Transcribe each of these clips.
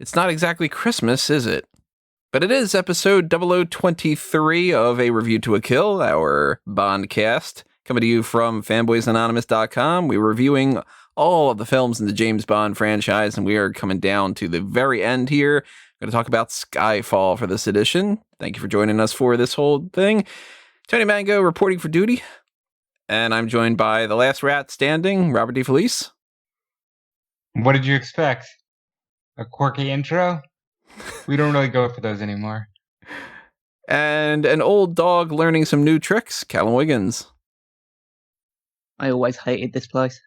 It's not exactly Christmas, is it? But it is episode 0023 of A Review to a Kill, our Bond cast, coming to you from fanboysanonymous.com. We're reviewing all of the films in the James Bond franchise, and we are coming down to the very end here. We're going to talk about Skyfall for this edition. Thank you for joining us for this whole thing. Tony Mango reporting for duty, and I'm joined by the last rat standing, Robert DeFelice. What did you expect? A quirky intro? We don't really go for those anymore. And an old dog learning some new tricks, Callum Wiggins. I always hated this place.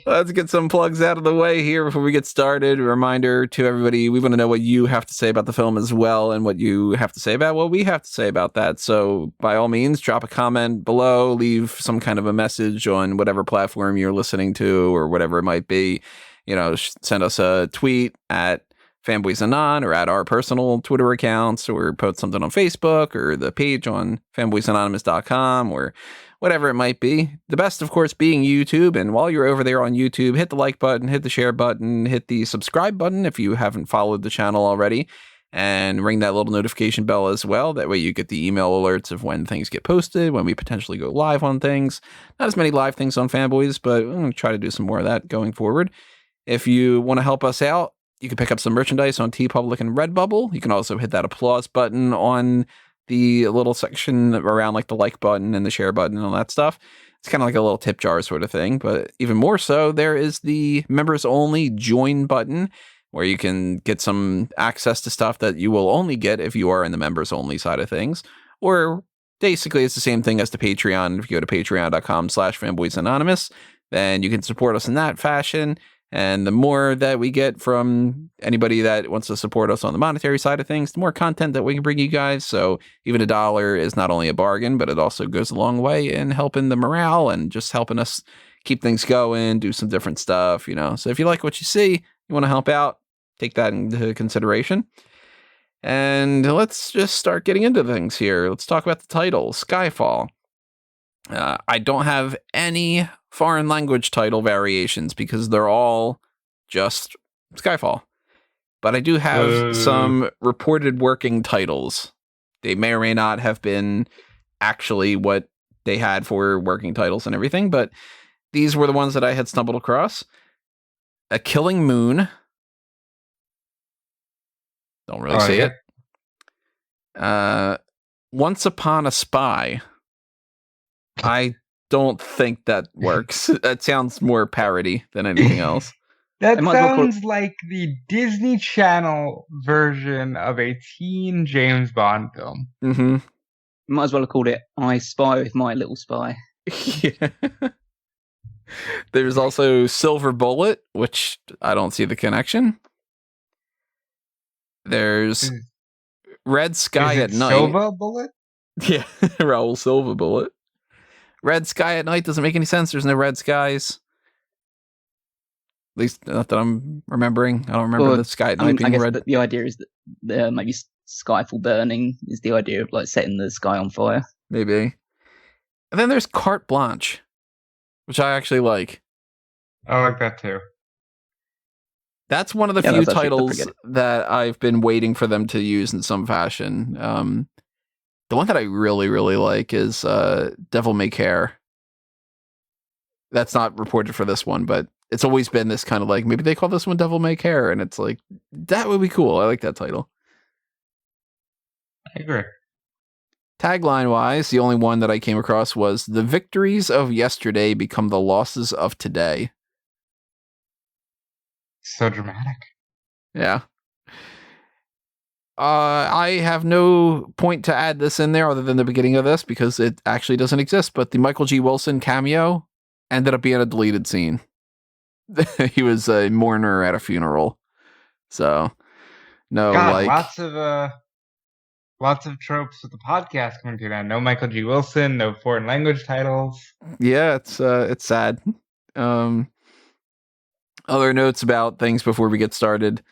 Let's get some plugs out of the way here before we get started. A reminder to everybody, we want to know what you have to say about the film as well, and what you have to say about what we have to say about that. So by all means, drop a comment below, leave some kind of a message on whatever platform you're listening to or whatever it might be. You know, send us a tweet at Fanboys Anon or at our personal Twitter accounts, or post something on Facebook or the page on fanboysanonymous.com or whatever it might be. The best, of course, being YouTube. And while you're over there on YouTube, hit the like button, hit the share button, hit the subscribe button if you haven't followed the channel already, and ring that little notification bell as well. That way you get the email alerts of when things get posted, when we potentially go live on things. Not as many live things on Fanboys, but I'm going to try to do some more of that going forward. If you want to help us out, you can pick up some merchandise on TeePublic and Redbubble. You can also hit that applause button on the little section around like the like button and the share button and all that stuff. It's kind of like a little tip jar sort of thing, but even more so, there is the members only join button where you can get some access to stuff that you will only get if you are in the members only side of things. Or basically it's the same thing as the Patreon. If you go to patreon.com/fanboysanonymous, then you can support us in that fashion. And the more that we get from anybody that wants to support us on the monetary side of things, the more content that we can bring you guys. So even $1 is not only a bargain, but it also goes a long way in helping the morale and just helping us keep things going, do some different stuff, you know. So if you like what you see, you want to help out, take that into consideration. And let's just start getting into things here. Let's talk about the title, Skyfall. I don't have any foreign language title variations because they're all just Skyfall. But I do have some reported working titles. They may or may not have been actually what they had for working titles and everything, but these were the ones that I had stumbled across. A Killing Moon. Don't really see it. Once Upon a Spy. I don't think that works. That sounds more parody than anything else. That sounds like the Disney Channel version of a teen James Bond film. Mm-hmm. Might as well have called it I Spy with My Little Spy. Yeah. There's also Silver Bullet, which I don't see the connection. There's Red Sky at Night. Silva Bullet? Yeah, Raoul Silva Bullet. Red Sky at Night doesn't make any sense. There's no red skies. At least not that I'm remembering. I don't remember the sky at night being red. The idea is that maybe Skyfall burning is the idea of like setting the sky on fire. Maybe. And then there's Carte Blanche, which I actually like. I like that too. That's one of the few titles that I've been waiting for them to use in some fashion. The one that I really, really like is Devil May Care. That's not reported for this one, but it's always been this kind of like, maybe they call this one Devil May Care, and it's like, that would be cool. I like that title. I agree. Tagline-wise, the only one that I came across was, "The victories of yesterday become the losses of today." So dramatic. Yeah. I have no point to add this in there other than the beginning of this because it actually doesn't exist, but the Michael G. Wilson cameo ended up being a deleted scene. He was a mourner at a funeral. So, no, God, lots of tropes with the podcast coming to that. No Michael G. Wilson, no foreign language titles. Yeah, it's sad. Other notes about things before we get started.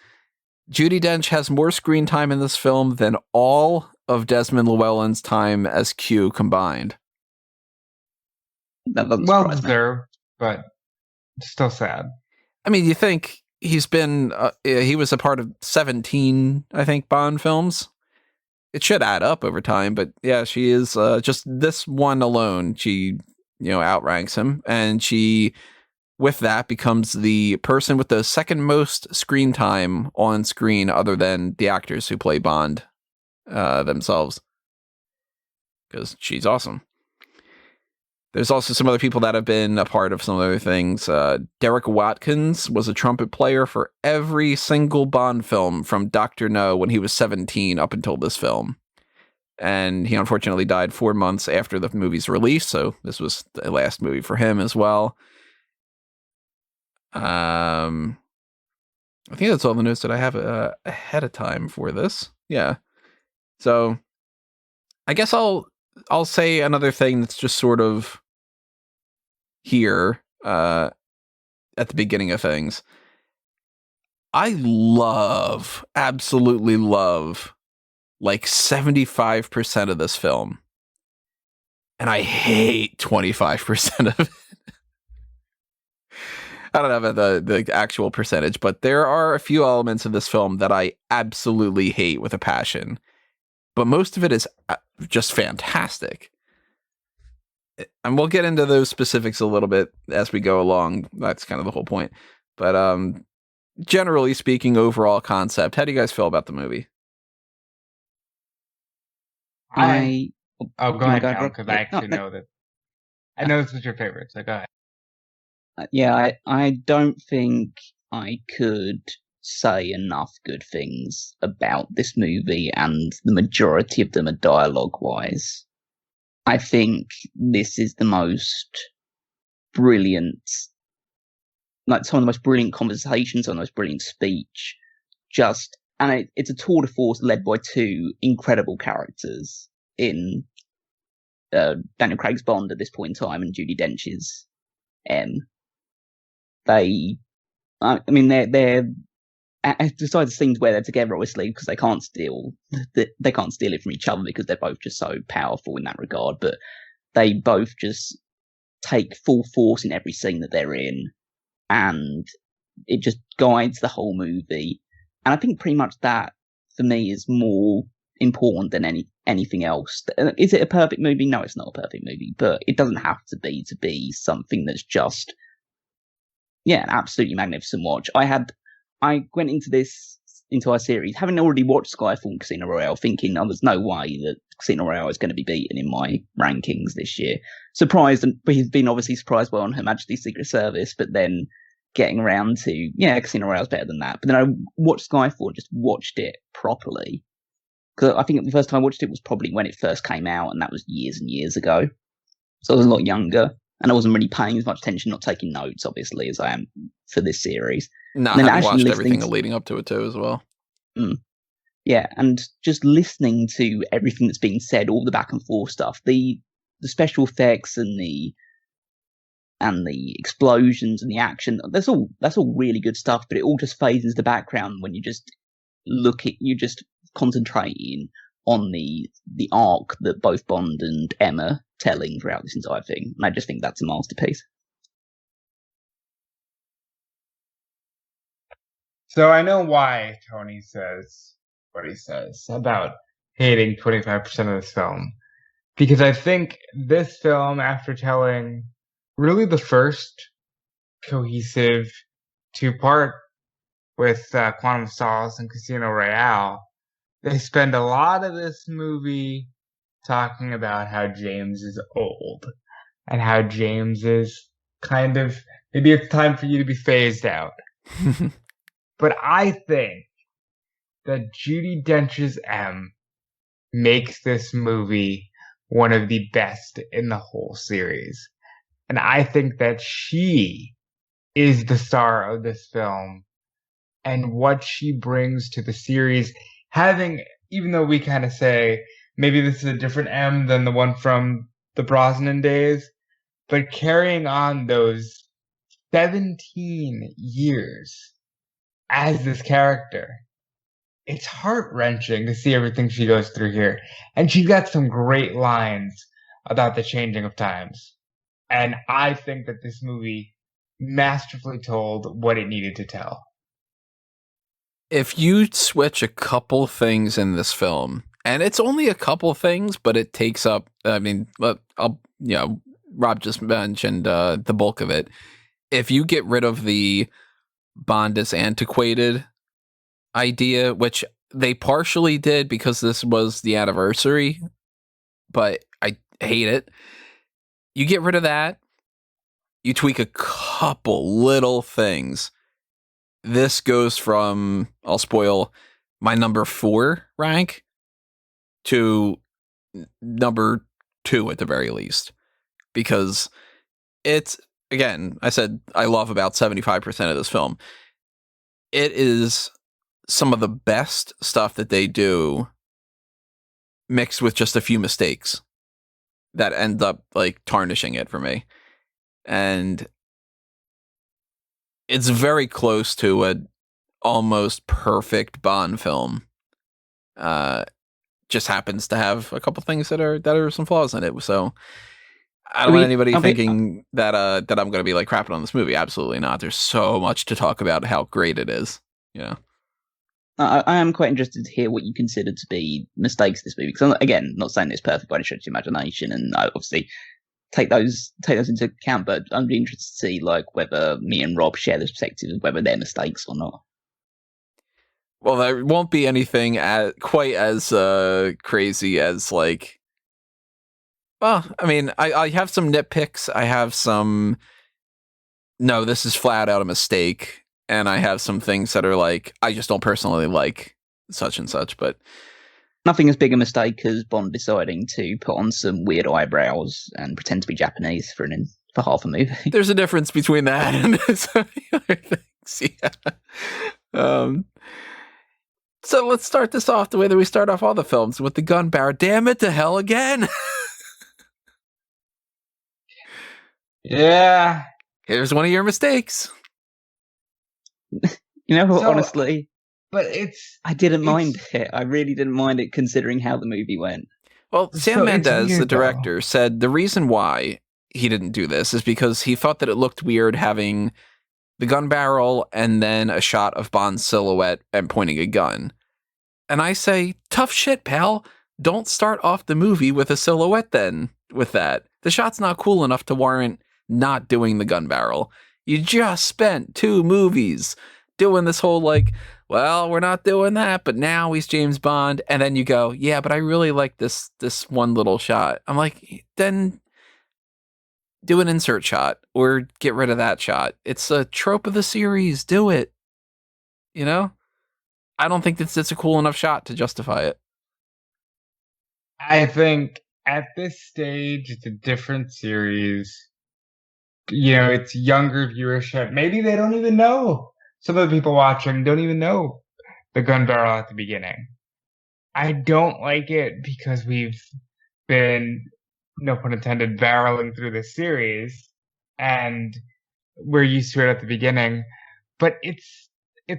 Judi Dench has more screen time in this film than all of Desmond Llewellyn's time as Q combined. That doesn't well surprise me. deserved, but still sad. I mean, you think he was a part of 17, I think, Bond films. It should add up over time, but yeah, she is just this one alone. She, outranks him, and she, with that, becomes the person with the second most screen time on screen, other than the actors who play Bond themselves, because she's awesome. There's also some other people that have been a part of some other things. Derek Watkins was a trumpet player for every single Bond film from Dr. No when he was 17 up until this film. And he unfortunately died 4 months after the movie's release, so this was the last movie for him as well. I think that's all the notes that I have ahead of time for this. Yeah. So I guess I'll say another thing that's just sort of here at the beginning of things. I absolutely love, like 75% of this film. And I hate 25% of it. I don't know about the actual percentage, but there are a few elements of this film that I absolutely hate with a passion. But most of it is just fantastic. And we'll get into those specifics a little bit as we go along. That's kind of the whole point. But generally speaking, overall concept, how do you guys feel about the movie? Go ahead, because I actually know that. I know this was your favorite, so go ahead. Yeah, I don't think I could say enough good things about this movie, and the majority of them are dialogue-wise. I think this is the most brilliant, like some of the most brilliant conversations, some of the most brilliant speech. And it's a tour de force led by two incredible characters in Daniel Craig's Bond at this point in time and Judi Dench's M. They're besides the scenes where they're together, obviously, because they can't steal it from each other because they're both just so powerful in that regard. But they both just take full force in every scene that they're in, and it just guides the whole movie. And I think pretty much that for me is more important than anything else. Is it a perfect movie? No, it's not a perfect movie, but it doesn't have to be something that's just an absolutely magnificent watch. I went into our series having already watched Skyfall and Casino Royale, thinking there's no way that Casino Royale is going to be beaten in my rankings this year. Surprised, but he's been obviously surprised by on Her Majesty's Secret Service, but then getting around to Casino Royale is better than that. But then I watched Skyfall and just watched it properly, because I think the first time I watched it was probably when it first came out, and that was years and years ago. So I was a lot younger, and I wasn't really paying as much attention, not taking notes, obviously, as I am for this series. No, I watched everything leading up to it too as well. Yeah, and just listening to everything that's being said, all the back and forth stuff, the special effects and the explosions and the action, that's all really good stuff, but it all just fades into the background when you just concentrating on the arc that both Bond and Emma telling throughout this entire thing. And I just think that's a masterpiece. So I know why Tony says what he says about hating 25% of this film. Because I think this film, after telling really the first cohesive two-part with Quantum of Solace and Casino Royale, they spend a lot of this movie talking about how James is old and how James is kind of, maybe it's time for you to be phased out. But I think that Judi Dench's M makes this movie one of the best in the whole series. And I think that she is the star of this film, and what she brings to the series, even though we kind of say maybe this is a different M than the one from the Brosnan days, but carrying on those 17 years as this character, it's heart-wrenching to see everything she goes through here. And she's got some great lines about the changing of times. And I think that this movie masterfully told what it needed to tell. If you switch a couple things in this film, and it's only a couple things, but it takes up, I mean, Rob just mentioned the bulk of it. If you get rid of the Bond is antiquated idea, which they partially did because this was the anniversary, but I hate it. You get rid of that, you tweak a couple little things. This goes from, I'll spoil, my number 4 rank to number 2 at the very least. Because it's, again, I said I love about 75% of this film. It is some of the best stuff that they do mixed with just a few mistakes that end up like tarnishing it for me. And it's very close to a almost perfect Bond film. Just happens to have a couple things that are some flaws in it. So I don't want anybody thinking that I'm going to be like crapping on this movie. Absolutely not. There's so much to talk about how great it is. I am quite interested to hear what you consider to be mistakes in this movie. Because again, not saying it's perfect by any stretch of imagination, and I obviously take those into account. But I'm really interested to see like whether me and Rob share this perspective of whether they're mistakes or not. Well, there won't be anything quite as crazy as like. Well, I mean, I have some nitpicks. I have some. No, this is flat out a mistake. And I have some things that are like, I just don't personally like such and such, but nothing as big a mistake as Bond deciding to put on some weird eyebrows and pretend to be Japanese for half a movie. There's a difference between that and some other things. Yeah. So let's start this off the way that we start off all the films, with the gun barrel. Damn it to hell again. Yeah. Here's one of your mistakes. Honestly, but I didn't mind it. I really didn't mind it considering how the movie went. Well, Sam Mendes, the director, said the reason why he didn't do this is because he thought that it looked weird having the gun barrel and then a shot of Bond's silhouette and pointing a gun. And I say, tough shit, pal. Don't start off the movie with a silhouette then with that. The shot's not cool enough to warrant not doing the gun barrel. You just spent 2 movies doing this whole like, well, we're not doing that, but now he's James Bond. And then you go, yeah, but I really like this one little shot. I'm like, then do an insert shot or get rid of that shot. It's a trope of the series. Do it. I don't think it's a cool enough shot to justify it. I think at this stage, it's a different series. It's younger viewership. Maybe they don't even know. Some of the people watching don't even know the gun barrel at the beginning. I don't like it because we've been, no pun intended, barreling through this series, and we're used to it at the beginning. But it's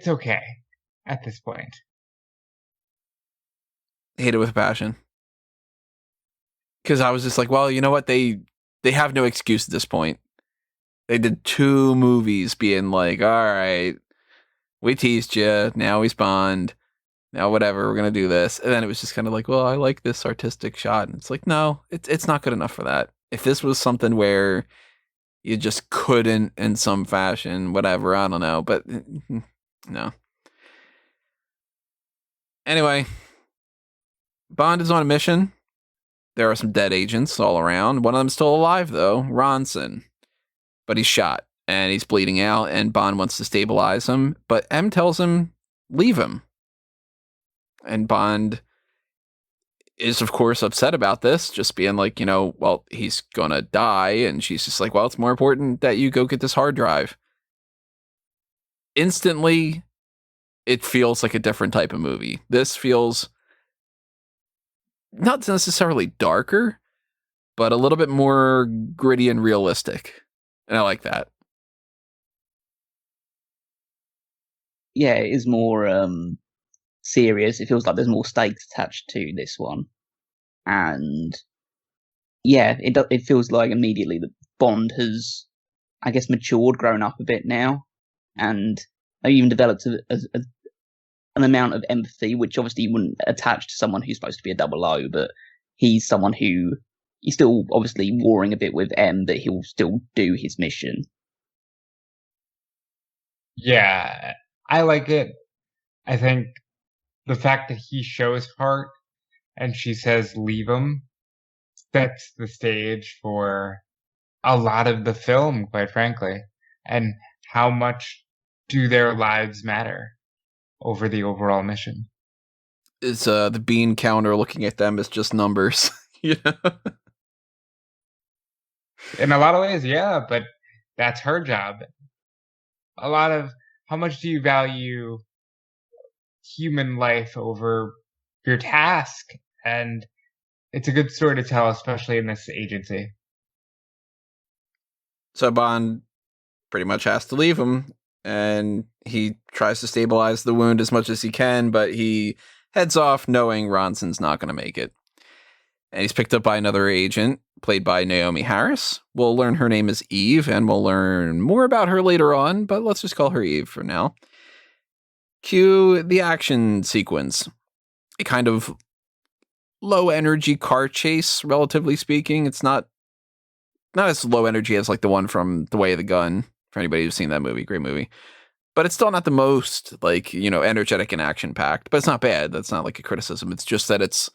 okay at this point. Hate it with passion. Because I was just like, well, you know what? They have no excuse at this point. They did 2 movies being like, all right, we teased you. Now he's Bond. Now whatever, we're going to do this. And then it was just kind of like, well, I like this artistic shot. And it's like, no, it's not good enough for that. If this was something where you just couldn't in some fashion, whatever, I don't know. But no. Anyway, Bond is on a mission. There are some dead agents all around. One of them's still alive, though, Ronson. But he's shot, and he's bleeding out, and Bond wants to stabilize him. But M tells him, leave him. And Bond is, of course, upset about this, just being like, well, he's gonna die. And she's just like, well, it's more important that you go get this hard drive. Instantly, it feels like a different type of movie. This feels not necessarily darker, but a little bit more gritty and realistic. And I like that. Yeah, it is more serious. It feels like there's more stakes attached to this one. And yeah, it feels like immediately that Bond has I guess, matured, grown up a bit now, and maybe even developed an amount of empathy, which obviously you wouldn't attach to someone who's supposed to be a double O, but he's someone who he's still obviously warring a bit with M, but he'll still do his mission. Yeah, I like it. I think the fact that he shows heart and she says leave him sets the stage for a lot of the film, quite frankly. And how much do their lives matter over the overall mission? Is the bean counter looking at them as just numbers? You know? In a lot of ways, yeah, but that's her job. A lot of how much do you value human life over your task? And it's a good story to tell, especially in this agency. So Bond pretty much has to leave him, and he tries to stabilize the wound as much as he can, but he heads off knowing Ronson's not going to make it. And he's picked up by another agent, played by Naomie Harris. We'll learn her name is Eve, and we'll learn more about her later on, but let's just call her Eve for now. Cue the action sequence. A kind of low-energy car chase, relatively speaking. It's not as low energy as like the one from The Way of the Gun, for anybody who's seen that movie. Great movie. But it's still not the most, like, you know, energetic and action-packed. But it's not bad. That's not like a criticism. It's just that it's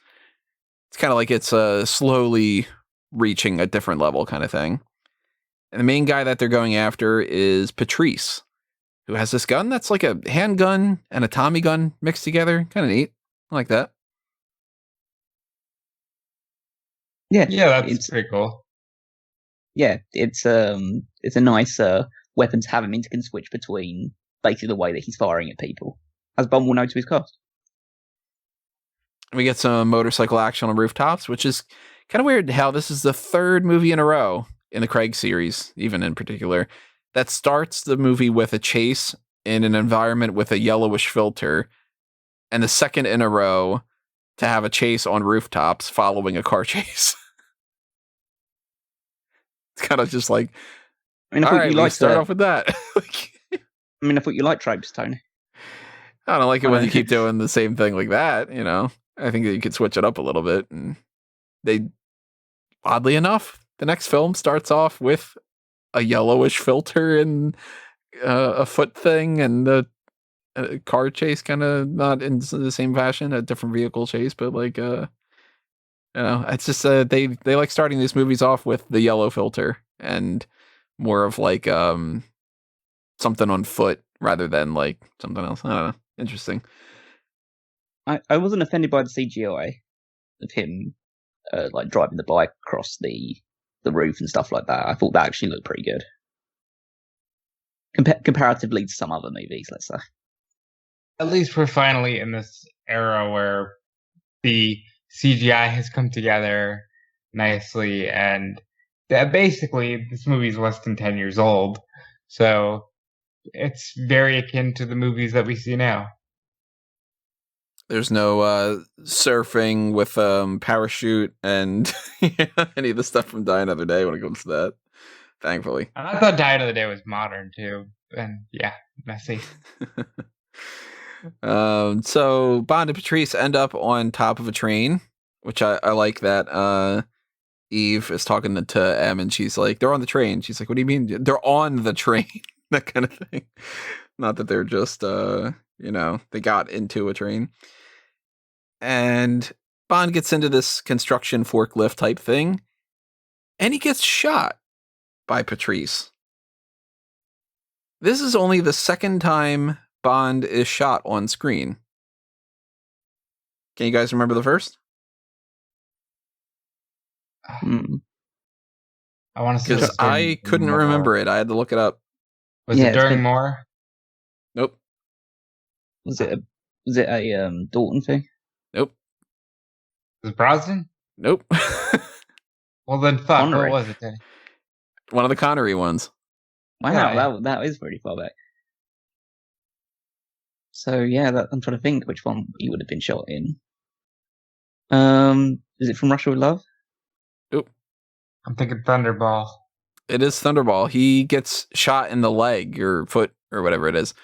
kind of like it's slowly reaching a different level kind of thing. And the main guy that they're going after is Patrice, who has this gun that's like a handgun and a Tommy gun mixed together. Kind of neat. I like that. Yeah, that's pretty cool. Yeah, it's a nice weapon to have. I mean, to can switch between basically the way that he's firing at people, as Bond will know to his cost. We get some motorcycle action on rooftops, which is kind of weird how this is the third movie in a row in the Craig series, even in particular, that starts the movie with a chase in an environment with a yellowish filter, and the second in a row to have a chase on rooftops following a car chase. It's kind of just like, I mean, I all thought right, you we liked start off with that. I mean, I thought you liked tropes, Tony. I don't like it when you keep doing the same thing like that, you know. I think that you could switch it up a little bit. And they, oddly enough, the next film starts off with a yellowish filter and a foot thing and a car chase, kind of not in the same fashion, a different vehicle chase, but like, you know, it's just they like starting these movies off with the yellow filter and more of like something on foot rather than like something else. I don't know. Interesting. I wasn't offended by the CGI of him like driving the bike across the roof and stuff like that. I thought that actually looked pretty good. Comparatively to some other movies, let's say. At least we're finally in this era where the CGI has come together nicely, and that basically this movie is less than 10 years old, so it's very akin to the movies that we see now. There's no surfing with parachute and any of the stuff from Die Another Day when it comes to that, thankfully. And I thought Die Another Day was modern too, and yeah, messy. So Bond and Patrice end up on top of a train, which I like that Eve is talking to M and she's like, they're on the train. She's like, what do you mean? They're on the train. That kind of thing. Not that they're just, you know, they got into a train. And Bond gets into this construction forklift type thing, and he gets shot by Patrice. This is only the second time Bond is shot on screen. Can you guys remember the first? I want to say because I couldn't remember it. I had to look it up. Was it during Moore? Nope. Was it a Dalton thing? Nope. Was it Brosnan? Nope. Well then, fuck. Connery. What was it then? One of the Connery ones. Wow, Yeah. that is pretty far back. So yeah, I'm trying to think which one he would have been shot in. Is it From Russia with Love? Nope. I'm thinking Thunderball. It is Thunderball. He gets shot in the leg or foot or whatever it is.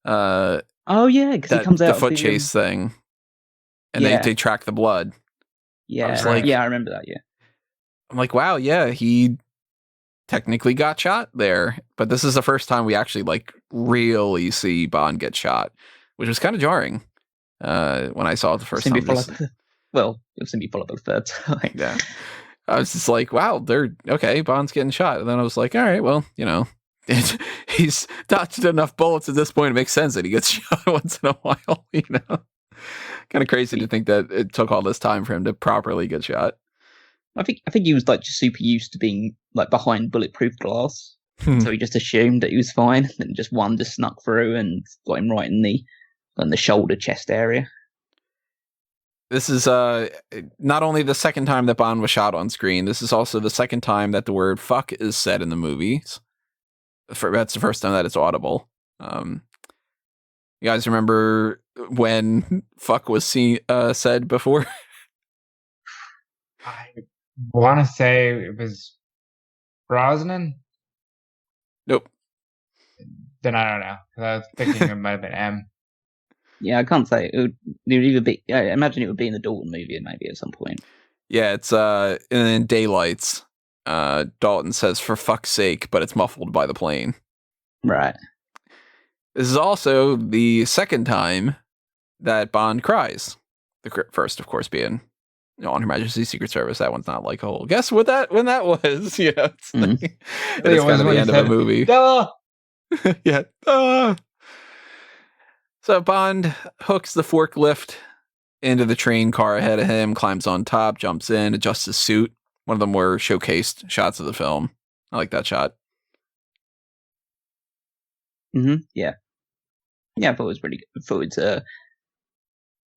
Oh yeah, because he comes out the of foot chase thing, and they track the blood. Yeah, I was like, I remember that. Yeah, I'm like, wow, yeah, he technically got shot there, but this is the first time we actually like really see Bond get shot, which was kind of jarring when I saw it the first time. Well, it was going to be followed by the third time. Yeah, I was just like, wow, they're okay. Bond's getting shot, and then I was like, all right, well, you know, he's dodged enough bullets at this point. It makes sense that he gets shot once in a while. You know, kind of crazy to think that it took all this time for him to properly get shot. I think he was like just super used to being like behind bulletproof glass, so he just assumed that he was fine, and just snuck through and got him right in the shoulder chest area. This is not only the second time that Bond was shot on screen. This is also the second time that the word "fuck" is said in the movies. That's the first time that it's audible. You guys remember when "fuck" was said before? I want to say it was Brosnan. Nope. Then I don't know. I was thinking it might have been M. Yeah, I can't say. It would either be. I imagine it would be in the Dalton movie, maybe at some point. Yeah, it's in Daylights. Dalton says "for fuck's sake," but it's muffled by the plane. Right. This is also the second time that Bond cries. The first, of course, being on Her Majesty's Secret Service. That one's not like a whole. Guess when that was? You know, it's like, it is kind of the end of a movie. Yeah. So Bond hooks the forklift into the train car ahead of him, climbs on top, jumps in, adjusts his suit. One of them were showcased shots of the film. I like that shot. Yeah. Yeah, I thought it was pretty good. I thought it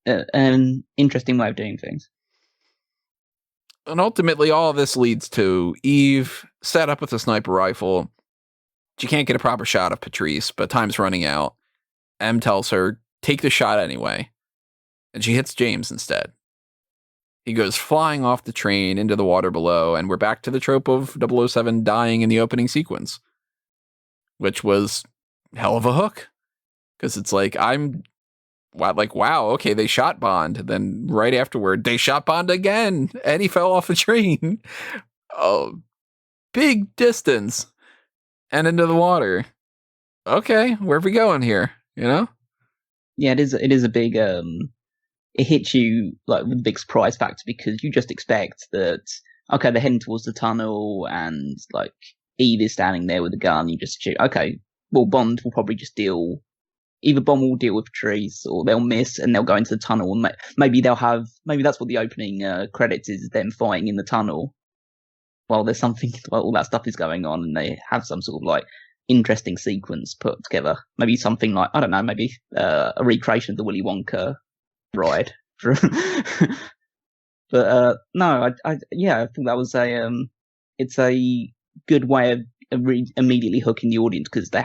was an interesting way of doing things. And ultimately, all of this leads to Eve set up with a sniper rifle. She can't get a proper shot of Patrice, but time's running out. M tells her, take the shot anyway. And she hits James instead. He goes flying off the train into the water below, and we're back to the trope of 007 dying in the opening sequence. Which was hell of a hook. Because it's like, wow, okay, they shot Bond. Then right afterward, they shot Bond again, and he fell off a train. Oh, big distance. And into the water. Okay, where are we going here? You know? Yeah, it is a big it hits you like with a big surprise factor, because you just expect that, okay, they're heading towards the tunnel and like Eve is standing there with a gun. You just shoot, okay, well, Bond will probably just either Bond will deal with Patrice, or they'll miss and they'll go into the tunnel, and maybe that's what the opening credits is, them fighting in the tunnel while there's something, while all that stuff is going on, and they have some sort of like interesting sequence put together. Maybe something like, I don't know, maybe a recreation of the Willy Wonka ride. But no, I think that was it's a good way of immediately hooking the audience, because they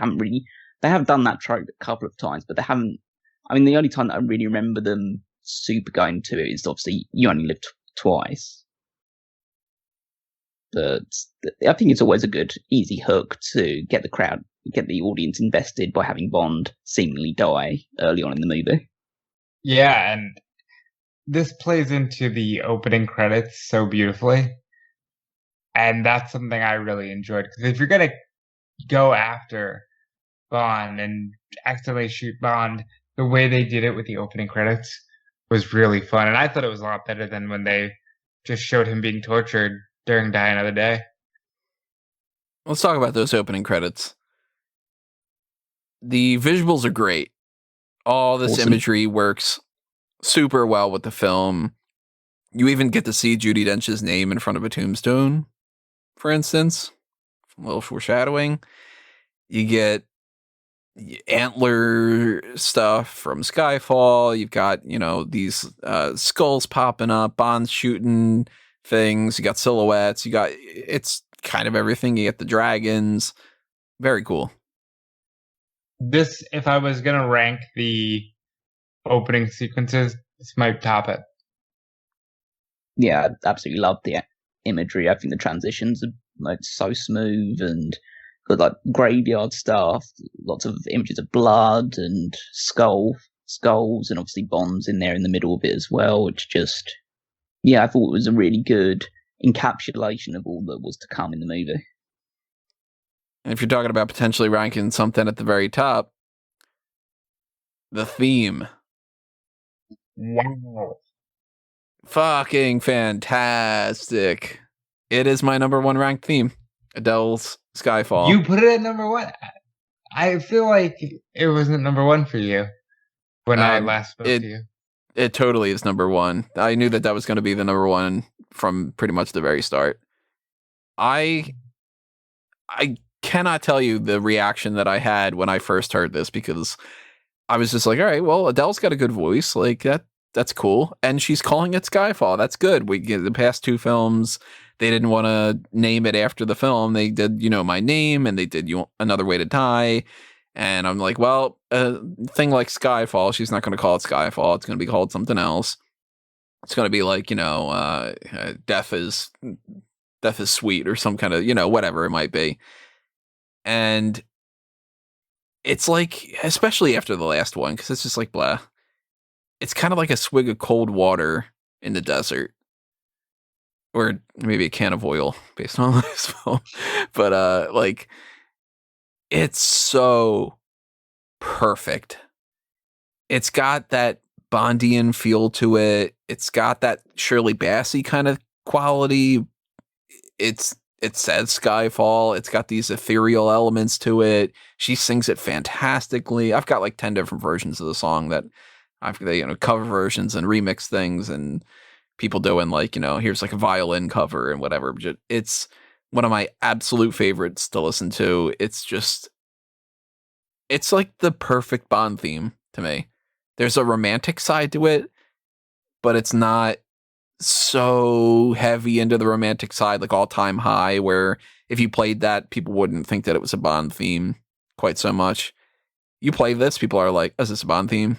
have done that trope a couple of times, but they haven't. I mean, the only time that I really remember them super going to it is obviously You Only Live Twice. But I think it's always a good, easy hook to get the audience invested by having Bond seemingly die early on in the movie. Yeah, and this plays into the opening credits so beautifully. And that's something I really enjoyed. Because if you're going to go after Bond and accidentally shoot Bond, the way they did it with the opening credits was really fun. And I thought it was a lot better than when they just showed him being tortured during Die Another Day. Let's talk about those opening credits. The visuals are great. All this imagery works super well with the film. You even get to see Judi Dench's name in front of a tombstone, for instance. A little foreshadowing. You get antler stuff from Skyfall. You've got, these skulls popping up, Bond's shooting things. You got silhouettes. It's kind of everything. You get the dragons. Very cool. This, if I was going to rank the opening sequences, this might top it. Yeah, I absolutely love the imagery. I think the transitions are like so smooth and got like graveyard stuff, lots of images of blood and skulls, and obviously Bond's in there in the middle of it as well, which just, yeah, I thought it was a really good encapsulation of all that was to come in the movie. And if you're talking about potentially ranking something at the very top, the theme. Wow. Fucking fantastic. It is my number one ranked theme. Adele's Skyfall. You put it at number one? I feel like it wasn't number one for you when I last spoke to you. It totally is number one. I knew that was going to be the number one from pretty much the very start. I cannot tell you the reaction that I had when I first heard this, because I was just like, all right, well, Adele's got a good voice. Like that's cool. And she's calling it Skyfall. That's good. We get the past two films, they didn't want to name it after the film. They did, My Name, and they did Another Way to Die. And I'm like, well, a thing like Skyfall, she's not going to call it Skyfall. It's going to be called something else. It's going to be like, Death is Sweet or some kind of, whatever it might be. And it's like, especially after the last one, because it's just like, blah. It's kind of like a swig of cold water in the desert. Or maybe a can of oil based on this film. But, it's so perfect. It's got that Bondian feel to it. It's got that Shirley Bassey kind of quality. It says Skyfall. It's got these ethereal elements to it. She sings it fantastically. I've got like 10 different versions of the song that I've cover versions and remix things, and people doing like, here's like a violin cover and whatever. It's one of my absolute favorites to listen to. It's like the perfect Bond theme to me. There's a romantic side to it, but it's not so heavy into the romantic side, like All Time High, where if you played that, people wouldn't think that it was a Bond theme quite so much. You play this, people are like, is this a Bond theme?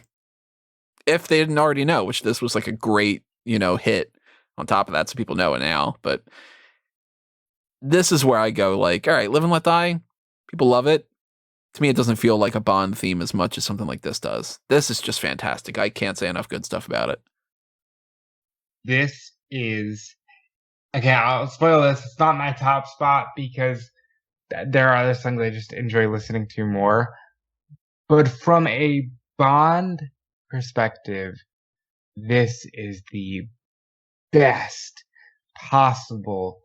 If they didn't already know, which this was like a great, hit on top of that, so people know it now. But this is where I go like, all right, Live and Let Die, people love it. To me, it doesn't feel like a Bond theme as much as something like this does. This is just fantastic. I can't say enough good stuff about it. This is, okay, I'll spoil this. It's not my top spot because there are other songs I just enjoy listening to more. But from a Bond perspective, this is the best possible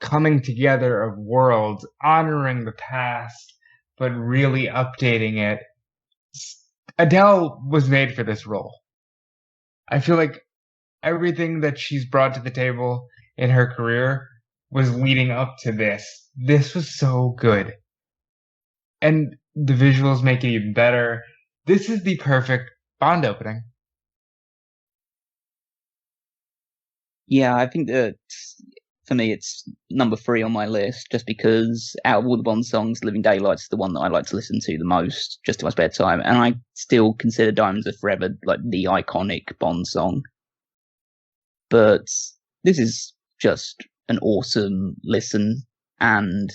coming together of worlds, honoring the past, but really updating it. Adele was made for this role. I feel like everything that she's brought to the table in her career was leading up to this. This was so good. And the visuals make it even better. This is the perfect Bond opening. Yeah, I think that for me it's number 3 on my list, just because out of all the Bond songs, Living Daylights is the one that I like to listen to the most, just in my spare time. And I still consider Diamonds Are Forever like the iconic Bond song. But this is just an awesome listen, and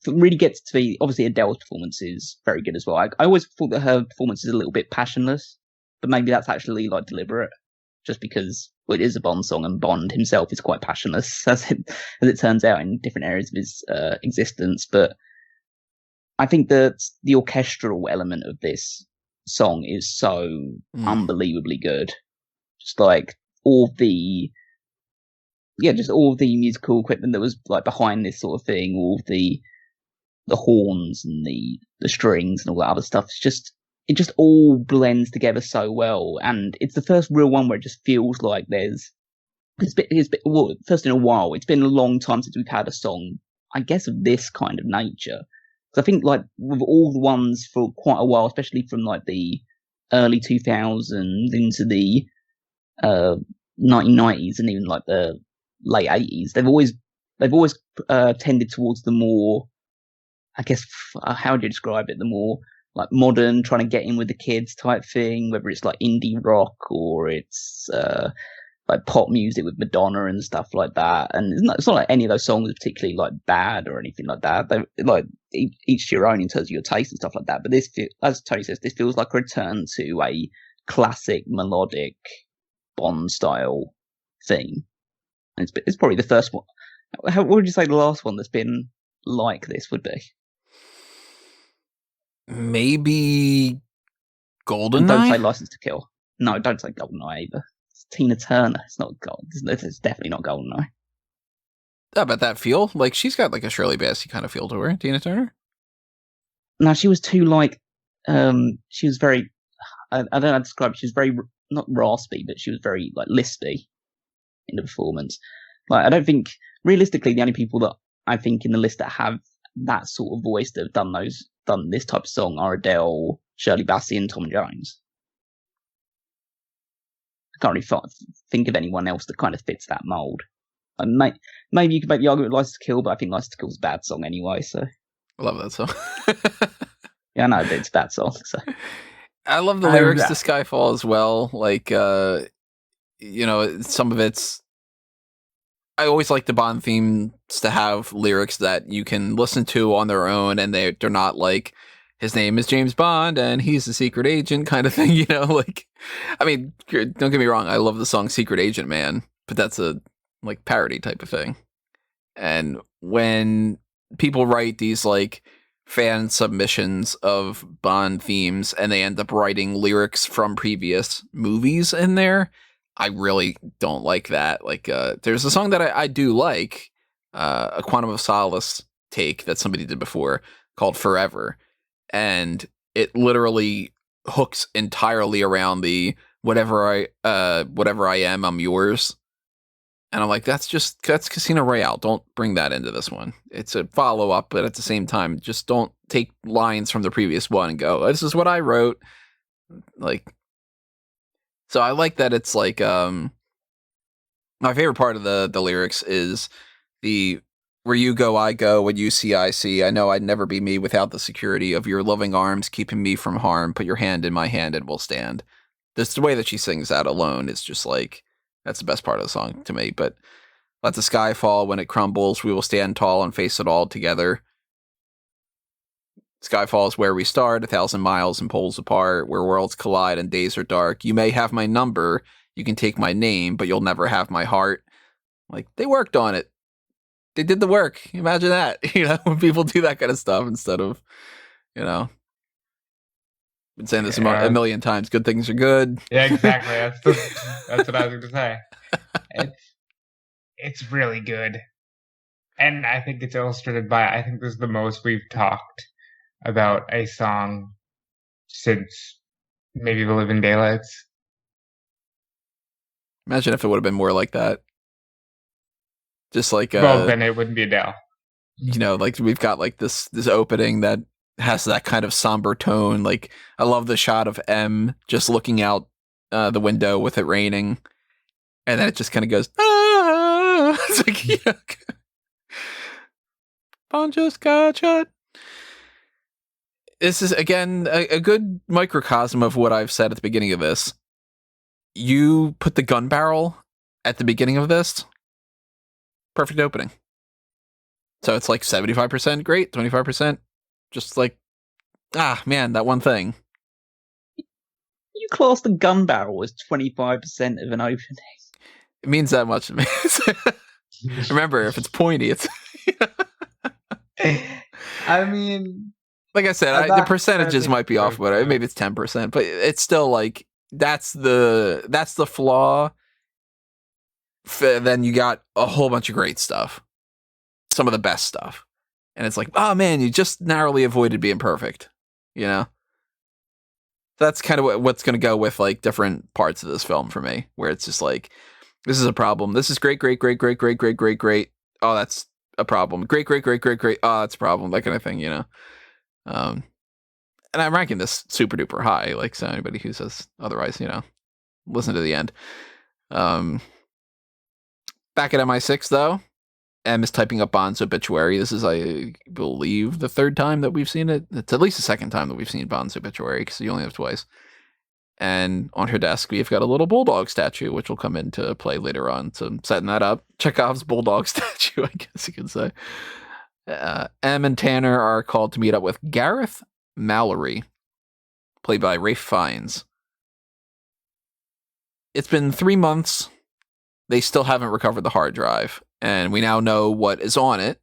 it really gets to be, obviously Adele's performance is very good as well. I always thought that her performance is a little bit passionless, but maybe that's actually like deliberate, just because it is a Bond song and Bond himself is quite passionless, as it turns out in different areas of his existence. But I think that the orchestral element of this song is so unbelievably good. Just like all the musical equipment that was like behind this sort of thing, all of the horns and the strings and all that other stuff. It just all blends together so well, and it's the first real one where it just feels like it's been well, first in a while. It's been a long time since we've had a song, I guess, of this kind of nature. So I think like with all the ones for quite a while, especially from like the early 2000s into the 1990s and even like the late 80s, they've always tended towards the more, I guess, how would you describe it? The more like modern, trying to get in with the kids type thing, whether it's like indie rock or it's like pop music with Madonna and stuff like that. And it's not like any of those songs are particularly like bad or anything like that. They like each to your own in terms of your taste and stuff like that. But this, as Tony says, this feels like a return to a classic melodic Bond style theme. And it's probably the first one. What would you say the last one that's been like this would be? Maybe GoldenEye? Don't say License to Kill. No, don't say GoldenEye either. It's Tina Turner. It's not Gold. It's definitely not GoldenEye. How about that feel? Like, she's got like a Shirley Bassey kind of feel to her, Tina Turner. No, she was too like, she was very, I don't know how to describe it. She was very, not raspy, but she was very like lispy in the performance. Like, I don't think, realistically, the only people that I think in the list that have that sort of voice that have done this type of song are Adele, Shirley Bassey, and Tom Jones. I can't really think of anyone else that kind of fits that mold. Maybe you could make the argument with License to Kill, but I think License to Kill is a bad song anyway. So I love that song. Yeah, I know, but it's a bad song. So I love the lyrics to Skyfall as well. Like, you know, some of it's. I always like the Bond themes to have lyrics that you can listen to on their own, and they're not like, his name is James Bond and he's a secret agent kind of thing, you know? Like, I mean, don't get me wrong, I love the song Secret Agent Man, but that's a like parody type of thing. And when people write these like fan submissions of Bond themes and they end up writing lyrics from previous movies in there, I really don't like that. Like, there's a song that I do like, a Quantum of Solace take that somebody did before called Forever. And it literally hooks entirely around the whatever I am, I'm yours. And I'm like, that's Casino Royale. Don't bring that into this one. It's a follow-up, but at the same time, just don't take lines from the previous one and go, this is what I wrote. Like, so I like that it's like, my favorite part of the lyrics is the, where you go, I go, when you see, I see. I know I'd never be me without the security of your loving arms keeping me from harm. Put your hand in my hand and we'll stand. This, the way that she sings that alone is just like, that's the best part of the song to me. But let the sky fall when it crumbles. We will stand tall and face it all together. Skyfall is where we start, 1,000 miles and poles apart, where worlds collide and days are dark. You may have my number, you can take my name, but you'll never have my heart. Like, they worked on it. They did the work. Imagine that, you know, when people do that kind of stuff instead of, you know, been saying this a million times. Good things are good. Yeah, exactly. That's what I was going to say. It's really good, and I think it's illustrated by. I think this is the most we've talked about a song since maybe The Living Daylights. Imagine if it would have been more like that. Just like well, then it wouldn't be Adele. You know, like we've got like this opening that has that kind of somber tone. Like, I love the shot of M just looking out the window with it raining, and then it just kind of goes, ah! It's like, yeah. Bond just got shot. This is again a good microcosm of what I've said at the beginning of this. You put the gun barrel at the beginning of this. Perfect opening. So it's like 75% great, 25% just like, man, that one thing. You class the gun barrel as 25% of an opening. It means that much to me. Remember, if it's pointy, it's... I mean... Like I said, the percentages might be off, but maybe it's 10%, but it's still like, that's the flaw. Then you got a whole bunch of great stuff. Some of the best stuff. And it's like, oh man, you just narrowly avoided being perfect. You know? That's kind of what's going to go with like different parts of this film for me, where it's just like, this is a problem. This is great, great, great, great, great, great, great, great. Oh, that's a problem. Great, great, great, great, great. Oh, that's a problem. That kind of thing, you know? And I'm ranking this super duper high. Like, so anybody who says otherwise, you know, listen to the end. Back at MI6, though, M is typing up Bond's obituary. This is, I believe, the third time that we've seen it. It's at least the second time that we've seen Bond's obituary, because you only have twice. And on her desk, we've got a little bulldog statue, which will come into play later on. So I'm setting that up. Chekhov's bulldog statue, I guess you could say. Em and Tanner are called to meet up with Gareth Mallory, played by Ralph Fiennes. It's been 3 months. They still haven't recovered the hard drive, and we now know what is on it.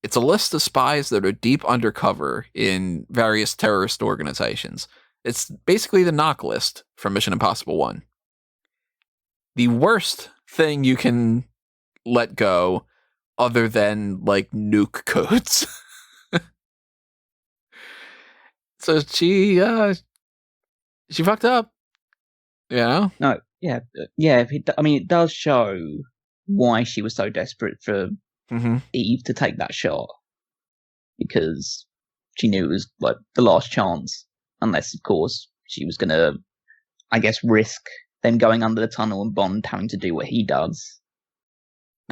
It's a list of spies that are deep undercover in various terrorist organizations. It's basically the knock list from Mission Impossible 1. The worst thing you can let go other than, like, nuke codes. So she fucked up. You know? No, yeah. It does show why she was so desperate for Eve to take that shot. Because she knew it was, like, the last chance. Unless, of course, she was going to, I guess, risk them going under the tunnel and Bond having to do what he does.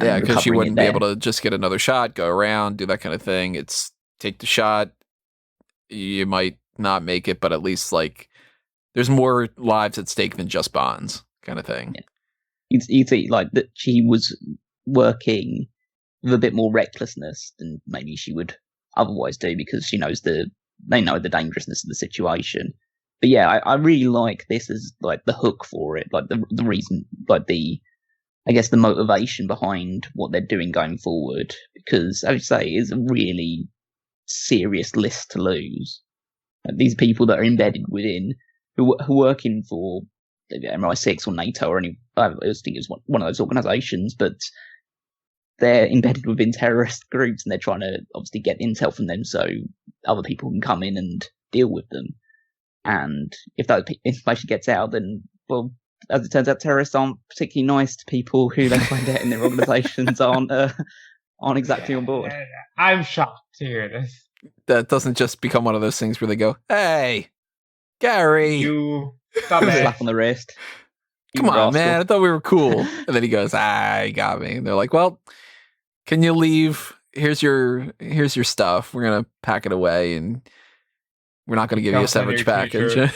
Yeah, because she wouldn't be able to just get another shot, go around, do that kind of thing. It's take the shot. You might not make it, but at least, like, there's more lives at stake than just Bond's kind of thing. Yeah. You see, like, that she was working with a bit more recklessness than maybe she would otherwise do because she knows they know the dangerousness of the situation. But yeah, I really like this as, like, the hook for it, like the reason, like the motivation behind what they're doing going forward. Because, as you say, it's a really serious list to lose. Like, these people that are embedded within, who are working for MI6 or NATO or any, I think it was one of those organisations, but they're embedded within terrorist groups and they're trying to obviously get intel from them so other people can come in and deal with them. And if that information gets out, then, well, as it turns out, terrorists aren't particularly nice to people who they find out in their organizations aren't exactly on board. I'm shocked to hear this. That doesn't just become one of those things where they go, "Hey, Gary, you stop it." Slap on the wrist. Come on, man, I thought we were cool. And then he goes, "You got me." And they're like, "Well, can you leave? Here's your stuff. We're gonna pack it away, and we're not gonna give you a severance package."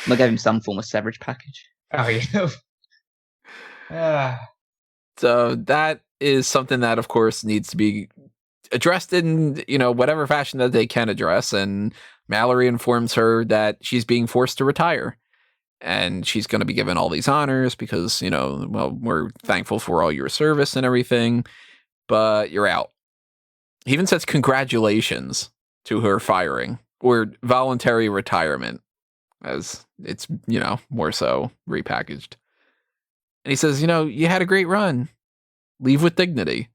They gave him some form of severance package. Oh yeah. So that is something that, of course, needs to be addressed in, whatever fashion that they can address. And Mallory informs her that she's being forced to retire. And she's going to be given all these honors because, we're thankful for all your service and everything, but you're out. He even says congratulations to her firing or voluntary retirement, as it's, more so repackaged. And he says, you had a great run. Leave with dignity.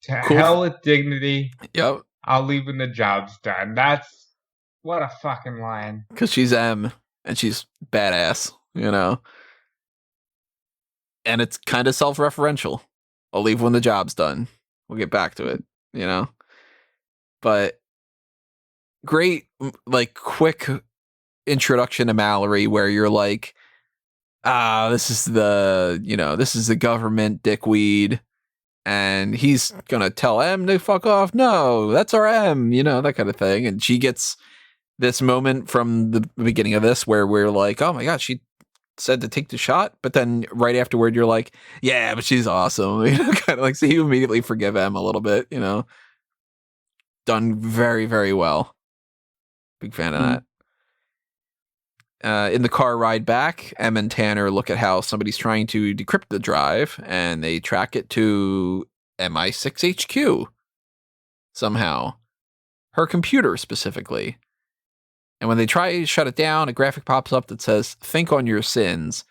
To hell with dignity. Yep. I'll leave when the job's done. That's what a fucking line. Because she's M. And she's badass, And it's kind of self-referential. I'll leave when the job's done. We'll get back to it, But great, like, quick introduction to Mallory where you're like, this is the government dickweed. And he's going to tell M to fuck off. No, that's our M, that kind of thing. And she gets this moment from the beginning of this where we're like, oh my God, she said to take the shot. But then right afterward, you're like, yeah, but she's awesome. Kind of like, so you immediately forgive Em a little bit, Done very, very well. Big fan of that. In the car ride back, Em and Tanner look at how somebody's trying to decrypt the drive and they track it to MI6 HQ somehow. Her computer specifically. And when they try to shut it down, a graphic pops up that says, "Think on your sins."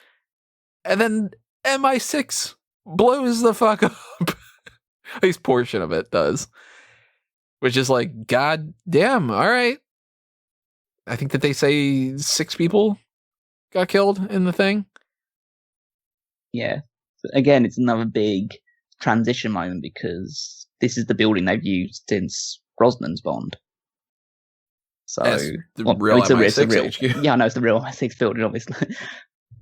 And then MI6 blows the fuck up. At least portion of it does. Which is like, God damn, all right. I think that they say 6 people got killed in the thing. Yeah. Again, it's another big transition moment because this is the building they've used since Brosnan's Bond. So it's the real MI6 HQ. Yeah, I know it's the real MI6 building, obviously.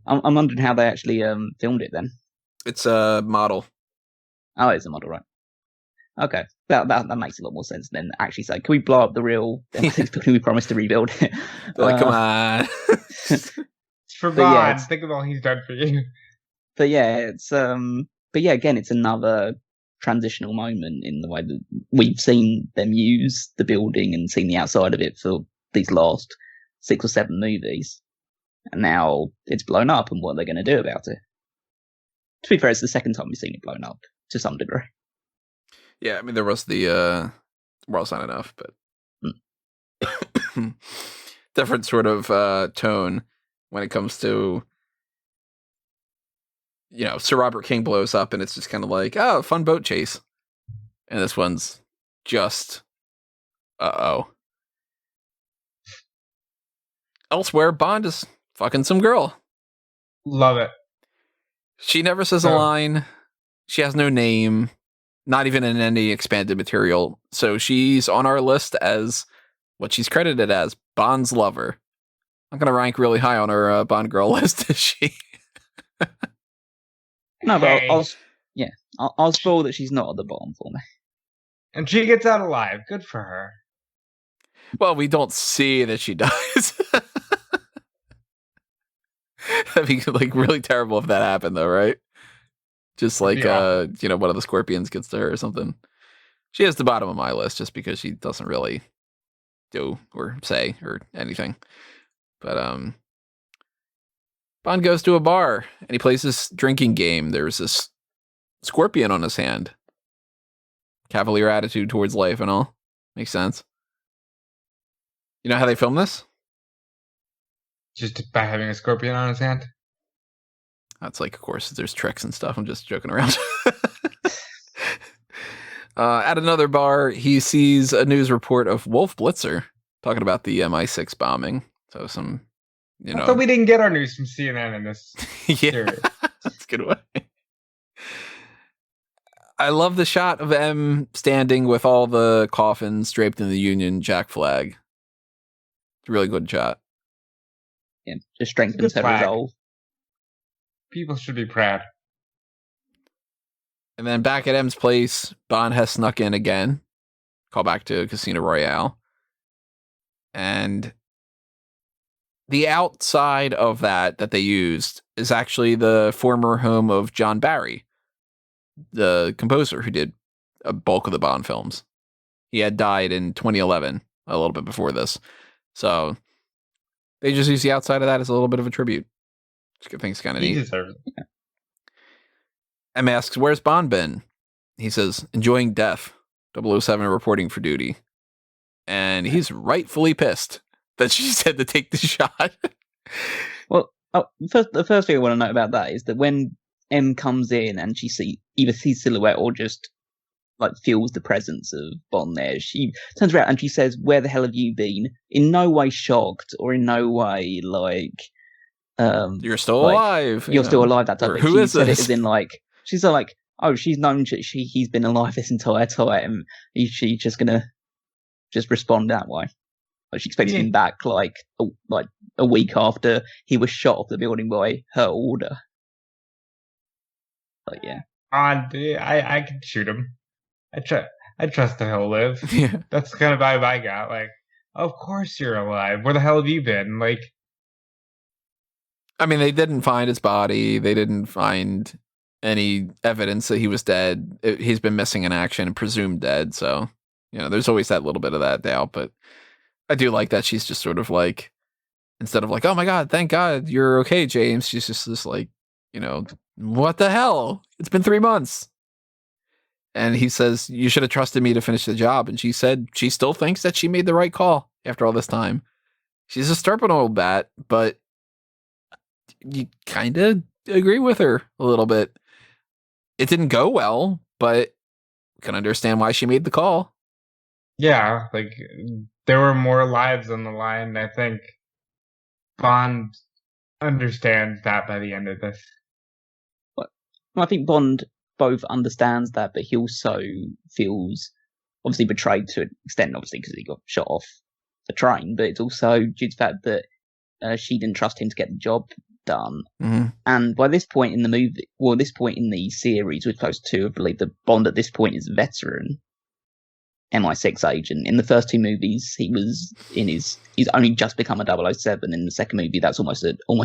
I'm wondering how they actually filmed it then. It's a model. Oh, it's a model, right? Okay, that makes a lot more sense than actually say, can we blow up the real building we promised to rebuild it? Like, come on. It's for Bond. Think of all he's done for you. But yeah, again, it's another transitional moment in the way that we've seen them use the building and seen the outside of it for these last 6 or 7 movies. And now it's blown up, and what are they going to do about it? To be fair, it's the second time we've seen it blown up to some degree. Yeah, I mean, there was the World's Not Enough, but different sort of tone when it comes to, Sir Robert King blows up and it's just kind of like, oh, fun boat chase. And this one's just, uh-oh. Elsewhere, Bond is fucking some girl. Love it. She never says a line. She has no name, not even in any expanded material. So she's on our list as what she's credited as, Bond's lover. I'm going to rank really high on her Bond girl list, is she? No, but I'll spoil that she's not at the bottom for me. And she gets out alive. Good for her. Well, we don't see that she dies. That'd be like really terrible if that happened, though, right? Just like one of the scorpions gets to her or something. She is the bottom of my list just because she doesn't really do or say or anything. But Bond goes to a bar and he plays this drinking game. There's this scorpion on his hand. Cavalier attitude towards life and all. Makes sense. You know how they film this? Just by having a scorpion on his hand? That's like, of course, there's tricks and stuff. I'm just joking around. At another bar, he sees a news report of Wolf Blitzer talking about the MI6 bombing. So some, I thought we didn't get our news from CNN in this series. That's a good way. I love the shot of M standing with all the coffins draped in the Union Jack flag. It's a really good shot. Yeah, just strengthens her resolve. People should be proud. And then back at M's place, Bond has snuck in again. Call back to Casino Royale. And the outside of that they used is actually the former home of John Barry, the composer who did a bulk of the Bond films. He had died in 2011, a little bit before this. So they just use the outside of that as a little bit of a tribute. I think it's kind of neat. Deserves it. M asks, where's Bond been? He says, enjoying death. 007 reporting for duty. And he's rightfully pissed that she said to take the shot. Well, the first thing I want to note about that is that when M comes in and she either sees silhouette or just like feels the presence of Bond there, she turns around and she says, where the hell have you been? In no way shocked or in no way like... you're still alive. You're still alive. That type of thing. Who is this? It as in like she's like, oh, she's known he's been alive this entire time. She's just gonna respond that way. Like she expects him back like a week after he was shot off the building by her order. But yeah, I can shoot him. I trust that he'll live. Yeah, that's the kind of vibe I got. Like, of course you're alive. Where the hell have you been? Like. I mean, they didn't find his body. They didn't find any evidence that he was dead. He's been missing in action and presumed dead. So, there's always that little bit of that doubt. But I do like that she's just sort of like, instead of like, oh my God, thank God you're okay, James. She's just this like, what the hell? It's been 3 months. And he says, you should have trusted me to finish the job. And she said she still thinks that she made the right call after all this time. She's a stubborn old bat, but you kind of agree with her a little bit. It didn't go well, but we can understand why she made the call. Yeah, like there were more lives on the line. I think Bond understands that by the end of this. Well, I think Bond both understands that, but he also feels obviously betrayed to an extent, obviously because he got shot off the train, but it's also due to the fact that she didn't trust him to get the job done. Mm-hmm. And by this point in the movie, this point in the series, we're close to, I believe, the Bond at this point is a veteran. MI6 agent. In the first two movies, he's only just become a 007. In the second movie, that's almost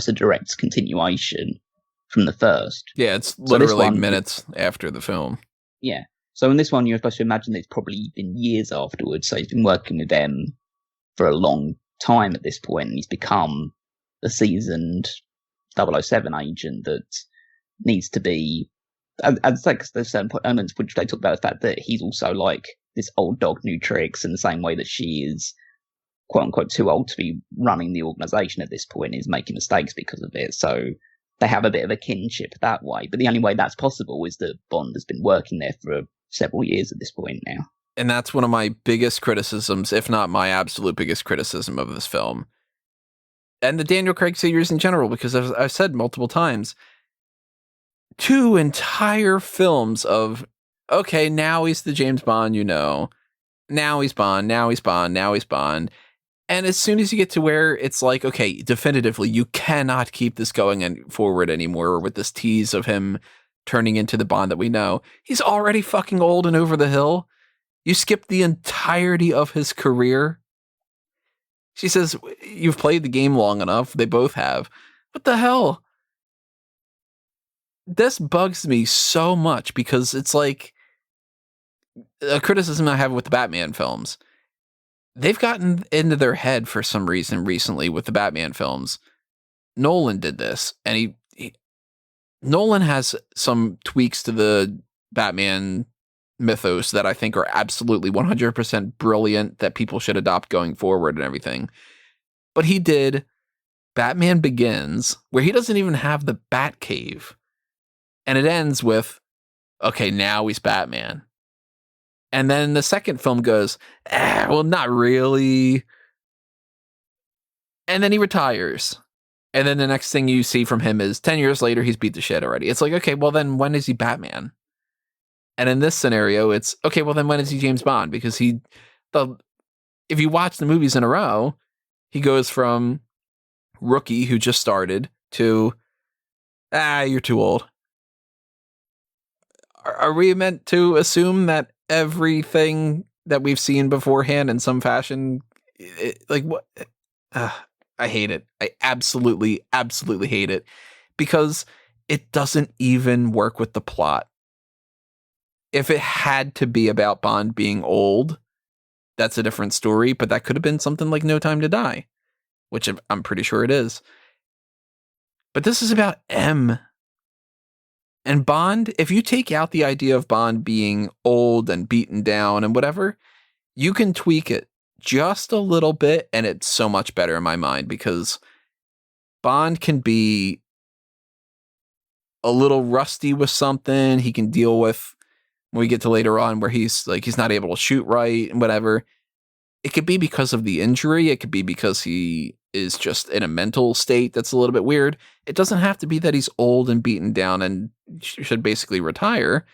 a direct continuation from the first. Yeah, it's literally minutes after the film. Yeah. So in this one, you're supposed to imagine that it's probably been years afterwards. So he's been working with them for a long time at this point, and he's become a seasoned 007 agent that needs to be. I'd say there's certain elements which they talk about the fact that he's also like this old dog, new tricks, in the same way that she is, quote unquote, too old to be running the organization at this point, is making mistakes because of it. So they have a bit of a kinship that way. But the only way that's possible is that Bond has been working there for several years at this point now. And that's one of my biggest criticisms, if not my absolute biggest criticism of this film. And the Daniel Craig series in general, because as I've said multiple times, 2 entire films of, okay, now he's the James Bond, now he's Bond, now he's Bond, now he's Bond. And as soon as you get to where it's like, okay, definitively, you cannot keep this going forward anymore with this tease of him turning into the Bond that we know. He's already fucking old and over the hill. You skip the entirety of his career. She says, you've played the game long enough. They both have. What the hell? This bugs me so much because it's like a criticism I have with the Batman films. They've gotten into their head for some reason recently with the Batman films. Nolan did this, and Nolan has some tweaks to the Batman mythos that I think are absolutely 100% brilliant that people should adopt going forward and everything. But he did Batman Begins, where he doesn't even have the Batcave. And it ends with, okay, now he's Batman. And then the second film goes, well, not really. And then he retires. And then the next thing you see from him is 10 years later, he's beat the shit already. It's like, okay, well then when is he Batman? And in this scenario, it's, okay, well then when is he James Bond? Because if you watch the movies in a row, he goes from rookie who just started to, you're too old. Are we meant to assume that everything that we've seen beforehand in some fashion, like what? I hate it. I absolutely, absolutely hate it because it doesn't even work with the plot. If it had to be about Bond being old, that's a different story, but that could have been something like No Time to Die, which I'm pretty sure it is. But this is about M. And Bond, if you take out the idea of Bond being old and beaten down and whatever, you can tweak it just a little bit, and it's so much better in my mind because Bond can be a little rusty with something. He can deal with when we get to later on where he's not able to shoot right and whatever. It could be because of the injury. It could be because he is just in a mental state that's a little bit weird. It doesn't have to be that he's old and beaten down and should basically retire,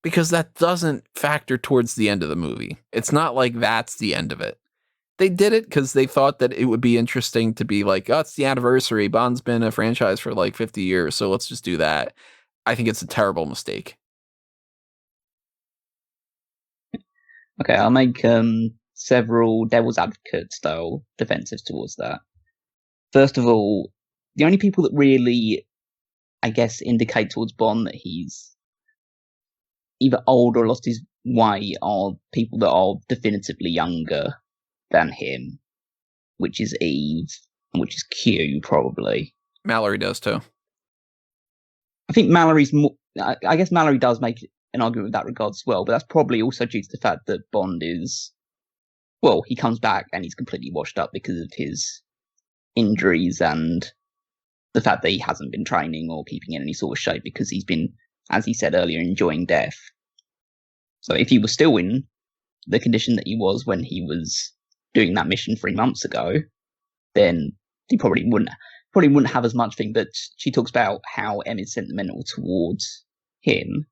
because that doesn't factor towards the end of the movie. It's not like that's the end of it. They did it because they thought that it would be interesting to be like, oh, it's the anniversary. Bond's been a franchise for like 50 years, so let's just do that. I think it's a terrible mistake. Okay, I'll make several devil's advocate style defensives towards that. First of all, the only people that really, I guess, indicate towards Bond that he's either old or lost his way are people that are definitively younger than him, which is Eve and which is Q, probably. Mallory does too. I think Mallory's more, I guess Mallory does make an argument with that regard as well, but that's probably also due to the fact that Bond is, well, he comes back and he's completely washed up because of his injuries and the fact that he hasn't been training or keeping in any sort of shape because he's been, as he said earlier, enjoying death. So if he was still in the condition that he was when he was doing that mission 3 months ago, then he probably wouldn't have as much thing. But she talks about how M is sentimental towards him,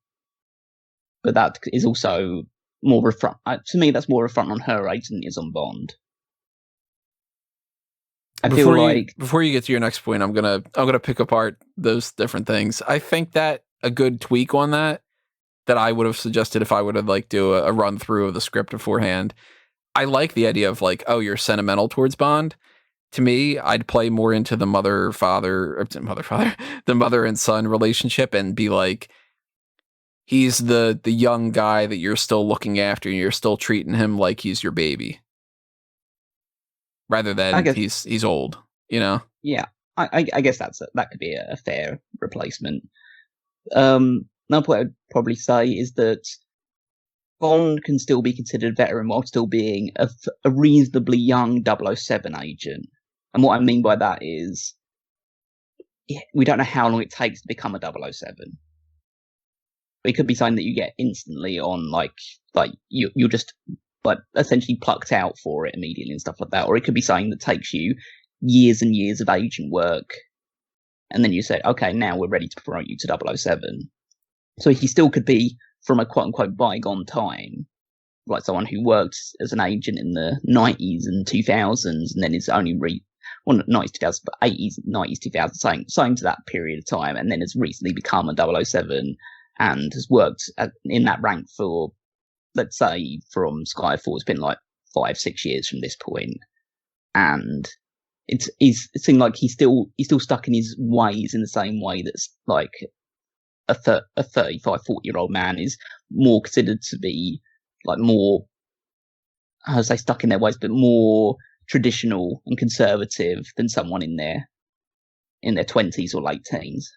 but that is also more affront. To me, that's more affront on her age than it is on Bond. Before you get to your next point, I'm gonna pick apart those different things. I think that a good tweak on that that I would have suggested if I would have like do a run through of the script beforehand. I like the idea of like, oh, you're sentimental towards Bond. To me, I'd play more into the mother the mother and son relationship and be like, he's the young guy that you're still looking after and you're still treating him like he's your baby. Rather than he's old, you know? Yeah. I guess that could be a fair replacement. Another point I'd probably say is that Bond can still be considered a veteran while still being a reasonably young 007 agent. And what I mean by that is we don't know how long it takes to become a 007. It could be something that you get instantly on, like you're just like essentially plucked out for it immediately and stuff like that. Or it could be something that takes you years and years of agent work. And then you say, okay, now we're ready to promote you to 007. So he still could be from a quote-unquote bygone time, like someone who worked as an agent in the 90s and 2000s, and then is only not 90s, 2000s, but 80s, 90s, 2000s, something to that period of time, and then has recently become a 007 and has worked in that rank for, let's say, from Skyfall, it's been like 5-6 years from this point. And it seemed like he's still stuck in his ways in the same way that's like a 35, 40-year-old man is more considered to be like more, I would say stuck in their ways, but more traditional and conservative than someone in their 20s or late teens.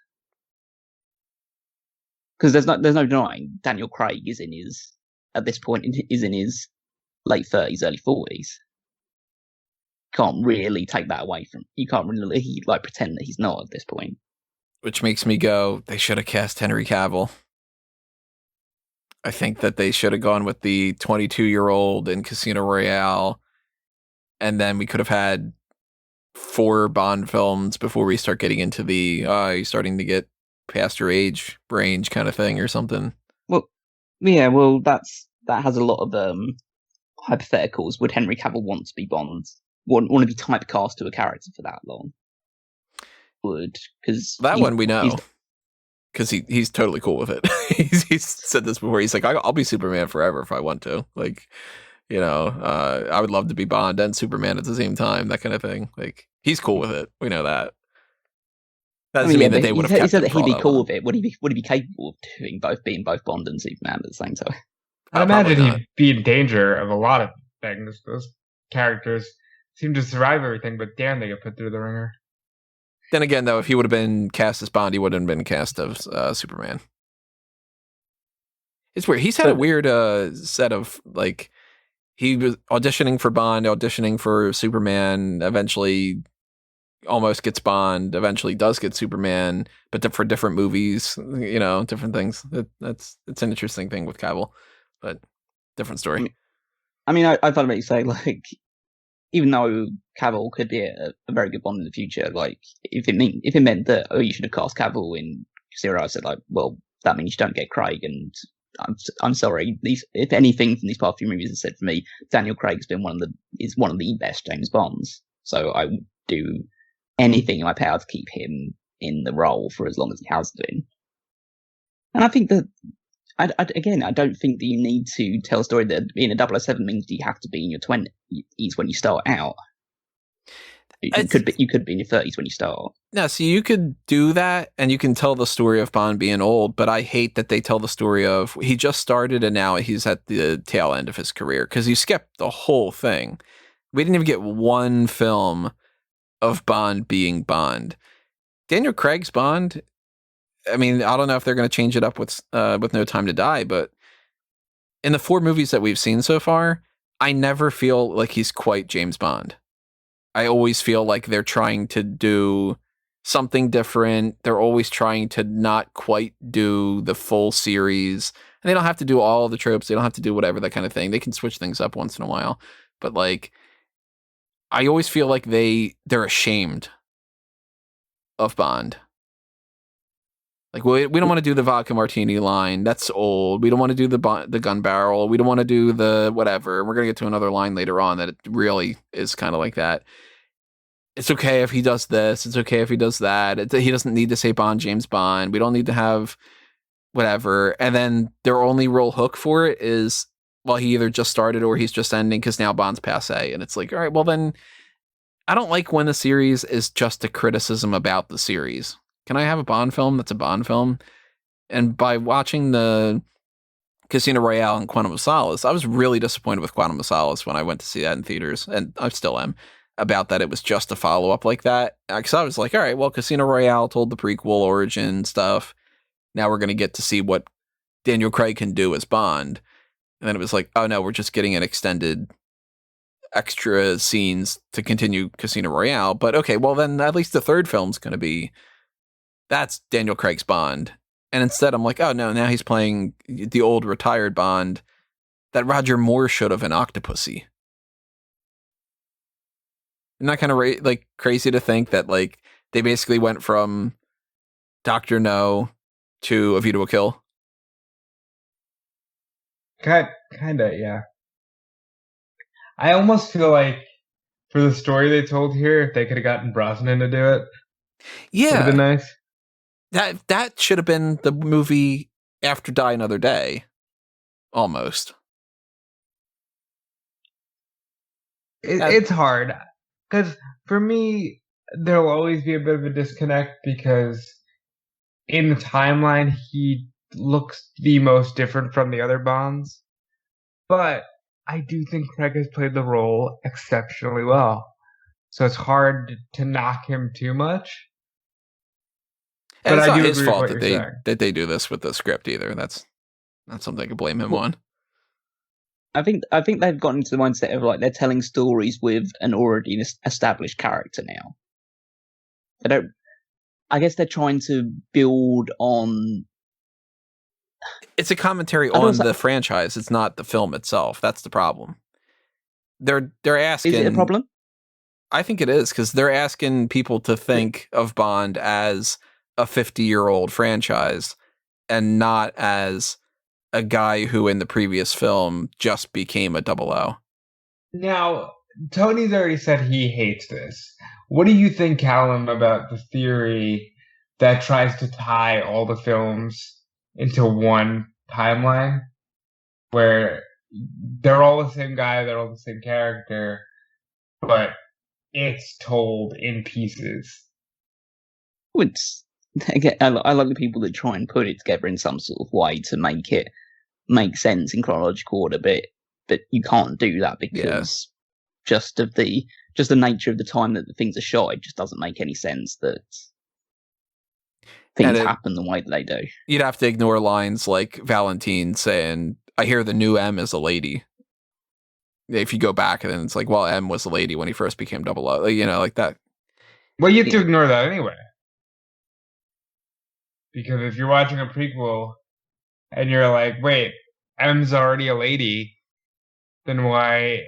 Because there's no denying Daniel Craig is in his late 30s, early 40s. Can't really take that away from. You can't really like pretend that he's not at this point. Which makes me go, they should have cast Henry Cavill. I think that they should have gone with the 22-year-old in Casino Royale, and then we could have had 4 Bond films before we start getting into the you're starting to get past your age range kind of thing or something. Well, yeah, well that has a lot of hypotheticals. Would Henry Cavill want to be Bond? Want to be typecast to a character for that long? Would, because that one we know, because he's totally cool with it. he's said this before. He's like, I'll be Superman forever if I want to. Like, you know, I would love to be Bond and Superman at the same time. That kind of thing. Like, he's cool with it. We know that. That doesn't mean that they would have kept. He said that he'd be cool long. with it. Would he be capable of being both Bond and Superman at the same time? I imagine he'd be in danger of a lot of things. Those characters seem to survive everything, but damn, they get put through the ringer. Then again, though, if he would have been cast as Bond, he wouldn't have been cast as Superman. It's weird. He's had a weird set of, like, he was auditioning for Bond, auditioning for Superman, eventually almost gets Bond, eventually does get Superman, but for different movies, you know, different things. It's an interesting thing with Cavill, but different story. I mean, I thought about you say, like, even though Cavill could be a very good Bond in the future, like if it meant that you should have cast Cavill in Zero, I said like, well, that means you don't get Craig, and I'm sorry. If anything from these past few movies has said for me, Daniel Craig's been one of the best James Bonds. So I would do anything in my power to keep him in the role for as long as he has been. And I think that I don't think that you need to tell a story that being a 007 means you have to be in your 20s when you start out. You could be in your 30s when you start. No, so you could do that, and you can tell the story of Bond being old, but I hate that they tell the story of he just started and now he's at the tail end of his career, because you skipped the whole thing. We didn't even get one film of Bond being Bond. Daniel Craig's Bond, I mean, I don't know if they're going to change it up with No Time to Die, but in the 4 movies that we've seen so far, I never feel like he's quite James Bond. I always feel like they're trying to do something different. They're always trying to not quite do the full series. And they don't have to do all the tropes. They don't have to do whatever, that kind of thing. They can switch things up once in a while. But like, I always feel like they're ashamed of Bond. Like, we don't want to do the vodka martini line. That's old. We don't want to do the gun barrel. We don't want to do the whatever. We're going to get to another line later on that it really is kind of like that. It's okay if he does this. It's okay if he does that. He doesn't need to say Bond, James Bond. We don't need to have whatever. And then their only real hook for it is, well, he either just started or he's just ending because now Bond's passe. And it's like, all right, well then, I don't like when a series is just a criticism about the series. Can I have a Bond film that's a Bond film? And by watching the Casino Royale and Quantum of Solace, I was really disappointed with Quantum of Solace when I went to see that in theaters, and I still am, about that it was just a follow-up like that. Because I was like, all right, well, Casino Royale told the prequel origin stuff. Now we're going to get to see what Daniel Craig can do as Bond. And then it was like, oh no, we're just getting an extended extra scenes to continue Casino Royale. But okay, well then at least the third film's going to be, that's Daniel Craig's Bond. And instead I'm like, oh no, now he's playing the old retired Bond that Roger Moore should have in Octopussy. Isn't that kind of like crazy to think that like they basically went from Dr. No to A View to a Kill? Kinda, yeah. I almost feel like for the story they told here, if they could have gotten Brosnan to do it, yeah, would have been nice. That should have been the movie after Die Another Day, almost. It's hard because for me, there'll always be a bit of a disconnect because in the timeline he looks the most different from the other Bonds, but I do think Craig has played the role exceptionally well. So it's hard to knock him too much. And but it's not his fault that they do this with the script either. That's not something I can blame him on. I think they've gotten into the mindset of like they're telling stories with an already established character now. They don't. I guess they're trying to build on. It's a commentary on the franchise. It's not the film itself. That's the problem. They're asking. Is it a problem? I think it is because they're asking people to think of Bond as a 50-year-old franchise and not as a guy who in the previous film just became a 00. Now, Tony's already said he hates this. What do you think, Callum, about the theory that tries to tie all the films into one timeline where they're all the same guy, they're all the same character, but it's told in pieces? Again, I like the people that try and put it together in some sort of way to make it make sense in chronological order, but you can't do that because just the nature of the time that the things are shot, it just doesn't make any sense that things happen the way that they do. You'd have to ignore lines like Valentine saying, I hear the new M is a lady. If you go back and then it's like, well, M was a lady when he first became 00, you know, like that. Well, you have to ignore that anyway. Because if you're watching a prequel and you're like, wait, M's already a lady, then why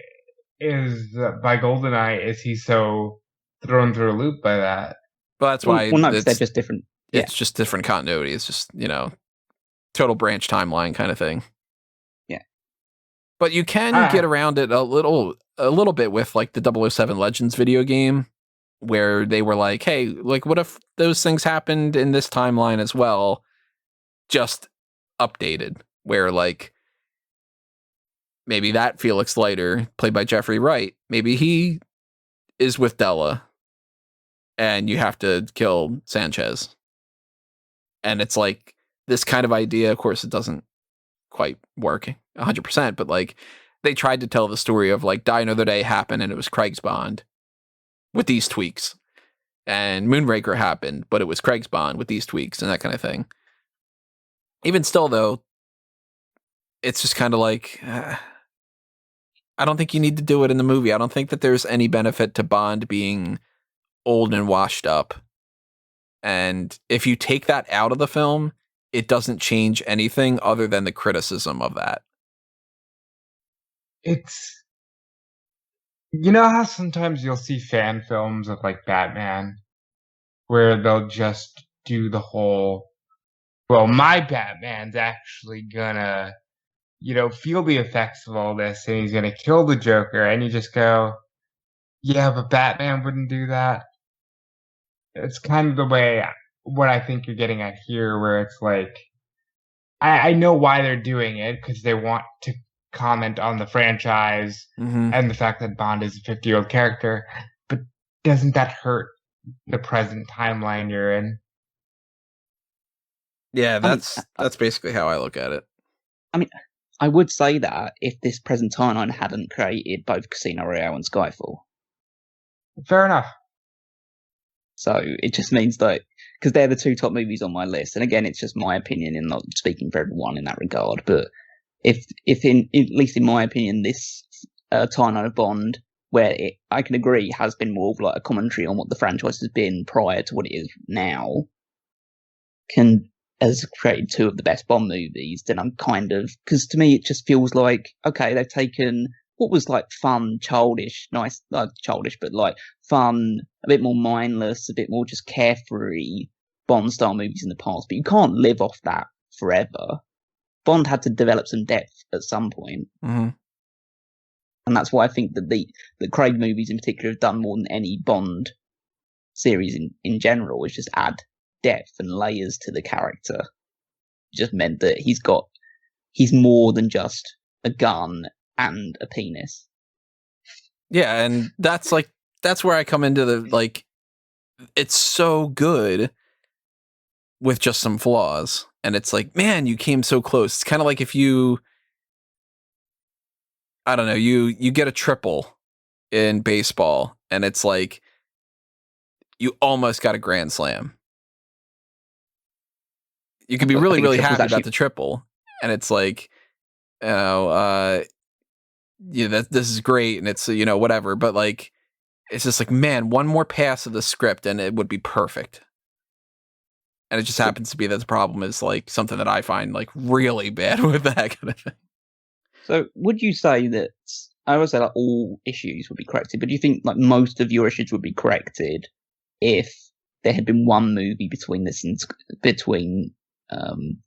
by GoldenEye is he so thrown through a loop by that? Well, that's why they're just different. It's just different continuity. It's just, you know, total branch timeline kind of thing. Yeah. But you can get around it a little bit with like the 007 Legends video game, where they were like, hey, like, what if those things happened in this timeline as well, just updated, where like maybe that Felix Leiter, played by Jeffrey Wright, maybe he is with Della and you have to kill Sanchez. And it's like this kind of idea. Of course, it doesn't quite work 100%, but like they tried to tell the story of like Die Another Day happened and it was Craig's Bond with these tweaks, and Moonraker happened, but it was Craig's Bond with these tweaks and that kind of thing. Even still, though, it's just kind of like, I don't think you need to do it in the movie. I don't think that there's any benefit to Bond being old and washed up. And if you take that out of the film, it doesn't change anything other than the criticism of that. It's, you know how sometimes you'll see fan films of like Batman where they'll just do the whole, well, my Batman's actually gonna, you know, feel the effects of all this and he's gonna kill the Joker, and you just go, yeah, but Batman wouldn't do that. It's kind of the way what I think you're getting at here, where it's like I know why they're doing it, because they want to comment on the franchise and the fact that Bond is a 50-year-old character, but doesn't that hurt the present timeline you're in? Yeah, that's basically how I look at it. I mean, I would say that if this present timeline hadn't created both Casino Royale and Skyfall. Fair enough. So it just means that, because they're the two top movies on my list, and again, it's just my opinion and not speaking for everyone in that regard, but if in at least in my opinion, this timeline of Bond, where I can agree has been more of like a commentary on what the franchise has been prior to what it is now, has created two of the best Bond movies, then I'm kind of, because to me it just feels like, okay, they've taken what was like fun, childish, nice, not childish, but like fun, a bit more mindless, a bit more just carefree Bond style movies in the past, but you can't live off that forever. Bond had to develop some depth at some point. And that's why I think that the Craig movies in particular have done more than any Bond series in general, is just add depth and layers to the character. It just meant that he's more than just a gun and a penis. Yeah, and that's where I come into the, like, it's so good with just some flaws. And it's like, man, you came so close. It's kind of like if you, I don't know, you get a triple in baseball, and it's like you almost got a grand slam. You can be really, really happy about the triple, and it's like, you know, this is great, and it's, you know, whatever, but like, it's just like, man, one more pass of the script and it would be perfect. And it just happens to be that the problem is like something that I find like really bad with that kind of thing. So would you say that, I would say like all issues would be corrected, but do you think like most of your issues would be corrected if there had been one movie between this and between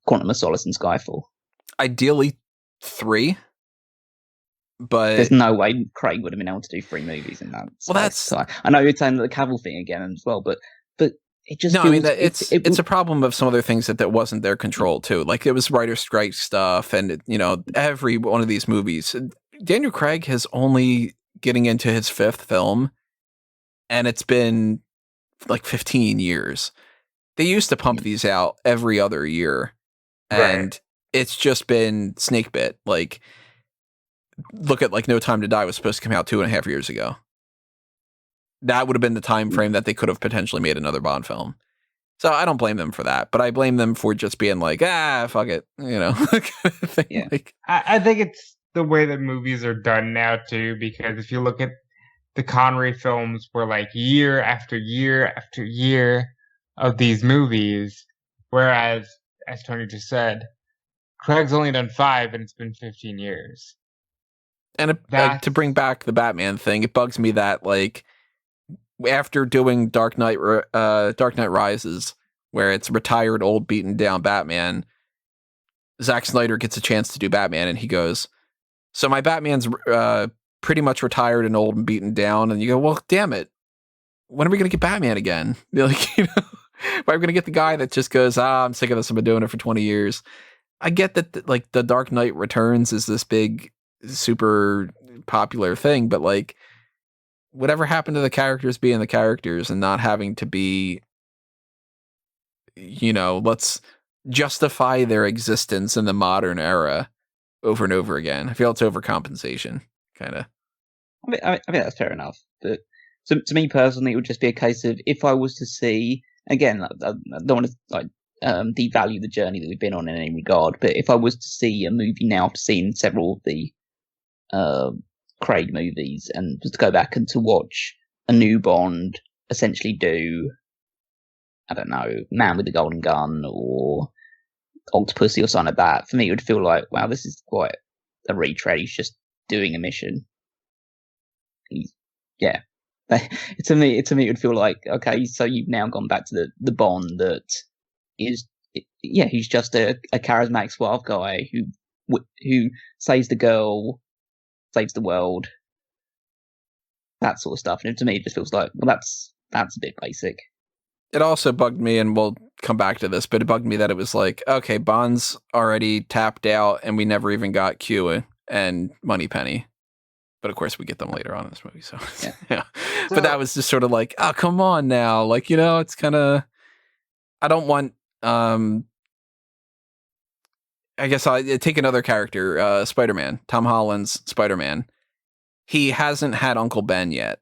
Quantum of Solace and Skyfall? Ideally 3, but there's no way Craig would have been able to do 3 movies in that. Well, that's, I know you're saying the Cavill thing again as well, but it just feels, I mean, it's a problem of some other things that wasn't their control too. Like, it was writer strike stuff, and you know, every one of these movies, Daniel Craig has only getting into his 5th film, and it's been like 15 years. They used to pump these out every other year, and it's just been snake bit. Like, look at like No Time to Die was supposed to come out 2.5 years ago. That would have been the time frame that they could have potentially made another Bond film. So I don't blame them for that, but I blame them for just being like, fuck it, you know. Yeah. Like, I think it's the way that movies are done now too, because if you look at the Connery films, were like year after year after year of these movies, whereas, as Tony just said, Craig's only done 5 and it's been 15 years. And like, to bring back the Batman thing, it bugs me that like, after doing Dark Knight Rises, where it's retired, old, beaten down Batman, Zack Snyder gets a chance to do Batman, and he goes, so my Batman's pretty much retired and old and beaten down. And you go, well, damn it, when are we going to get Batman again? You're like, you know, why are we going to get the guy that just goes, I'm sick of this, I've been doing it for 20 years. I get that like the Dark Knight Returns is this big, super popular thing, but like, whatever happened to the characters being the characters and not having to be, you know, let's justify their existence in the modern era over and over again. I feel it's overcompensation, kind of. I think that's fair enough. But so, to me personally, it would just be a case of, if I was to see, again, I don't want to like devalue the journey that we've been on in any regard, but if I was to see a movie now, I've seen several of the Craig movies, and just to go back and to watch a new Bond essentially do, I don't know, Man with the Golden Gun or Octopussy or something like that, for me it would feel like, wow, this is quite a retread. He's just doing a mission. To me it would feel like, okay, so you've now gone back to the Bond that is, he's just a charismatic suave guy who saves the girl, saves the world, that sort of stuff. And to me, it just feels like, well, that's a bit basic. it also bugged me, and we'll come back to this, but it bugged me that it was like, okay, Bond's already tapped out, and we never even got Q and Moneypenny. But of course, we get them later on in this movie. So, yeah. But that was just sort of like, oh, come on now. Like, it's kind of, I don't want, I guess I'll take another character, Spider-Man, Tom Holland's Spider-Man. He hasn't had Uncle Ben yet.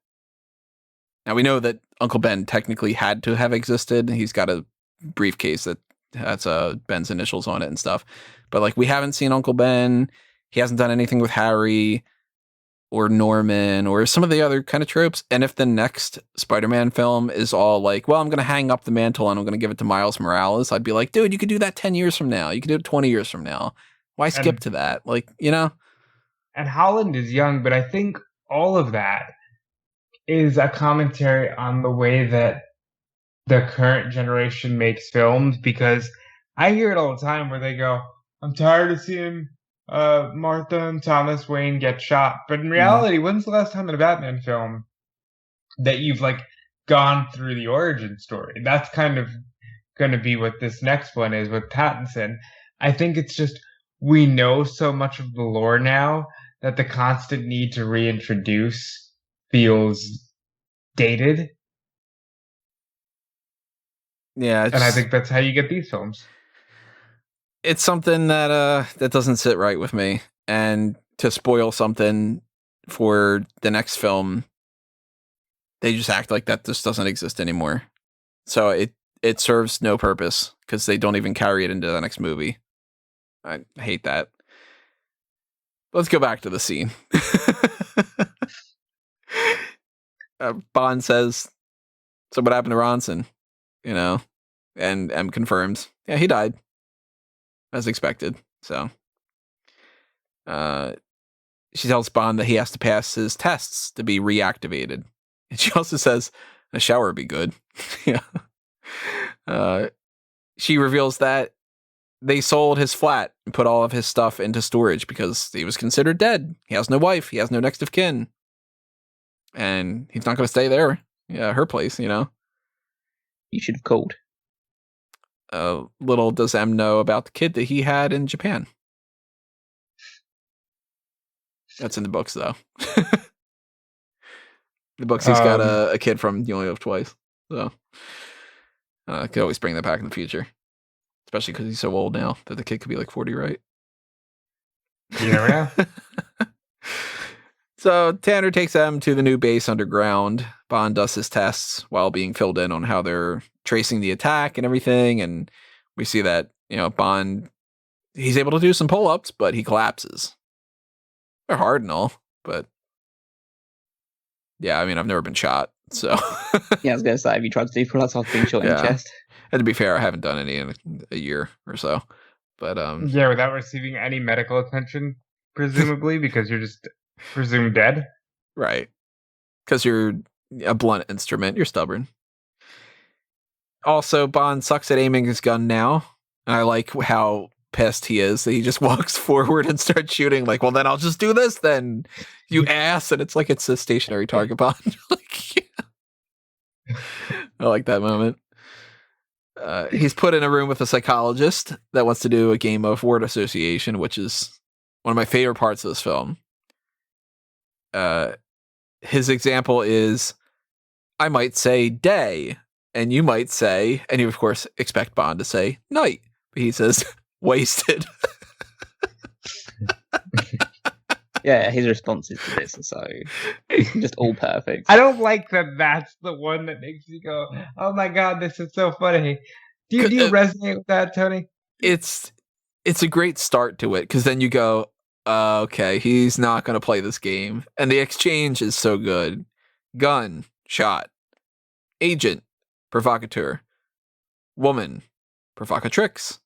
Now, we know that Uncle Ben technically had to have existed. He's got a briefcase that has Ben's initials on it and stuff. But, like, we haven't seen Uncle Ben. He hasn't done anything with Harry or Norman or some of the other kind of tropes. And if the next Spider-Man film is all like, well, I'm going to hang up the mantle and I'm going to give it to Miles Morales, I'd be like, dude, you could do that 10 years from now. You could do it 20 years from now. Why skip to that? Like, And Holland is young, but I think all of that is a commentary on the way that the current generation makes films, because I hear it all the time where they go, I'm tired of seeing Martha and Thomas Wayne get shot. But in reality, when's the last time in a Batman film that you've like gone through the origin story? That's kind of going to be what this next one is with Pattinson. I think it's just, we know so much of the lore now that the constant need to reintroduce feels dated. Yeah. And I think that's how you get these films. It's something that doesn't sit right with me, and to spoil something for the next film, they just act like that just doesn't exist anymore. So it serves no purpose because they don't even carry it into the next movie. I hate that. Let's go back to the scene. Bond says, so what happened to Ronson? And M confirms, yeah, he died. As expected. So she tells Bond that he has to pass his tests to be reactivated. And she also says a shower would be good. Yeah. She reveals that they sold his flat and put all of his stuff into storage because he was considered dead. He has no wife. He has no next of kin. And he's not going to stay there. Yeah, her place, You should have called. Little does M know about the kid that he had in Japan. That's in the books, though. The books, he's got a kid from You Only Live Twice. So I could always bring that back in the future. Especially because he's so old now that the kid could be like 40, right? You never know. So Tanner takes M to the new base underground. Bond does his tests while being filled in on how they're tracing the attack and everything. And we see that, Bond, he's able to do some pull-ups, but he collapses. They're hard and all, but yeah, I mean, I've never been shot, so. Yeah, I was going to say, have you tried to do pull-ups after being shot in the chest? And to be fair, I haven't done any in a year or so, but yeah, without receiving any medical attention, presumably, because you're just presumed dead. Right. Because you're a blunt instrument. You're stubborn. Also, Bond sucks at aiming his gun now. And I like how pissed he is that he just walks forward and starts shooting. Like, well, then I'll just do this then, you ass. And it's like it's a stationary target, Bond. Like, yeah. I like that moment. He's put in a room with a psychologist that wants to do a game of word association, which is one of my favorite parts of this film. His example is, I might say day, and you might say, and you of course expect Bond to say night, but he says wasted. Yeah, his responses to this are so just all perfect. I don't like that that's the one that makes you go, oh my god, this is so funny. Do you resonate with that, Tony? It's a great start to it, because then you go, okay, he's not going to play this game. And the exchange is so good. Gun, shot. Agent, provocateur. Woman, provocatrix.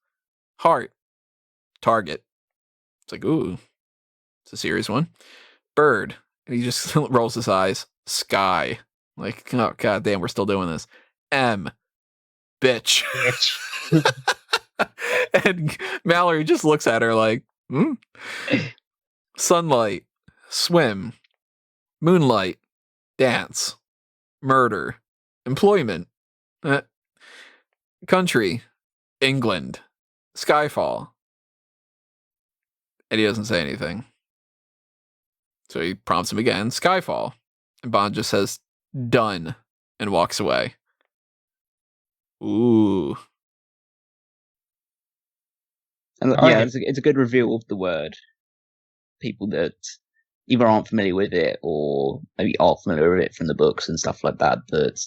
Heart, target. It's like, ooh, it's a serious one. Bird, and he just rolls his eyes. Sky, like, oh god damn, we're still doing this. M, bitch. And Mallory just looks at her like, Sunlight, swim, moonlight, dance, murder, employment. Country, England, Skyfall. And he doesn't say anything. So he prompts him again, Skyfall. And Bond just says, done, and walks away. Ooh. And it's a good reveal of the word. People that either aren't familiar with it or maybe are familiar with it from the books and stuff like that. But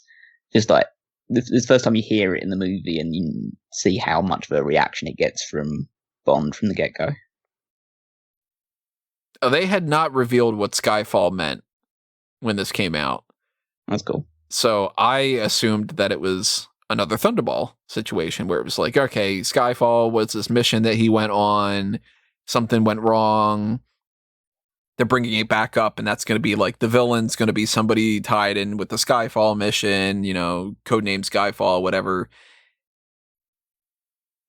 just like this is the first time you hear it in the movie and you see how much of a reaction it gets from Bond from the get-go. Oh, they had not revealed what Skyfall meant when this came out. That's cool. So I assumed that it was another Thunderball situation where it was like, okay, Skyfall was this mission that he went on. Something went wrong. They're bringing it back up, and that's going to be like the villain's going to be somebody tied in with the Skyfall mission, codename Skyfall, whatever.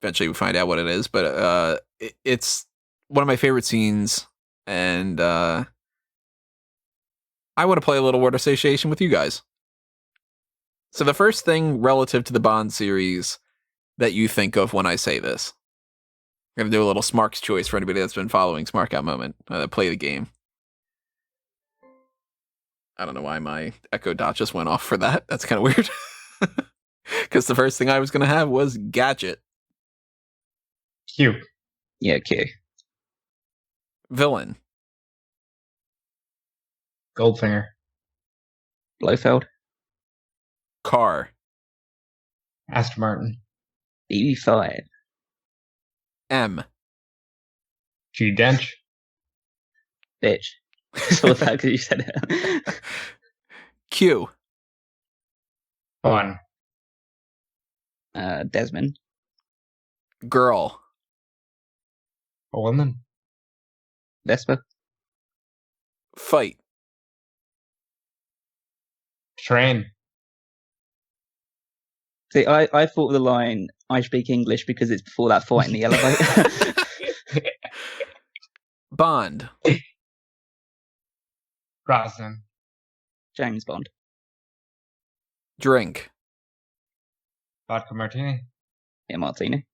Eventually we find out what it is, but it's one of my favorite scenes, and I want to play a little word association with you guys. So the first thing relative to the Bond series that you think of when I say this, I'm going to do a little Smark's choice for anybody that's been following Smark Out Moment. Play the game. I don't know why my Echo Dot just went off for that. That's kind of weird. Because the first thing I was going to have was Gadget. Q. Yeah, Q. Villain. Goldfinger. Blofeld. Car. Aston Martin. BB5. M. Judi Dench. Bitch. So that because you said it. Q. Fun. Desmond. Girl. A woman. Vespa. Fight. Train. See, I thought the line, I speak English because it's before that fight in the elevator. Bond. Brosnan. James Bond. Drink. Vodka martini. Yeah, Martini.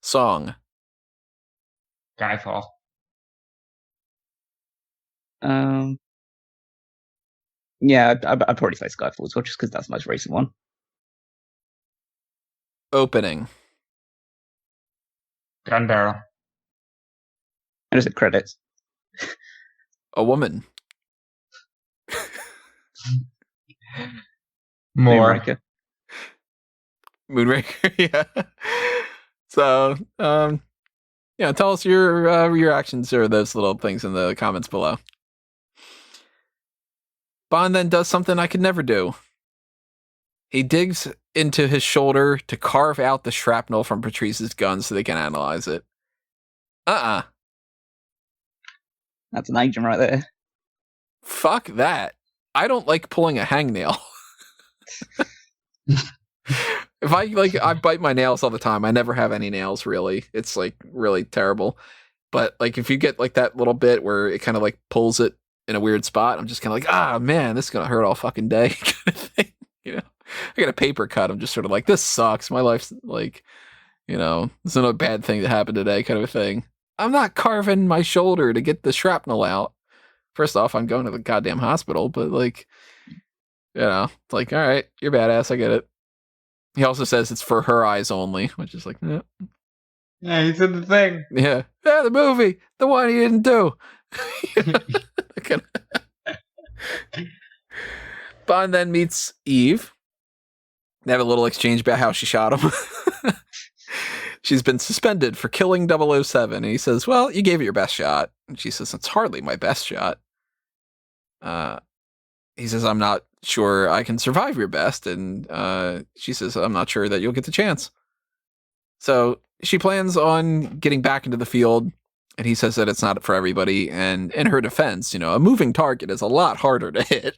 Song. Skyfall. Yeah, I'd probably say Skyfall as well, just because that's the most recent one. Opening. Gun barrel. And is it credits? A woman. More. Moonraker. Moonraker, yeah. So, tell us your reactions or those little things in the comments below. Bond then does something I could never do. He digs into his shoulder to carve out the shrapnel from Patrice's gun so they can analyze it. That's an agent right there. Fuck that. I don't like pulling a hangnail. If I bite my nails all the time. I never have any nails, really. It's like really terrible. But like if you get like that little bit where it kind of like pulls it in a weird spot, I'm just kind of like, man, this is going to hurt all fucking day kind of thing. I got a paper cut. I'm just sort of like, this sucks. My life's like, it's not a bad thing that happened today kind of a thing. I'm not carving my shoulder to get the shrapnel out. First off, I'm going to the goddamn hospital, but like, it's like, all right, you're badass. I get it. He also says it's for her eyes only, which is like, Yeah, he said the thing. Yeah, the movie, the one he didn't do. Bond then meets Eve. They have a little exchange about how she shot him. She's been suspended for killing 007. And he says, well, you gave it your best shot. And she says, it's hardly my best shot. He says, I'm not sure I can survive your best. And she says, I'm not sure that you'll get the chance. So she plans on getting back into the field. And he says that it's not for everybody. And in her defense, a moving target is a lot harder to hit.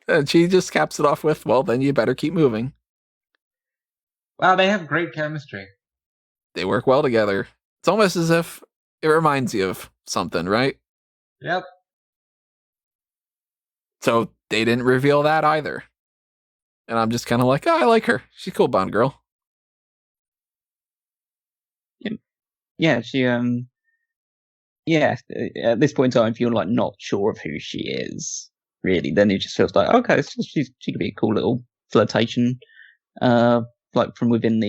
And she just caps it off with, well, then you better keep moving. Wow, they have great chemistry. They work well together. It's almost as if it reminds you of something, right? Yep. So they didn't reveal that either. And I'm just kind of like, oh, I like her. She's a cool Bond girl. Yeah, she yeah. At this point in time, if you're like not sure of who she is, really, then it just feels like okay, she could be a cool little flirtation, like from within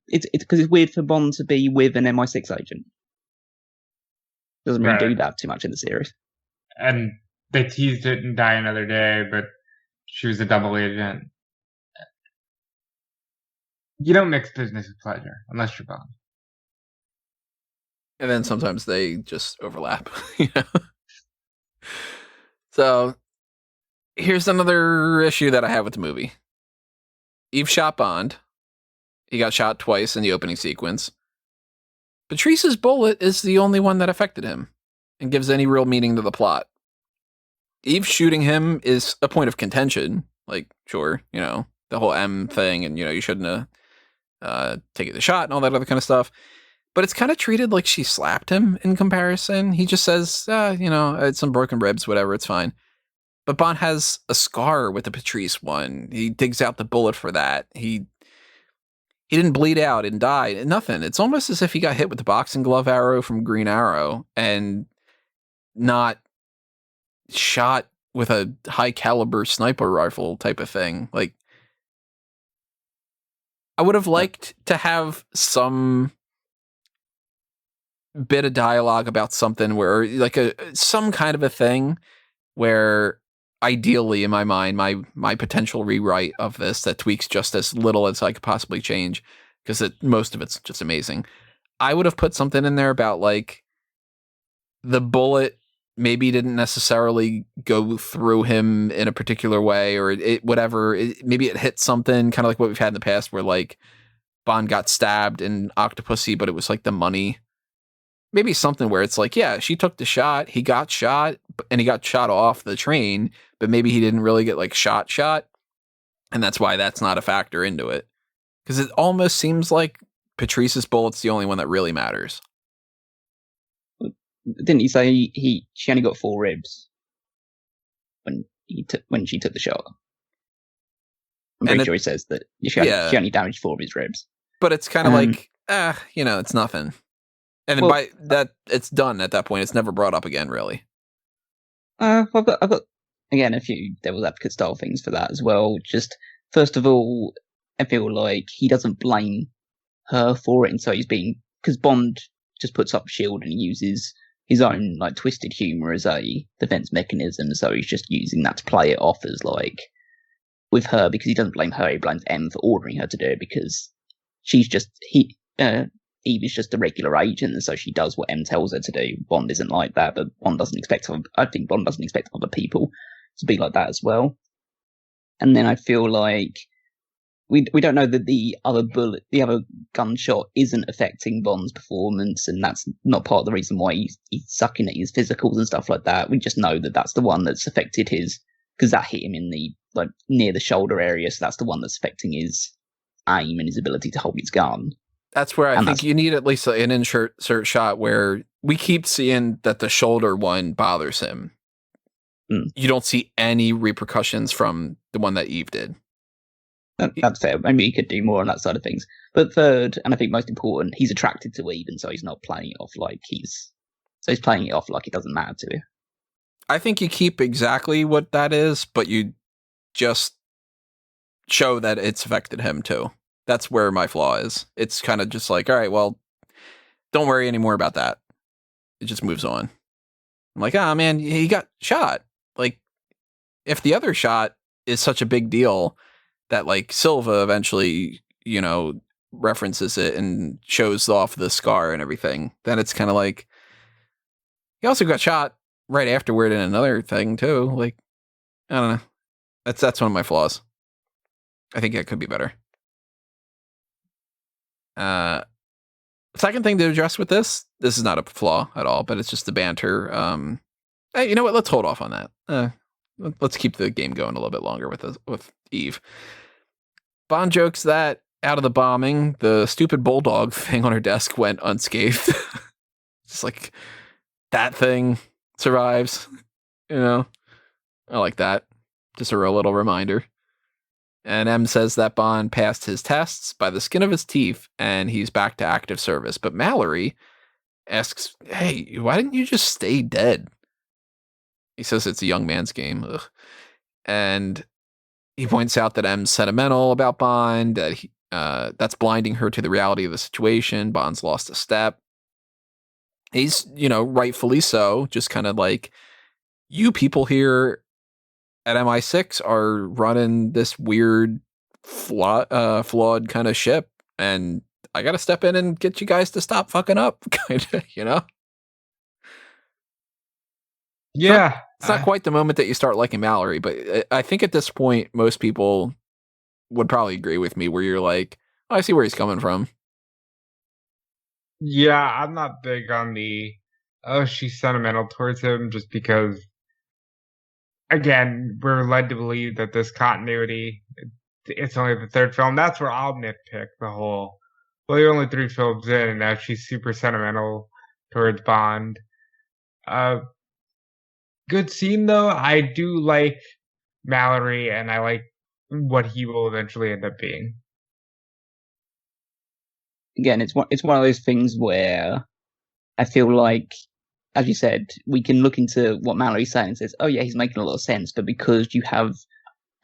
it's because it's weird for Bond to be with an MI6 agent. Doesn't really do that too much in the series. And they teased it in Die Another Day, but she was a double agent. You don't mix business with pleasure unless you're Bond. And then sometimes they just overlap. So here's another issue that I have with the movie. Eve shot Bond. He got shot twice in the opening sequence. Patrice's bullet is the only one that affected him and gives any real meaning to the plot. Eve shooting him is a point of contention. Like, sure, the whole M thing, and, you shouldn't have taken the shot and all that other kind of stuff. But it's kind of treated like she slapped him in comparison. He just says, it's some broken ribs, whatever, it's fine. But Bond has a scar with the Patrice one. He digs out the bullet for that. He didn't bleed out and die. Nothing. It's almost as if he got hit with the boxing glove arrow from Green Arrow and not shot with a high caliber sniper rifle type of thing. Like, I would have liked to have some bit of dialogue about something where, like, some kind of a thing where, ideally, in my mind, my potential rewrite of this that tweaks just as little as I could possibly change, because most of it's just amazing. I would have put something in there about, like, the bullet maybe didn't necessarily go through him in a particular way, or maybe it hit something kind of like what we've had in the past, where, like, Bond got stabbed in Octopussy, but it was like the money. Maybe something where it's like, yeah, she took the shot, he got shot, and he got shot off the train, but maybe he didn't really get, like, shot, and that's why that's not a factor into it. Because it almost seems like Patrice's bullet's the only one that really matters. Didn't he say she only got 4 ribs when she took the shot? I'm pretty sure he says that she only damaged 4 of his ribs. But it's kind of like, it's nothing. And then by that, it's done at that point. It's never brought up again, really. I've got again a few devil's advocate style things for that as well. Just first of all, I feel like he doesn't blame her for it, and so because Bond just puts up a shield and he uses his own, like, twisted humor as a defense mechanism. So he's just using that to play it off as, like, with her, because he doesn't blame her. He blames M for ordering her to do it, because Eve is just a regular agent, and so she does what M tells her to do. Bond isn't like that, but I think Bond doesn't expect other people to be like that as well. And then I feel like we don't know that the other gunshot isn't affecting Bond's performance, and that's not part of the reason why he's sucking at his physicals and stuff like that. We just know that that's the one that's affected because that hit him in the, like, near the shoulder area, so that's the one that's affecting his aim and his ability to hold his gun. That's where I think you need at least an insert shot where we keep seeing that the shoulder one bothers him. You don't see any repercussions from the one that Eve did. That's fair. Maybe he could do more on that side of things. But third, and I think most important, he's attracted to Eve, and so he's not playing it off like he's playing it off like it doesn't matter to him. I think you keep exactly what that is, but you just show that it's affected him too. That's where my flaw is. It's kind of just like, all right, well, don't worry anymore about that. It just moves on. I'm like, man, he got shot. Like, if the other shot is such a big deal that, like, Silva eventually, references it and shows off the scar and everything, then it's kind of like, he also got shot right afterward in another thing too. Like, I don't know. That's one of my flaws. I think that could be better. Second thing to address with this is not a flaw at all, but it's just the banter. Hey, you know what? Let's hold off on that. Let's keep the game going a little bit longer with Eve. Bond jokes that out of the bombing, the stupid bulldog thing on her desk went unscathed. Just like, that thing survives. I like that. Just a real little reminder. And M says that Bond passed his tests by the skin of his teeth and he's back to active service. But Mallory asks, hey, why didn't you just stay dead? He says it's a young man's game. Ugh. And he points out that M's sentimental about Bond, that that's blinding her to the reality of the situation. Bond's lost a step. He's, rightfully so, just kind of like, you people here at MI6 are running this weird, flawed kind of ship, and I got to step in and get you guys to stop fucking up, kind of, Yeah. It's not quite the moment that you start liking Mallory, but I think at this point, most people would probably agree with me where you're like, oh, I see where he's coming from. Yeah, I'm not big on she's sentimental towards him just because, again, we're led to believe that this continuity, it's only the third film. That's where I'll nitpick the whole, well, you're only 3 films in and now she's super sentimental towards Bond. Good scene, though. I do like Mallory, and I like what he will eventually end up being. Again, it's one of those things where I feel like, as you said, we can look into what Mallory's saying and says, oh yeah, he's making a lot of sense, but because you have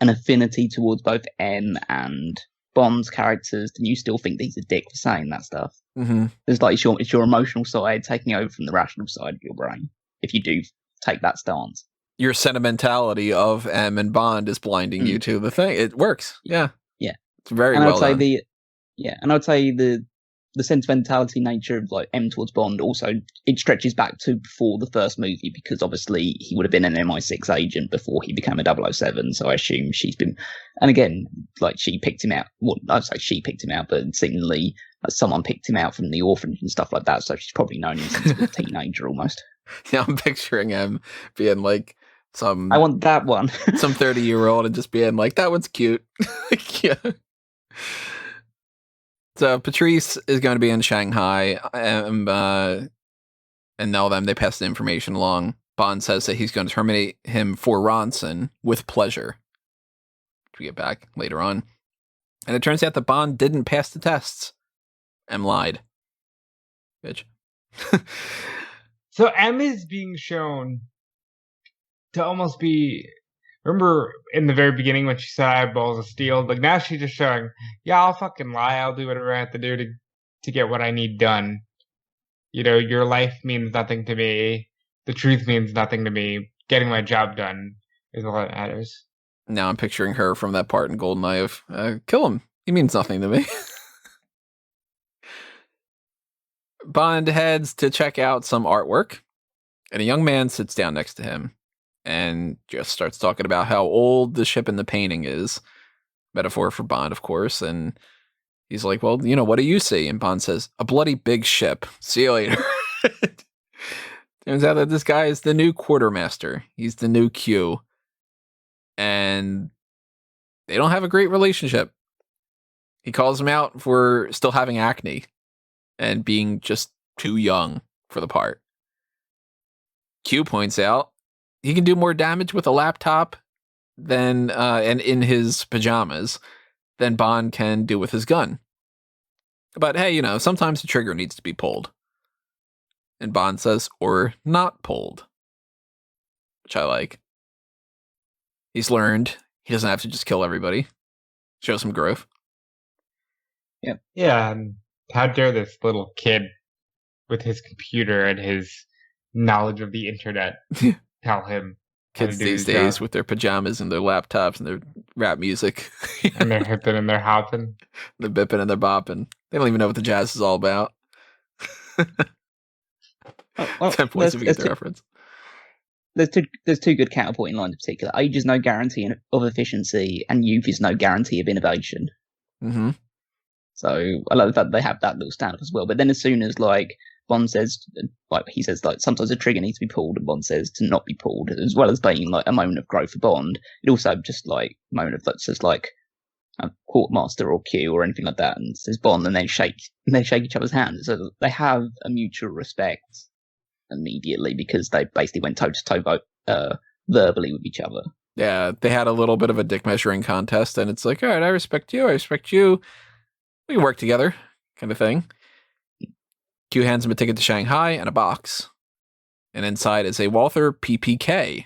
an affinity towards both M and Bond's characters, then you still think that he's a dick for saying that stuff. Mm-hmm. It's like it's your emotional side taking over from the rational side of your brain, if you do take that stance. Your sentimentality of M and Bond is blinding you to the thing. It works. Yeah. Yeah. It's very and well done. And I'd say the sentimentality nature of like M towards Bond also, it stretches back to before the first movie, because obviously he would have been an MI6 agent before he became a 007, so I assume she's been, and again, like she picked him out, well, I'd say she picked him out, but seemingly someone picked him out from the orphanage and stuff like that, so she's probably known him since he was a teenager almost. Yeah, I'm picturing him being like I want that one. some 30-year-old and just being like, that one's cute. Yeah. So Patrice is going to be in Shanghai, and they pass the information along. Bond says that he's going to terminate him for Ronson with pleasure. We get back later on. And it turns out that Bond didn't pass the tests. M lied. Bitch. So M is being shown to almost be, remember in the very beginning when she said I have balls of steel, like now she's just showing, yeah, I'll fucking lie, I'll do whatever I have to do to get what I need done. Your life means nothing to me, the truth means nothing to me, getting my job done is all that matters. Now I'm picturing her from that part in GoldenEye of, kill him, he means nothing to me. Bond heads to check out some artwork, and a young man sits down next to him and just starts talking about how old the ship in the painting is. Metaphor for Bond, of course. And he's like, well, what do you see? And Bond says, a bloody big ship. See you later. Turns out that this guy is the new quartermaster. He's the new Q. And they don't have a great relationship. He calls him out for still having acne and being just too young for the part. Q points out he can do more damage with a laptop than and in his pajamas than Bond can do with his gun. But hey, sometimes the trigger needs to be pulled. And Bond says, or not pulled. Which I like. He's learned he doesn't have to just kill everybody. Show some growth. Yep. Yeah, and how dare this little kid with his computer and his knowledge of the internet tell him. Kids these days with their pajamas and their laptops and their rap music. And they're hipping and they're hopping. They're bipping and they're bopping. They don't even know what the jazz is all about. 10 points if you get the reference. There's two good counterpointing lines in particular. Age is no guarantee of efficiency, and youth is no guarantee of innovation. Mm-hmm. So I love that they have that little stand-up as well. But then as soon as Bond says, he says sometimes a trigger needs to be pulled, and Bond says to not be pulled, as well as being a moment of growth for Bond. It also just a moment of says a quartermaster or Q or anything like that, and says Bond, and they shake each other's hands. So they have a mutual respect immediately because they basically went toe to toe verbally with each other. Yeah, they had a little bit of a dick measuring contest, and it's like, all right, I respect you, we can work together, kind of thing. Q hands him a ticket to Shanghai and a box. And inside is a Walther PPK.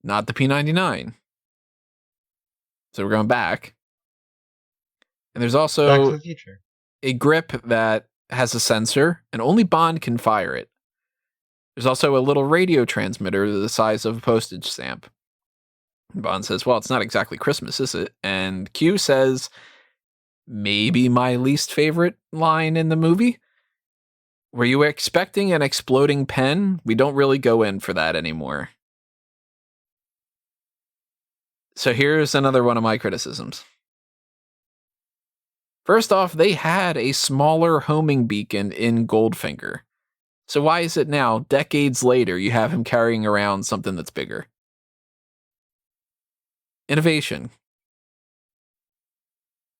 Not the P99. So we're going back. And there's Back to also the Future. a grip that has a sensor, and only Bond can fire it. There's also a little radio transmitter the size of a postage stamp. And Bond says, well, it's not exactly Christmas, is it? And Q says, maybe my least favorite line in the movie. Were you expecting an exploding pen? We don't really go in for that anymore. So here's another one of my criticisms. First off, they had a smaller homing beacon in Goldfinger. So why is it now, decades later, you have him carrying around something that's bigger? Innovation.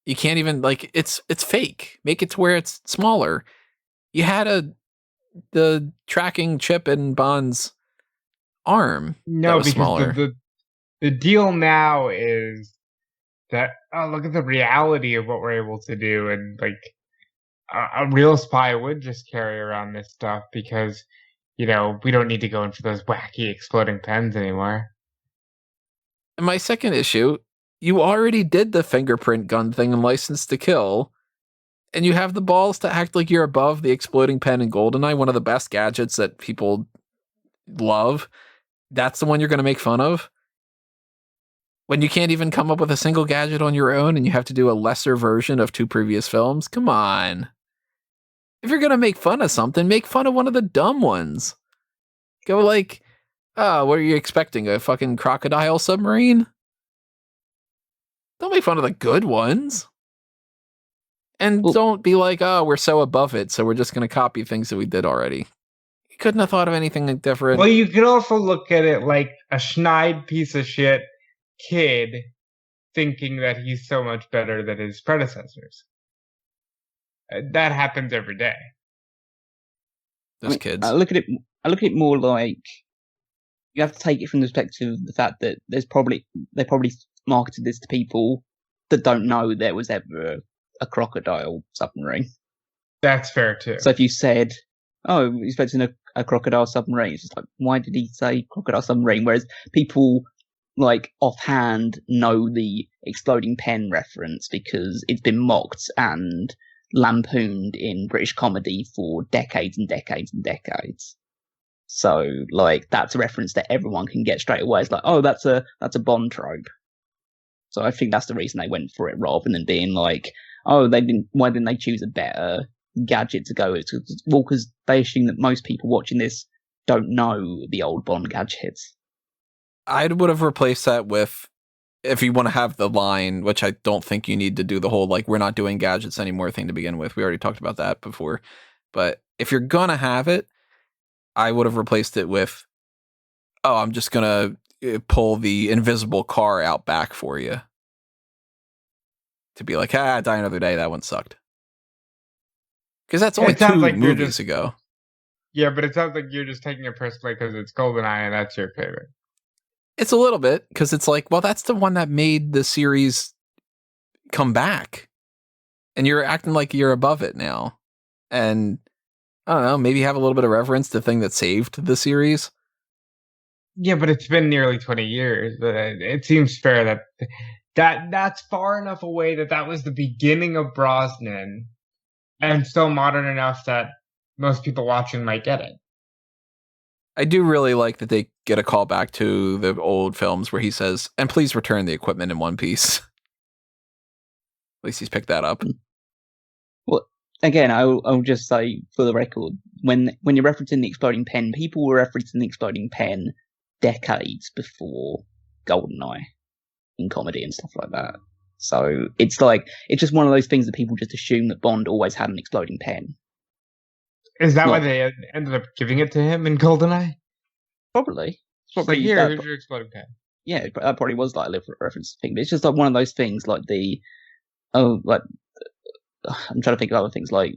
You can't even, like, it's fake. Make it to where it's smaller. You had the tracking chip in Bond's arm. No, that was because smaller. the deal now is that, oh, look at the reality of what we're able to do, and like a real spy would just carry around this stuff because, you know, we don't need to go in for those wacky exploding pens anymore. And my second issue, you already did the fingerprint gun thing in License to Kill, and you have the balls to act like you're above the exploding pen in GoldenEye, one of the best gadgets that people love. That's the one you're going to make fun of? When you can't even come up with a single gadget on your own and you have to do a lesser version of two previous films? Come on. If you're going to make fun of something, make fun of one of the dumb ones. Go like, oh, what are you expecting? A fucking crocodile submarine? Don't make fun of the good ones. And don't be like, oh, we're so above it, so we're just going to copy things that we did already. You couldn't have thought of anything different. Well, you could also look at it like a schneid piece of shit kid thinking that he's so much better than his predecessors. That happens every day. Those kids. I look at it more like you have to take it from the perspective of the fact that they probably marketed this to people that don't know there was ever a crocodile submarine. That's fair too. So if you said, oh, he's expecting a crocodile submarine, it's just like, why did he say crocodile submarine? Whereas people like offhand know the exploding pen reference because it's been mocked and lampooned in British comedy for decades and decades and decades. So like that's a reference that everyone can get straight away. It's like, oh, that's a Bond trope. So I think that's the reason they went for it rather than being like, oh, why didn't they choose a better gadget to go with? Well, because they assume that most people watching this don't know the old Bond gadgets. I would have replaced that with, if you want to have the line, which I don't think you need to do the whole, like, we're not doing gadgets anymore thing to begin with. We already talked about that before. But if you're going to have it, I would have replaced it with, oh, I'm just going to pull the invisible car out back for you. To be like, Die Another Day, that one sucked. Because that's only 2 movies ago. Yeah, but it sounds like you're just taking it personally because it's GoldenEye and that's your favorite. It's a little bit, because it's like, well, that's the one that made the series come back. And you're acting like you're above it now. And, I don't know, maybe have a little bit of reference to the thing that saved the series. Yeah, but it's been nearly 20 years. It seems fair that's far enough away that was the beginning of Brosnan, and still modern enough that most people watching might get it. I do really like that they get a call back to the old films where he says, and please return the equipment in one piece. At least he's picked that up. Well, again, I'll just say for the record, when you're referencing the exploding pen, people were referencing the exploding pen decades before GoldenEye in comedy and stuff like that. So it's just one of those things that people just assume that Bond always had an exploding pen. Is that why they ended up giving it to him in GoldenEye? Probably. Like, here's your exploding pen. Yeah, that probably was like a little reference thing, but it's just like one of those things, like I'm trying to think of other things, like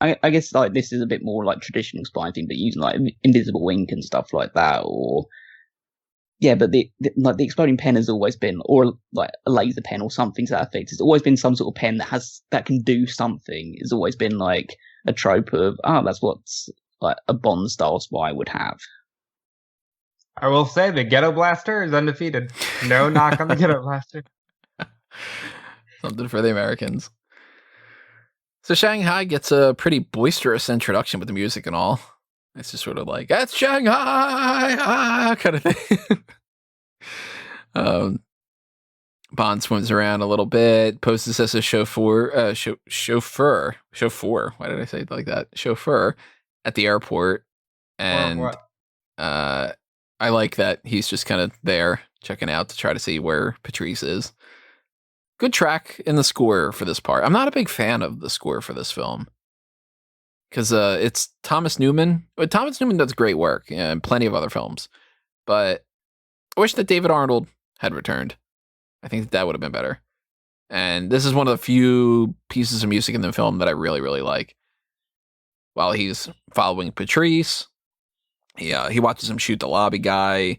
I guess like this is a bit more like traditional spy thing, but using like invisible ink and stuff like that, or Yeah, but the exploding pen has always been, or like a laser pen or something to that effect. It's always been some sort of pen that can do something. It's always been like a trope of, that's what like a Bond style spy would have. I will say the Ghetto Blaster is undefeated. No knock on the Ghetto Blaster. Something for the Americans. So Shanghai gets a pretty boisterous introduction with the music and all. It's just sort of like, that's Shanghai kind of thing. Bond swims around a little bit, poses as a chauffeur. Why did I say it like that? Chauffeur at the airport. And I like that he's just kind of there checking out to try to see where Patrice is. Good track in the score for this part. I'm not a big fan of the score for this film. Because it's Thomas Newman. But Thomas Newman does great work in plenty of other films. But I wish that David Arnold had returned. I think that would have been better. And this is one of the few pieces of music in the film that I really, really like. While he's following Patrice, he watches him shoot the lobby guy,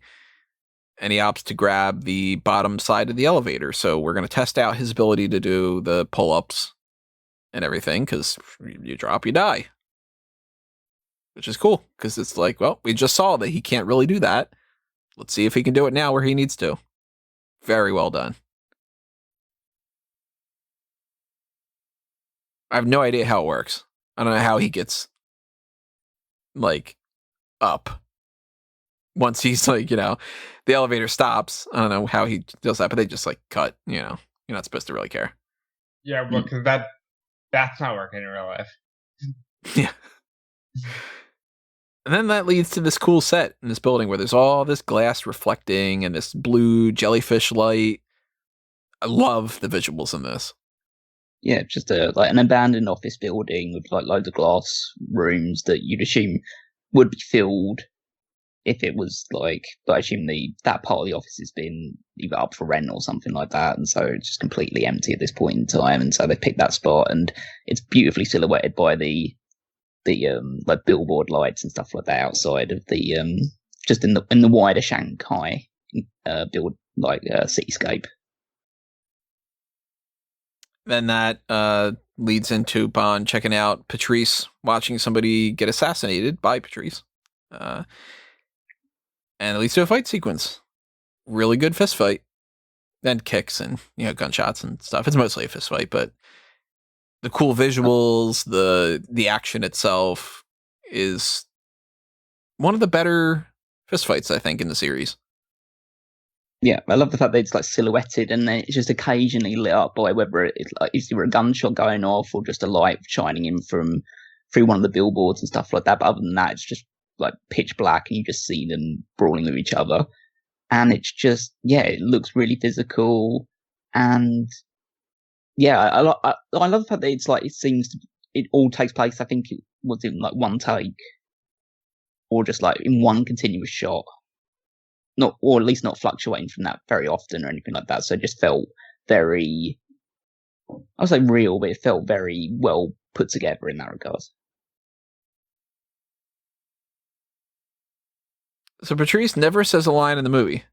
and he opts to grab the bottom side of the elevator. So we're going to test out his ability to do the pull-ups and everything, because you drop, you die. Which is cool, because it's like, well, we just saw that he can't really do that. Let's see if he can do it now where he needs to. Very well done. I have no idea how it works. I don't know how he gets, like, up. Once he's like, the elevator stops. I don't know how he does that, but they just, like, cut, You're not supposed to really care. Yeah, well, because that's not working in real life. Yeah. And then that leads to this cool set in this building where there's all this glass reflecting and this blue jellyfish light. I love the visuals in this. Yeah, just an abandoned office building with like loads of glass rooms that you'd assume would be filled if it was like, but I assume that part of the office has been either up for rent or something like that, and so it's just completely empty at this point in time. And so they picked that spot, and it's beautifully silhouetted by the like billboard lights and stuff like that outside of the just in the wider Shanghai cityscape. Then that leads into Bond checking out Patrice, watching somebody get assassinated by Patrice, and it leads to a fight sequence. Really good fist fight, and kicks and gunshots and stuff. It's mostly a fist fight, but the cool visuals, the action itself is one of the better fist fights, I think, in the series. Yeah, I love the fact that it's like silhouetted and then it's just occasionally lit up by whether it's like either a gunshot going off or just a light shining in through one of the billboards and stuff like that. But other than that, it's just like pitch black and you just see them brawling with each other. And it's just, it looks really physical. And yeah, I love the fact that it's like, it all takes place, I think it was in like one take or just like in one continuous shot. Not, or at least not fluctuating from that very often or anything like that. So it just felt very, I would say real, but it felt very well put together in that regard. So Patrice never says a line in the movie.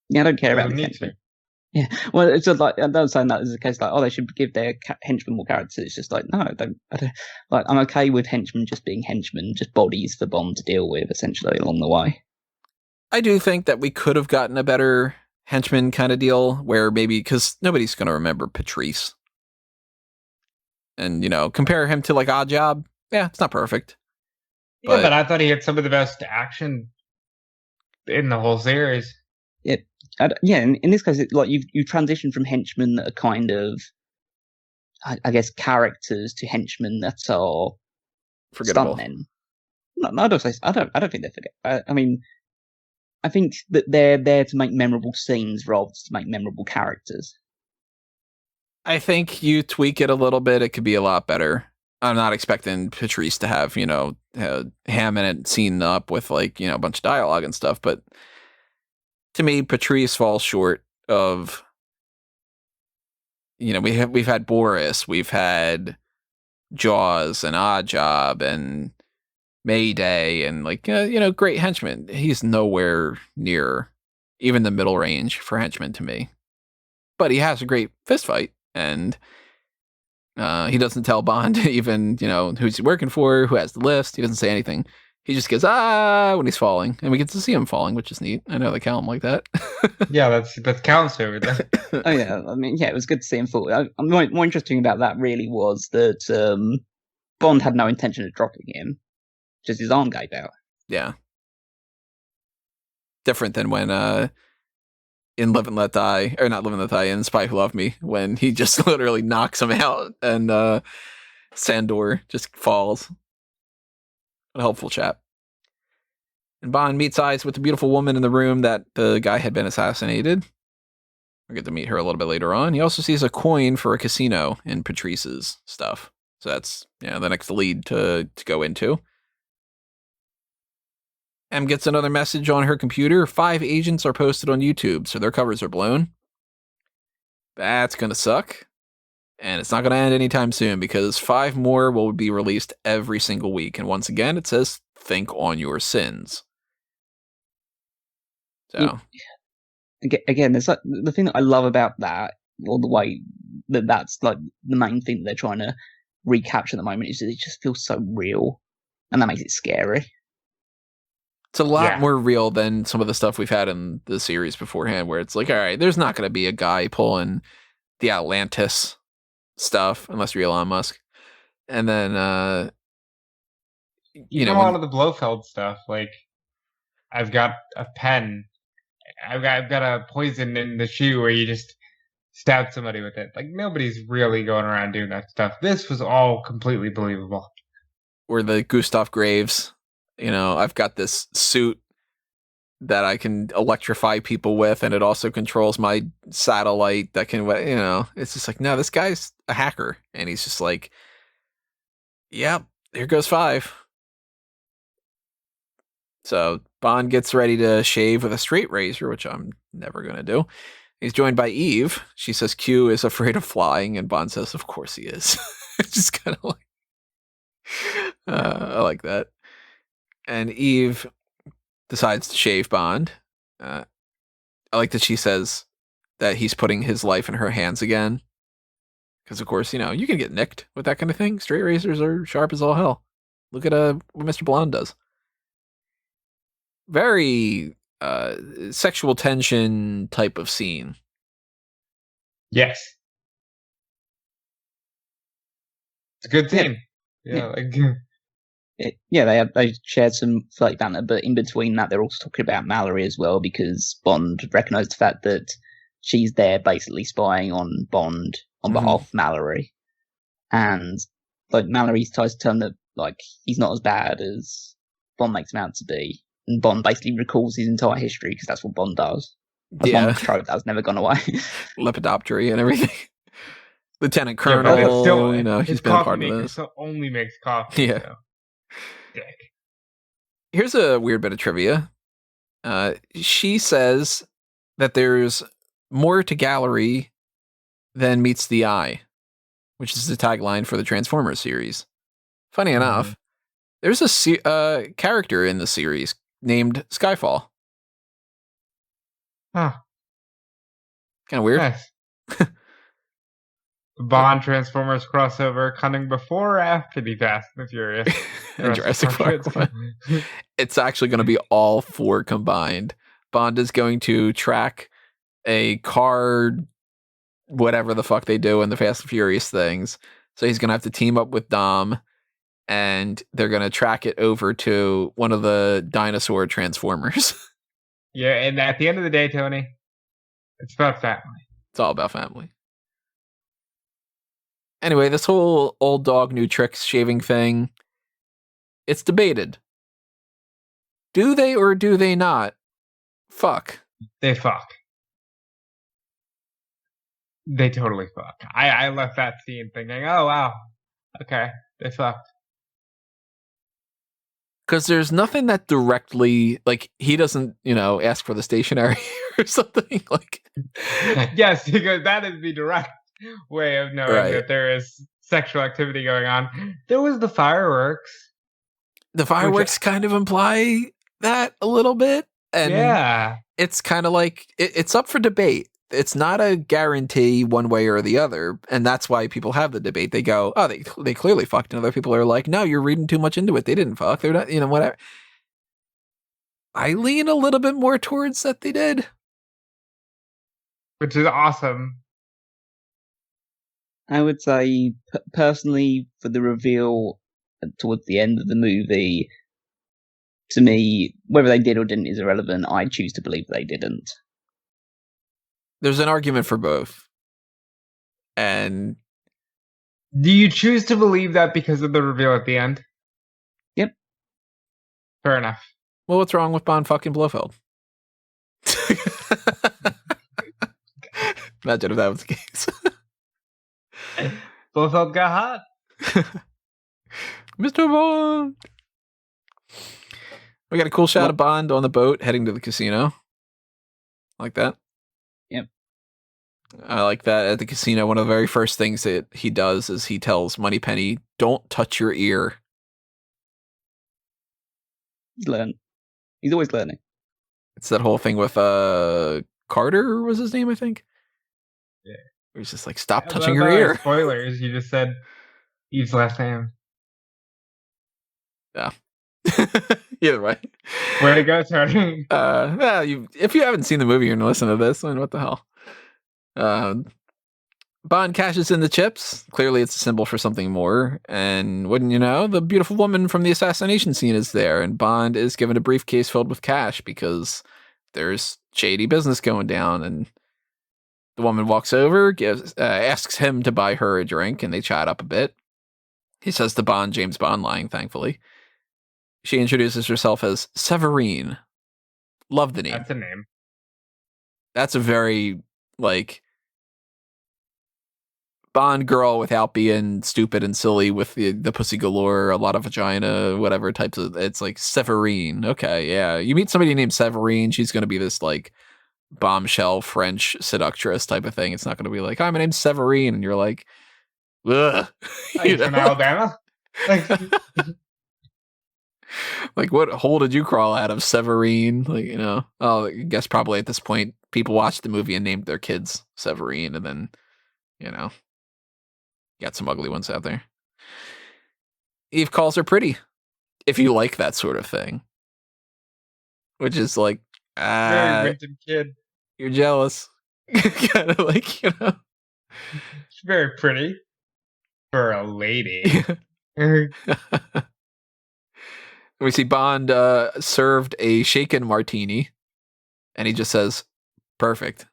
Yeah, I don't care about the henchmen. Yeah, well, it's just like, I'm not saying that as a case like, they should give their henchmen more characters. It's just like, no, I don't. Like, I'm okay with henchmen just being henchmen, just bodies for Bond to deal with, essentially, along the way. I do think that we could have gotten a better henchman kind of deal, where maybe, because nobody's going to remember Patrice. And, compare him to, like, Oddjob. Yeah, it's not perfect. Yeah, but I thought he had some of the best action in the whole series. Yeah, in this case, it's like you've transitioned from henchmen that are kind of, I guess, characters to henchmen that are forgettable. Stuntmen. No, I don't think they're forgettable. I mean, I think that they're there to make memorable scenes rather than to make memorable characters. I think you tweak it a little bit, it could be a lot better. I'm not expecting Patrice to have, hamming it scene up with like, a bunch of dialogue and stuff, but to me, Patrice falls short of, we've had Boris, we've had Jaws and Oddjob and Mayday and like, great henchmen. He's nowhere near even the middle range for henchmen to me. But he has a great fist fight, and he doesn't tell Bond even, who's he working for, who has the list. He doesn't say anything. He just goes, when he's falling. And we get to see him falling, which is neat. I know they count him like that. Yeah, that's Count's favorite. Oh, yeah. I mean, yeah, it was good to see him fall. More interesting about that really was that Bond had no intention of dropping him. Just his arm gave out. Yeah. Different than when in Live and Let Die, or not Live and Let Die, in Spy Who Loved Me, when he just literally knocks him out and Sandor just falls. A helpful chap. And Bond meets eyes with the beautiful woman in the room that the guy had been assassinated. We'll get to meet her a little bit later on. He also sees a coin for a casino in Patrice's stuff. So that's the next lead to go into. M gets another message on her computer. 5 agents are posted on YouTube, so their covers are blown. That's going to suck. And it's not going to end anytime soon because 5 more will be released every single week. And once again, it says, think on your sins. So. Again, there's like, the thing that I love about that, or the way that's like the main thing that they're trying to recapture at the moment, is that it just feels so real. And that makes it scary. It's a lot more real than some of the stuff we've had in the series beforehand, where it's like, all right, there's not going to be a guy pulling the Atlantis stuff unless you're Elon Musk. And then, a lot of the Blofeld stuff, like I've got a pen, I've got a poison in the shoe where you just stab somebody with it. Like nobody's really going around doing that stuff. This was all completely believable. Or the Gustav Graves. I've got this suit that I can electrify people with, and it also controls my satellite that can, it's just like, no, this guy's a hacker. And he's just like, yep, here goes 5. So Bond gets ready to shave with a straight razor, which I'm never going to do. He's joined by Eve. She says Q is afraid of flying, and Bond says, of course he is. It's just kind of like, I like that. And Eve decides to shave Bond. I like that she says that he's putting his life in her hands again. Because, of course, you can get nicked with that kind of thing. Straight razors are sharp as all hell. Look at what Mr. Blonde does. Very sexual tension type of scene. Yes. It's a good scene. Yeah. They shared some flirty banter, but in between that, they're also talking about Mallory as well, because Bond recognised the fact that she's there basically spying on Bond on behalf of Mallory. And like Mallory tries to tell him that like he's not as bad as Bond makes him out to be. And Bond basically recalls his entire history because that's what Bond does. That's one trope that's never gone away. Lepidoptery and everything. Lieutenant Colonel, he's been part of this. Still only makes coffee. Yeah. So. Dick. Here's a weird bit of trivia. She says that there's more to gallery than meets the eye, which is the tagline for the Transformers series. Funny enough, there's a character in the series named Skyfall. Huh. Kind of weird. Nice. Bond Transformers crossover coming before or after the Fast and the Furious? Jurassic Park. It's actually going to be all 4 combined. Bond is going to track a car, whatever the fuck they do in the Fast and Furious things. So he's going to have to team up with Dom, and they're going to track it over to one of the dinosaur Transformers. Yeah, and at the end of the day, Tony, it's about family. It's all about family. Anyway, this whole old dog, new tricks shaving thing, it's debated. Do they or do they not fuck? They fuck. They totally fuck. I left that scene thinking, oh, wow. Okay, they fucked. Because there's nothing that directly, like, he doesn't, ask for the stationery or something. Like, yes, because that is the direct way of knowing that there is sexual activity going on. There was the fireworks. the fireworks kind of imply that a little bit. And yeah. it's kind of like, it's up for debate. It's not a guarantee one way or the other. And that's why people have the debate. They go, oh, they clearly fucked. And other people are like, no, you're reading too much into it. They didn't fuck. They're not, whatever. I lean a little bit more towards that they did. Which is awesome. I would say, personally, for the reveal towards the end of the movie, to me, whether they did or didn't is irrelevant. I choose to believe they didn't. There's an argument for both. And do you choose to believe that because of the reveal at the end? Yep. Fair enough. Well, what's wrong with Bond fucking Blofeld? Imagine if that was the case. Blofeld got hot. Mr. Bond! We got a cool shot of Bond on the boat heading to the casino. Like that? Yep. I like that at the casino. One of the very first things that he does is he tells Moneypenny, don't touch your ear. He's always learning. It's that whole thing with Carter was his name, I think. Yeah. He's just like, stop touching your ear. Spoilers, you just said Eve's last name. Yeah. Either way. Way to go, Tony. If you haven't seen the movie, you're going to listen to this. I mean, what the hell? Bond cashes in the chips. Clearly, it's a symbol for something more. And wouldn't you know, the beautiful woman from the assassination scene is there. And Bond is given a briefcase filled with cash because there's shady business going down. And the woman walks over, asks him to buy her a drink, and they chat up a bit. He says to Bond, James Bond lying, thankfully. She introduces herself as Severine. Love the name. That's a name. That's a very, like, Bond girl without being stupid and silly with the pussy galore, a lot of vagina, whatever types of, it's like Severine. Okay, yeah. You meet somebody named Severine, she's going to be this, like, bombshell French seductress type of thing. It's not going to be like, hi, my name's Severine, and you're like, ugh. You from Alabama? Like, what hole did you crawl out of, Severine? Like, I guess probably at this point, people watched the movie and named their kids Severine, and then, got some ugly ones out there. Eve calls her pretty, if you like that sort of thing. Which is like, very vintage kid. You're jealous. Kind of like, She's very pretty for a lady. We see Bond served a shaken martini, and he just says, perfect.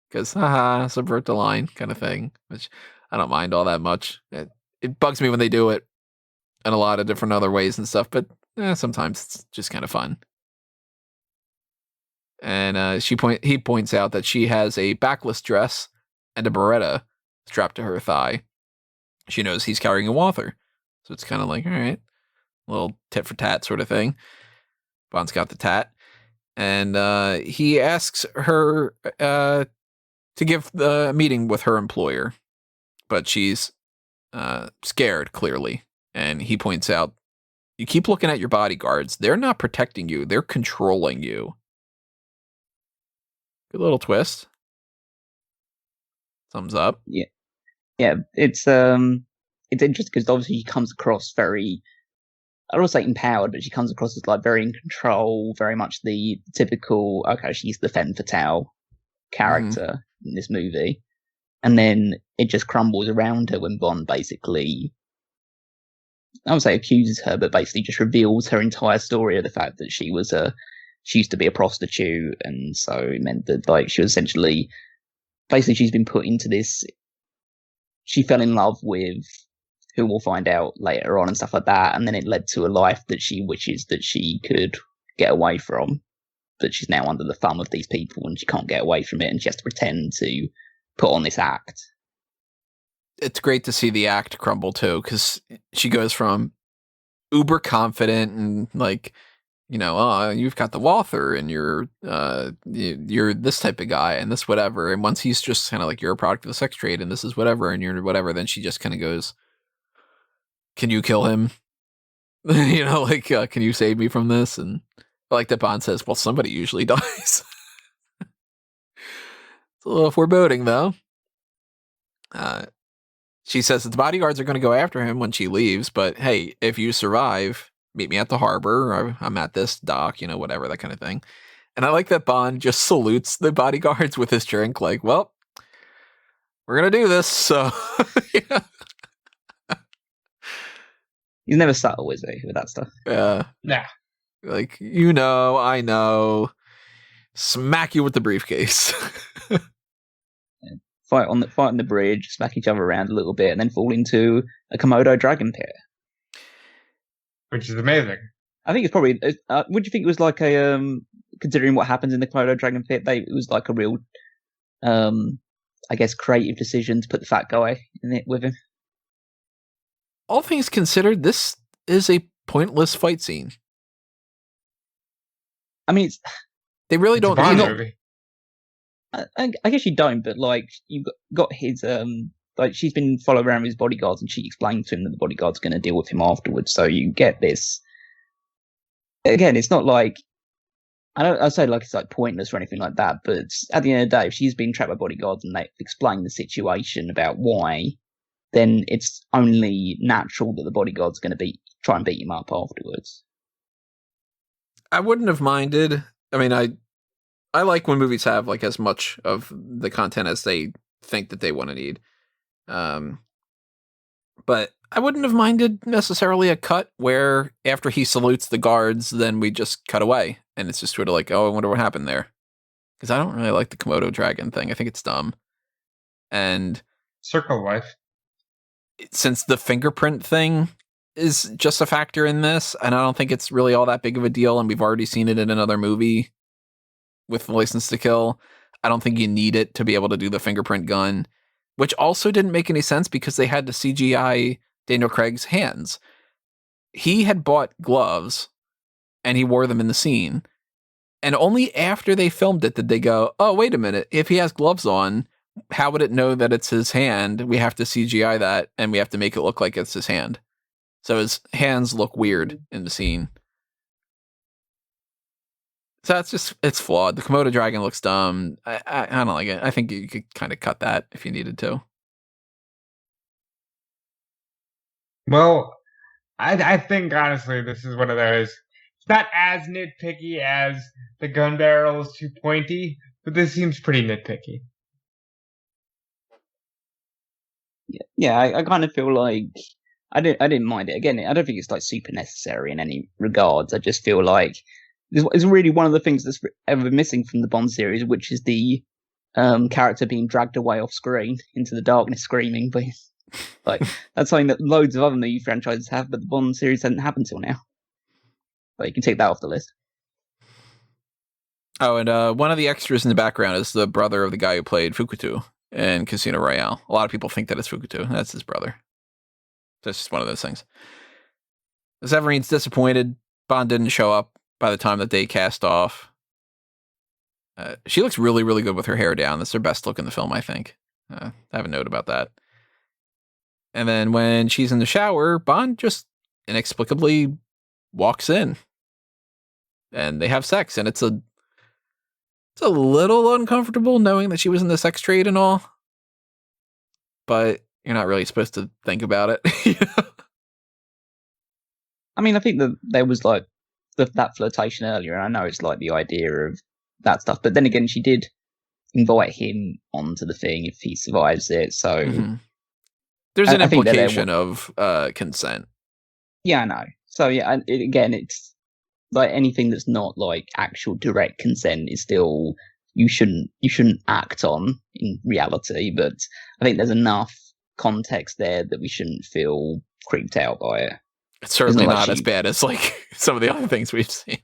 Because, haha, subvert the line kind of thing, which I don't mind all that much. It bugs me when they do it in a lot of different other ways and stuff, but sometimes it's just kind of fun. And he points out that she has a backless dress and a beretta strapped to her thigh. She knows he's carrying a Walther, so it's kind of like, all right, a little tit for tat sort of thing. Bond's got the tat, and he asks her to give the meeting with her employer, but she's scared, clearly. And he points out, you keep looking at your bodyguards. They're not protecting you. They're controlling you. Good little twist. Thumbs up. Yeah. It's interesting because obviously she comes across very, I don't want to say empowered, but she comes across as like very in control, very much the typical, okay, she's the femme fatale character in this movie. And then it just crumbles around her when Bond basically, I would say accuses her, but basically just reveals her entire story of the fact that she used to be a prostitute, and so it meant that like she was essentially, basically she's been put into this, she fell in love with who we'll find out later on and stuff like that, and then it led to a life that she wishes that she could get away from, but she's now under the thumb of these people and she can't get away from it, and she has to pretend to put on this act. It's great to see the act crumble too, because she goes from uber confident and like, you've got the Walther and you're this type of guy and this whatever, and once he's just kind of like, you're a product of the sex trade and this is whatever and you're whatever, then she just kind of goes, can you kill him? Like, can you save me from this? And I like that Bond says, well, somebody usually dies. It's a little foreboding, though. She says that the bodyguards are going to go after him when she leaves, but hey, if you survive, meet me at the harbor, or I'm at this dock, whatever, that kind of thing. And I like that Bond just salutes the bodyguards with his drink, like, well, we're going to do this, so... yeah. He's never subtle, is he, with that stuff? Yeah. Nah. Like, I know. Smack you with the briefcase. Fight on the bridge, smack each other around a little bit, and then fall into a Komodo dragon pit. Which is amazing. I think it's probably... would you think it was like a... considering what happens in the Komodo dragon pit, it was like a real... I guess creative decision to put the fat guy in it with him. All things considered, this is a pointless fight scene. I mean, they really don't need it. I guess you don't, but like you got his like she's been following around with his bodyguards, and she explained to him that the bodyguard's going to deal with him afterwards. So you get this. Again, it's not like I say like it's like pointless or anything like that, but at the end of the day, if she's been trapped by bodyguards and they explain the situation about why, then it's only natural that the bodyguard's going to try and beat him up afterwards. I wouldn't have minded. I mean, I like when movies have like as much of the content as they think that they want to need. But I wouldn't have minded necessarily a cut where after he salutes the guards, then we just cut away. And it's just sort of like, oh, I wonder what happened there. Because I don't really like the Komodo dragon thing. I think it's dumb. And Circle life. Since the fingerprint thing is just a factor in this, and I don't think it's really all that big of a deal, and we've already seen it in another movie with License to Kill, I don't think you need it to be able to do the fingerprint gun, which also didn't make any sense because they had to CGI Daniel Craig's hands. He had bought gloves, and he wore them in the scene, and only after they filmed it did they go, oh, wait a minute, if he has gloves on, how would it know that it's his hand? We have to CGI that, and we have to make it look like it's his hand. So his hands look weird in the scene. So it's flawed. The Komodo dragon looks dumb. I don't like it. I think you could kind of cut that if you needed to. Well, I think honestly this is one of those. It's not as nitpicky as the gun barrel is too pointy, but this seems pretty nitpicky. Yeah, I kind of feel like I didn't mind it. Again, I don't think it's like super necessary in any regards. I just feel like it's really one of the things that's ever missing from the Bond series, which is the character being dragged away off screen into the darkness screaming. But like that's something that loads of other movie franchises have, but the Bond series hasn't happened till now. But you can take that off the list. Oh, and one of the extras in the background is the brother of the guy who played Fukutu in Casino Royale. A lot of people think that it's Fukutu. That's his brother. That's just one of those things. Severine's disappointed. Bond didn't show up by the time that they cast off. She looks really, really good with her hair down. That's her best look in the film, I think. I have a note about that. And then when she's in the shower, Bond just inexplicably walks in. And they have sex, and it's a little uncomfortable knowing that she was in the sex trade and all. But you're not really supposed to think about it. I mean, I think that there was like that flirtation earlier, and I know it's like the idea of that stuff. But then again, she did invite him onto the thing if he survives it. So there's an implication of consent. Yeah, I know. So yeah, again, it's like anything that's not like actual direct consent is still you shouldn't act on in reality. But I think there's enough context there that we shouldn't feel creeped out by it. It's certainly not as bad as like some of the other things we've seen.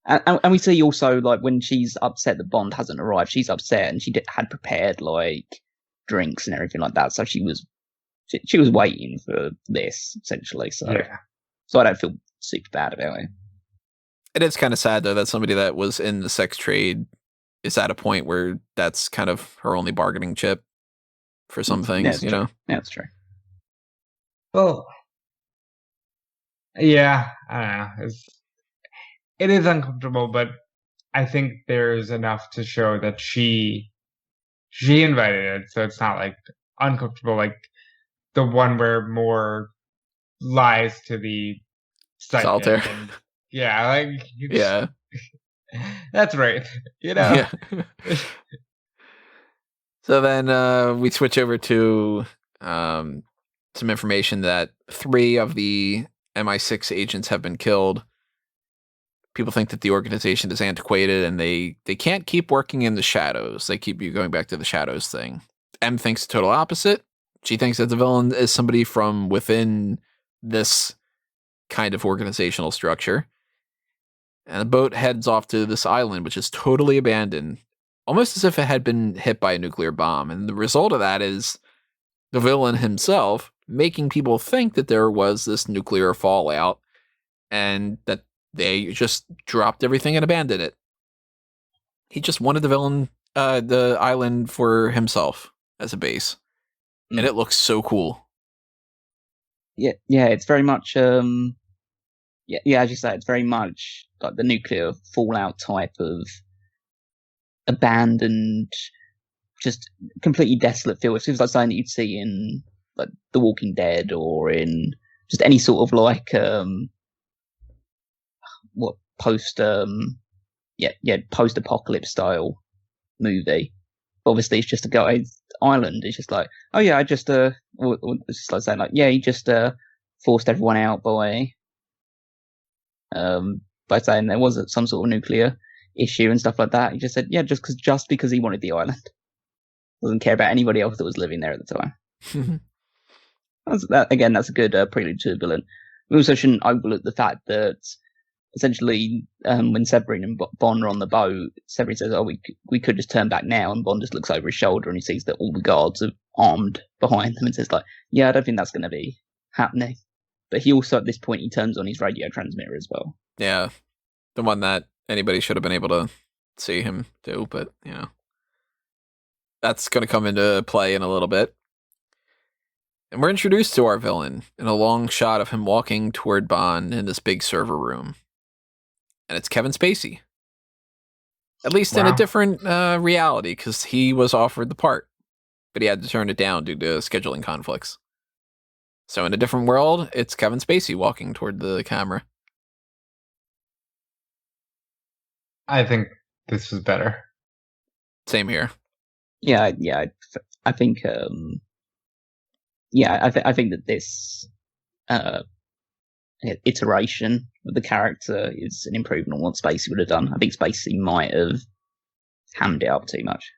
And we see also like when she's upset that Bond hasn't arrived, she's upset and she had prepared like drinks and everything like that. So she was waiting for this essentially. So I don't feel super bad about it. It is kind of sad though that somebody that was in the sex trade is at a point where that's kind of her only bargaining chip for some things, you know? Yeah, that's true. Well, Yeah, I don't know. It is uncomfortable, but I think there's enough to show that she invited it, so it's not like uncomfortable like the one where more lies to the Solitaire. psychic and yeah, like Yeah. that's right. Yeah. So then we switch over to some information that 3 of the MI6 agents have been killed. People think that the organization is antiquated and they can't keep working in the shadows. They keep you going back to the shadows thing. M thinks the total opposite. She thinks that the villain is somebody from within this kind of organizational structure. And the boat heads off to this island, which is totally abandoned, almost as if it had been hit by a nuclear bomb. And the result of that is the villain himself making people think that there was this nuclear fallout and that they just dropped everything and abandoned it. He just wanted the island for himself as a base. And it looks so cool. Yeah, it's very much as you say, it's very much like the nuclear fallout type of abandoned, just completely desolate feel. It feels like something that you'd see in like The Walking Dead or in just any sort of like post-apocalypse style movie. Obviously, it's just a guy's island. It's just like, oh yeah, I just it's just like saying like, yeah, he just forced everyone out by saying there was some sort of nuclear issue and stuff like that. He just said, yeah, just because he wanted the island. Doesn't care about anybody else that was living there at the time. That's a good prelude to a villain. We also shouldn't overlook the fact that essentially, when Severine and Bond are on the boat, Severine says, "Oh, we could just turn back now," and Bond just looks over his shoulder and he sees that all the guards are armed behind them and says, "Like, yeah, I don't think that's going to be happening." But he also, at this point, he turns on his radio transmitter as well. Yeah, the one that anybody should have been able to see him do, but that's going to come into play in a little bit. And we're introduced to our villain in a long shot of him walking toward Bond in this big server room. And it's Kevin Spacey. At least in a different reality, because he was offered the part, but he had to turn it down due to scheduling conflicts. So in a different world, it's Kevin Spacey walking toward the camera. I think this was better. Same here. Yeah. I think. I think that this iteration of the character is an improvement on what Spacey would have done. I think Spacey might have hammed it up too much.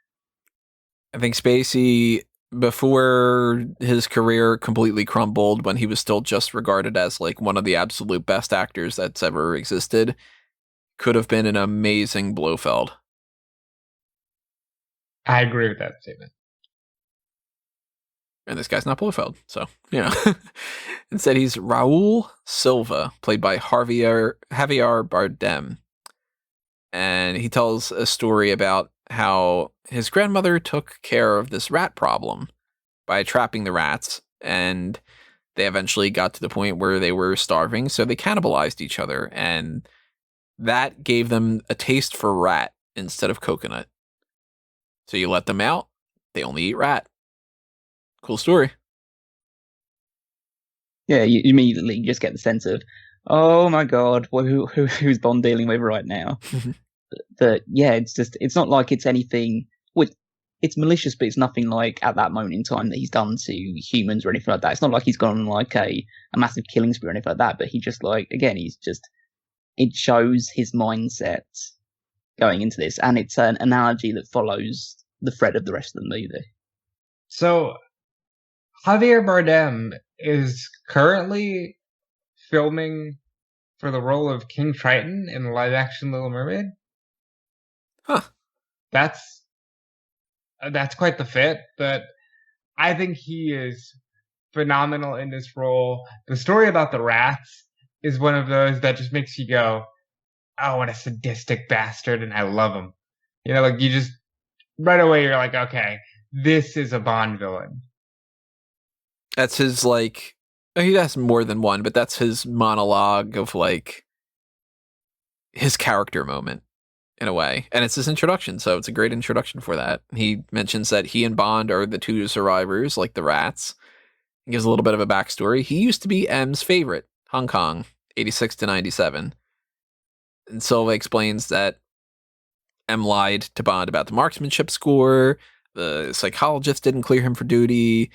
I think Spacey, before his career completely crumbled, when he was still just regarded as like one of the absolute best actors that's ever existed, could have been an amazing Blofeld. I agree with that statement. And this guy's not Blofeld, so, Instead, he's Raoul Silva, played by Javier Bardem. And he tells a story about how his grandmother took care of this rat problem by trapping the rats, and they eventually got to the point where they were starving, so they cannibalized each other, and that gave them a taste for rat instead of coconut. So you let them out, they only eat rat. Cool story. Yeah, you immediately just get the sense of, oh my god, who's Bond dealing with right now? But yeah, it's not like it's anything. Well, it's malicious, but it's nothing like at that moment in time that he's done to humans or anything like that. It's not like he's gone on like a massive killing spree or anything like that. But he just it shows his mindset going into this, and it's an analogy that follows the thread of the rest of the movie. So, Javier Bardem is currently filming for the role of King Triton in the live-action Little Mermaid. Huh. That's quite the fit, but I think he is phenomenal in this role. The story about the rats is one of those that just makes you go, oh, what a sadistic bastard, and I love him. Like you just, right away you're like, okay, this is a Bond villain. That's his, like, He has more than one, but that's his monologue of like his character moment in a way. And it's his introduction, so it's a great introduction for that. He mentions that he and Bond are the two survivors, like the rats. He gives a little bit of a backstory. He used to be M's favorite, Hong Kong, 86 to 97. And Silva explains that M lied to Bond about the marksmanship score. The psychologist didn't clear him for duty.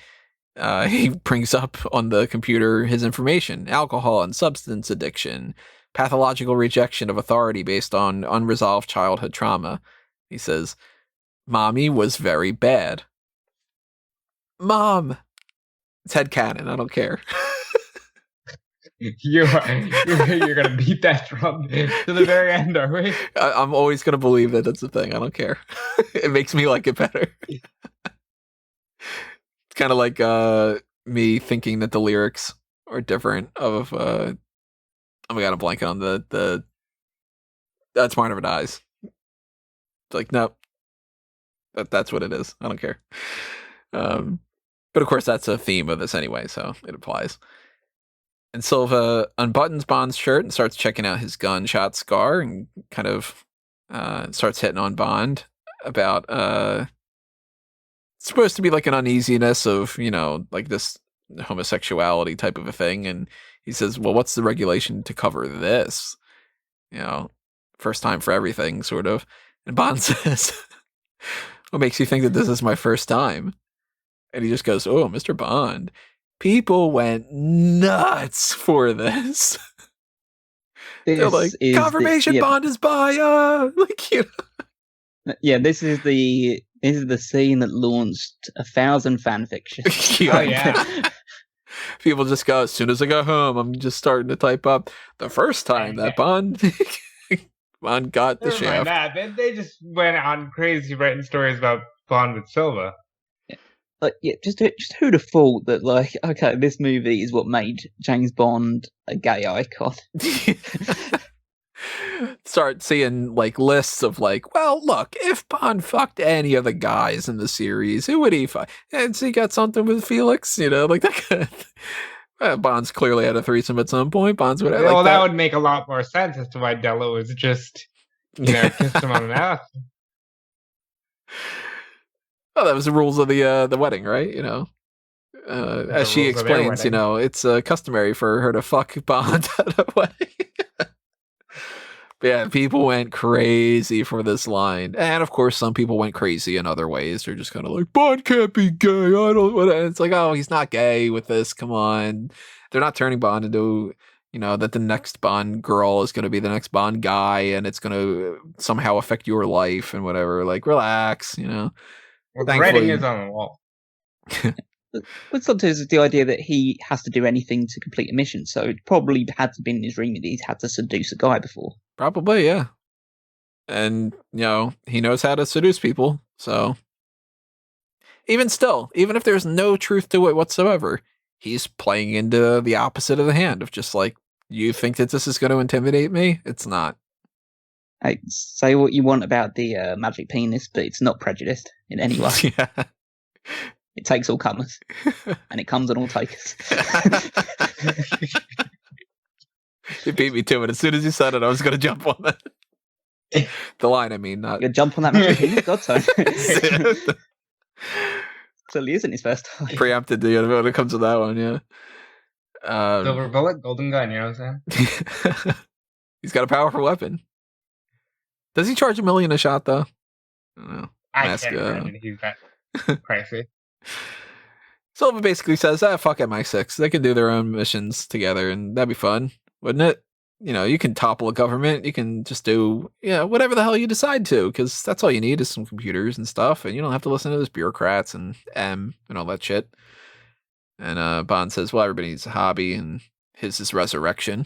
He brings up on the computer his information: alcohol and substance addiction, pathological rejection of authority based on unresolved childhood trauma. He says, Mommy was very bad. Mom! It's headcanon, I don't care. You're gonna beat that drum to the very end, are we? I'm always gonna believe that that's a thing. I don't care. It makes me like it better. It's kind of like me thinking that the lyrics are different of oh my god, I'm blanking on the that's Tomorrow Never Dies. It's like, nope. That's what it is. I don't care. But of course that's a theme of this anyway, so it applies. And Silva unbuttons Bond's shirt and starts checking out his gunshot scar and kind of starts hitting on Bond about it's supposed to be like an uneasiness of, like this homosexuality type of a thing. And he says, well, what's the regulation to cover this? First time for everything, sort of. And Bond says, what makes you think that this is my first time? And he just goes, oh, Mr. Bond, people went nuts for this. They're like, confirmation Bond is by, Yeah, this is the scene that launched 1,000 fan fiction. Oh yeah. People just go, as soon as I go home, I'm just starting to type up the first time that Bond got the shaft. That. They just went on crazy writing stories about Bond with Silva. Just who'd have thought that, like, okay, this movie is what made James Bond a gay icon. Start seeing like lists of like, well, look, if Bond fucked any of the guys in the series, who would he fuck? And so he got something with Felix, like that kind of Bond's clearly had a threesome at some point. Bond's would well, that would make a lot more sense as to why Della was just kissed him on the mouth. Well, that was the rules of the wedding, right? As she explains, it's customary for her to fuck Bond at a wedding. But yeah, people went crazy for this line. And of course, some people went crazy in other ways. They're just kind of like, Bond can't be gay. I don't want to. It's like, oh, he's not gay with this. Come on. They're not turning Bond into, that the next Bond girl is going to be the next Bond guy and it's going to somehow affect your life and whatever. Like, relax, Well, the writing is on the wall. But sometimes it's the idea that he has to do anything to complete a mission, so it probably had to be in his remit. He's had to seduce a guy before. Probably, yeah. And, he knows how to seduce people, so. Even still, even if there's no truth to it whatsoever, he's playing into the opposite of the hand of just like, you think that this is going to intimidate me? It's not. Say what you want about the magic penis, but it's not prejudiced in any way. Yeah. It takes all comers, and it comes on all takers. You beat me to it. As soon as you said it, I was going to jump on that. The line, I mean, not. You jump on that magic penis, God time. Clearly isn't his first time. Preempted when it comes to that one, yeah. Silver bullet, golden gun, you know what I'm saying? He's got a powerful weapon. Does he charge $1 million a shot, though? I don't know. I can't imagine he's that pricey. Silva basically says, fuck MI6. They can do their own missions together, and that'd be fun, wouldn't it? You can topple a government. You can just do, whatever the hell you decide to, because that's all you need is some computers and stuff, and you don't have to listen to those bureaucrats and and all that shit. And Bond says, well, everybody needs a hobby, and his is resurrection.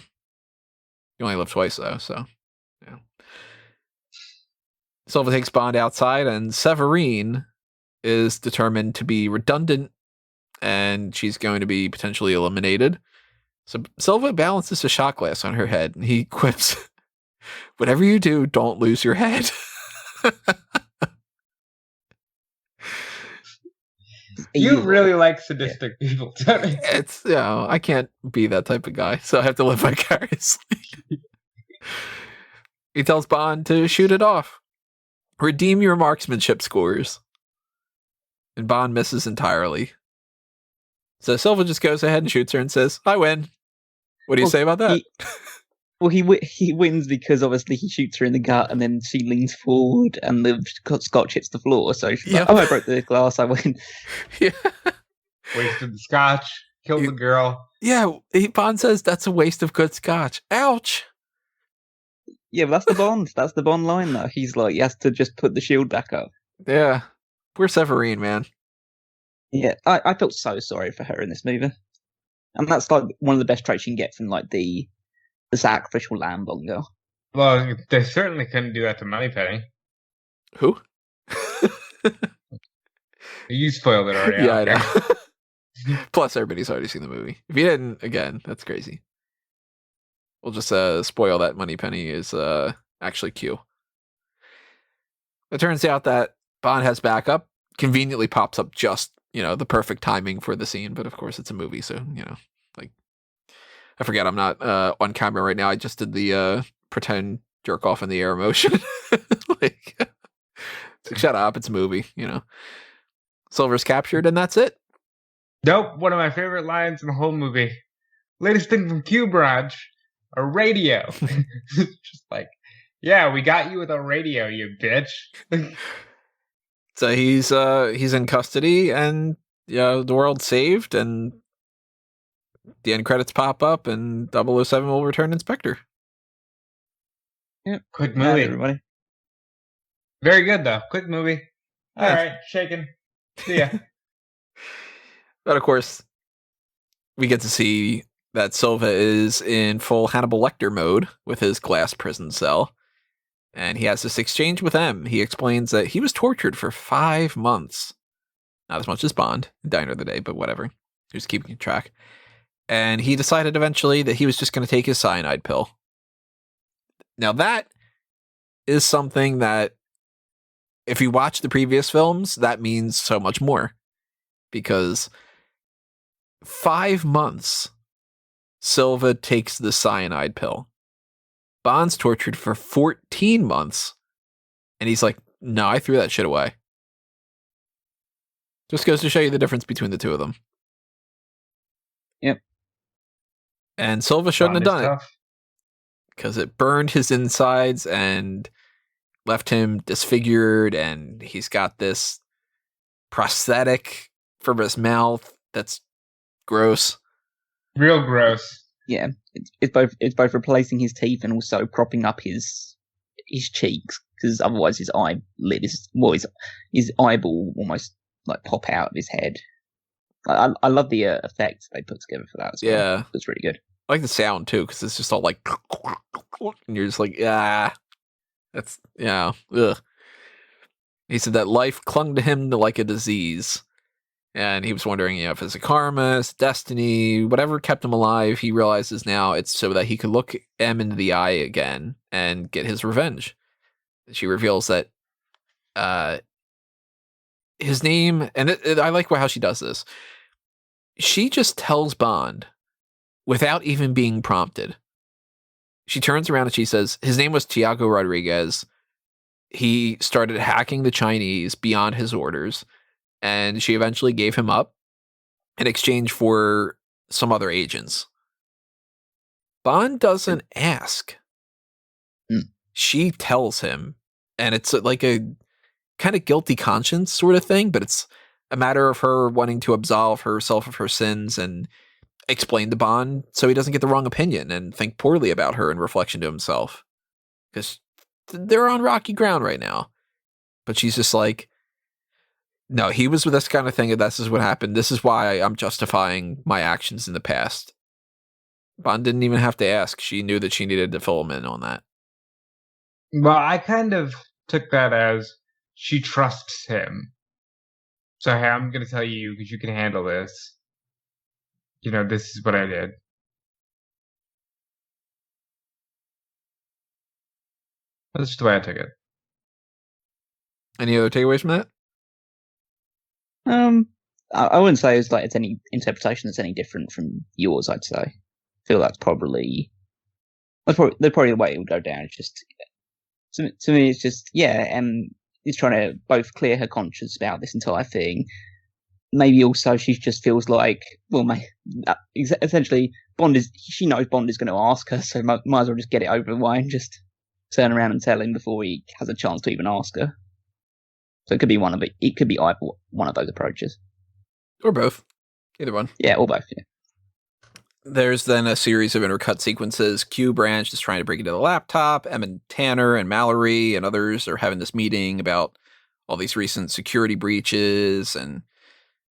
You only live twice, though, so, yeah. Silva takes Bond outside, and Severine is determined to be redundant, and she's going to be potentially eliminated. So Silva balances a shot glass on her head, and he quips, whatever you do, don't lose your head. You really like sadistic people, Tony. It's, I can't be that type of guy, so I have to live vicariously. He tells Bond to shoot it off. Redeem your marksmanship scores. And Bond misses entirely. So Silva just goes ahead and shoots her and says, I win. What do you say about that? He wins because obviously he shoots her in the gut and then she leans forward and the scotch hits the floor. So she's like, I broke the glass, I win. Yeah. Wasted the scotch, killed the girl. Yeah, Bond says that's a waste of good scotch. Ouch. Yeah, but that's the Bond. That's the Bond line, though. He's like, he has to just put the shield back up. Yeah. Poor Severine, man. Yeah, I felt so sorry for her in this movie. And that's like one of the best traits you can get from like the sacrificial lamb Bond girl. Well, they certainly couldn't do that to Moneypenny. Who? You spoiled it already. Yeah, I know. Plus, everybody's already seen the movie. If you didn't, again, that's crazy. We'll just spoil that Moneypenny is actually Q. It turns out that Bond has backup. Conveniently pops up just, the perfect timing for the scene. But of course, it's a movie, so, like, I forget I'm not on camera right now. I just did the pretend jerk off in the air motion. Like, shut up, it's a movie, Silver's captured, and that's it. Nope, one of my favorite lines in the whole movie. Latest thing from Q Barrage, a radio. Just like, yeah, we got you with a radio, you bitch. So he's in custody, and the world's saved, and the end credits pop up, and 007 will return Inspector. Yep. Quick movie. Everybody. Very good, though. Quick movie. All right, shaking. See ya. But of course, we get to see that Silva is in full Hannibal Lecter mode with his glass prison cell. And he has this exchange with M. He explains that he was tortured for 5 months. Not as much as Bond, Diner of the Day, but whatever. He was keeping track. And he decided eventually that he was just going to take his cyanide pill. Now that is something that, if you watch the previous films, that means so much more. Because 5 months, Silva takes the cyanide pill. Bond's tortured for 14 months. And he's like, no, I threw that shit away. Just goes to show you the difference between the two of them. Yep. And Silva shouldn't have done it. Because it burned his insides and left him disfigured. And he's got this prosthetic for his mouth that's gross. Real gross. Yeah, it's both replacing his teeth and also propping up his cheeks, because otherwise his eyelid his eyeball almost like pop out of his head. I love the effects they put together for that as well. Yeah, it's really good. I like the sound too, because it's just all like, and you're just like, that's ugh. He said that life clung to him like a disease. And he was wondering, if it's a karma, it's destiny, whatever kept him alive. He realizes now it's so that he could look M into the eye again and get his revenge. She reveals that his name, and I like how she does this. She just tells Bond without even being prompted. She turns around and she says, his name was Tiago Rodriguez. He started hacking the Chinese beyond his orders. And she eventually gave him up in exchange for some other agents. Bond doesn't ask. She tells him. And it's like a kind of guilty conscience sort of thing, but it's a matter of her wanting to absolve herself of her sins and explain to Bond so he doesn't get the wrong opinion and think poorly about her in reflection to himself. Because they're on rocky ground right now. But she's just like, no, he was with this kind of thing, and this is what happened. This is why I'm justifying my actions in the past. Bond didn't even have to ask. She knew that she needed to fill him in on that. Well, I kind of took that as she trusts him. So, hey, I'm going to tell you because you can handle this. This is what I did. That's just the way I took it. Any other takeaways from that? I wouldn't say it's any interpretation that's any different from yours. I'd say. I feel that's probably the way it would go down. It's just to me, it's just he's trying to both clear her conscience about this entire thing. Maybe also she just feels like, well, essentially she knows Bond is going to ask her, so might as well just get it over the way and just turn around and tell him before he has a chance to even ask her. So it could be it could be either one of those approaches. Or both. Either one. Yeah, or both, yeah. There's then a series of intercut sequences. Q branch is trying to break into the laptop. Em and Tanner and Mallory and others are having this meeting about all these recent security breaches, and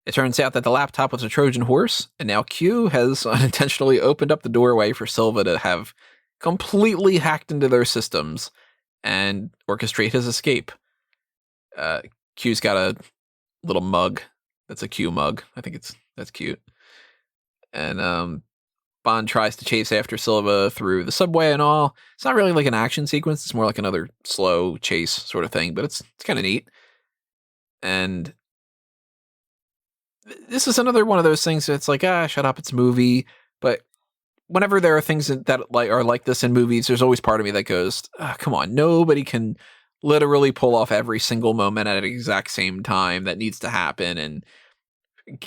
it turns out that the laptop was a Trojan horse, and now Q has unintentionally opened up the doorway for Silva to have completely hacked into their systems and orchestrate his escape. Q's got a little mug. That's a Q mug. I think that's cute. And Bond tries to chase after Silva through the subway and all. It's not really like an action sequence. It's more like another slow chase sort of thing, but it's kind of neat. And this is another one of those things that's like, shut up, it's a movie. But whenever there are things that are like this in movies, there's always part of me that goes, come on, nobody can literally pull off every single moment at the exact same time that needs to happen and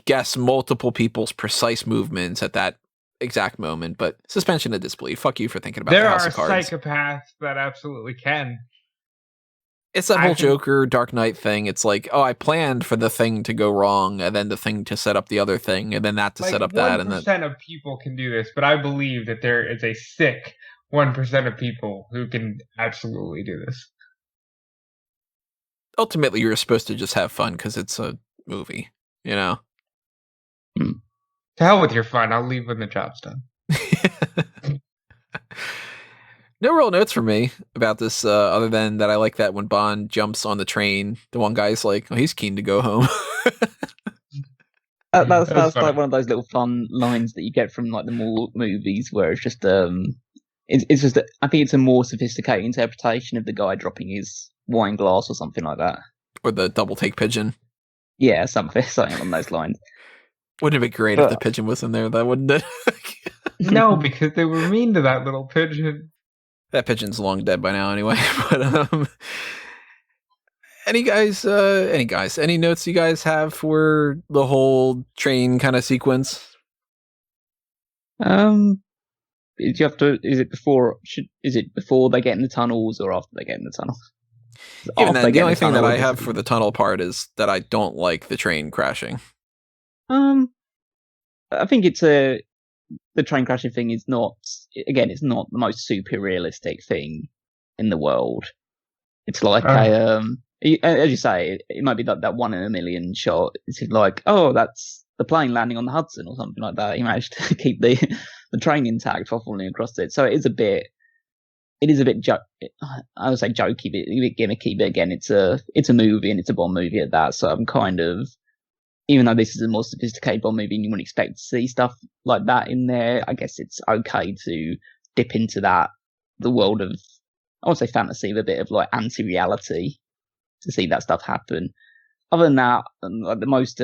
guess multiple people's precise movements at that exact moment. But suspension of disbelief. Fuck you for thinking about the House of Cards. There are psychopaths that absolutely can. It's that whole Joker Dark Knight thing. It's like, I planned for the thing to go wrong, and then the thing to set up the other thing, and then that to set up that. 1% of people can do this, but I believe that there is a sick 1% of people who can absolutely do this. Ultimately, you're supposed to just have fun because it's a movie, you know? To hell with your fun. I'll leave when the job's done. No real notes for me about this, other than that I like that when Bond jumps on the train, the one guy's like, he's keen to go home. That's like one of those little fun lines that you get from like the more movies where it's just it's just I think it's a more sophisticated interpretation of the guy dropping his wine glass or something like that, or the double take pigeon. Yeah, something along those lines. Wouldn't it be great if the pigeon was in there, though, wouldn't it? No, because they were mean to that little pigeon. That pigeon's long dead by now anyway. But any notes you guys have for the whole train kind of sequence? Is it before they get in the tunnels or after they get in the tunnels? Even then, the only thing that I have for the tunnel part is that I don't like the train crashing. I think the train crashing thing is it's not the most super realistic thing in the world. It's like as you say, it might be that 1 in a million shot. It's like, that's the plane landing on the Hudson or something like that. He managed to keep the train intact while falling across it. So it is a bit I would say jokey, but a bit gimmicky. But again, it's a movie and it's a Bond movie at that. So I'm kind of, even though this is a more sophisticated Bond movie and you wouldn't expect to see stuff like that in there, I guess it's okay to dip into the world of, I would say fantasy, with a bit of like anti-reality to see that stuff happen. Other than that, like the most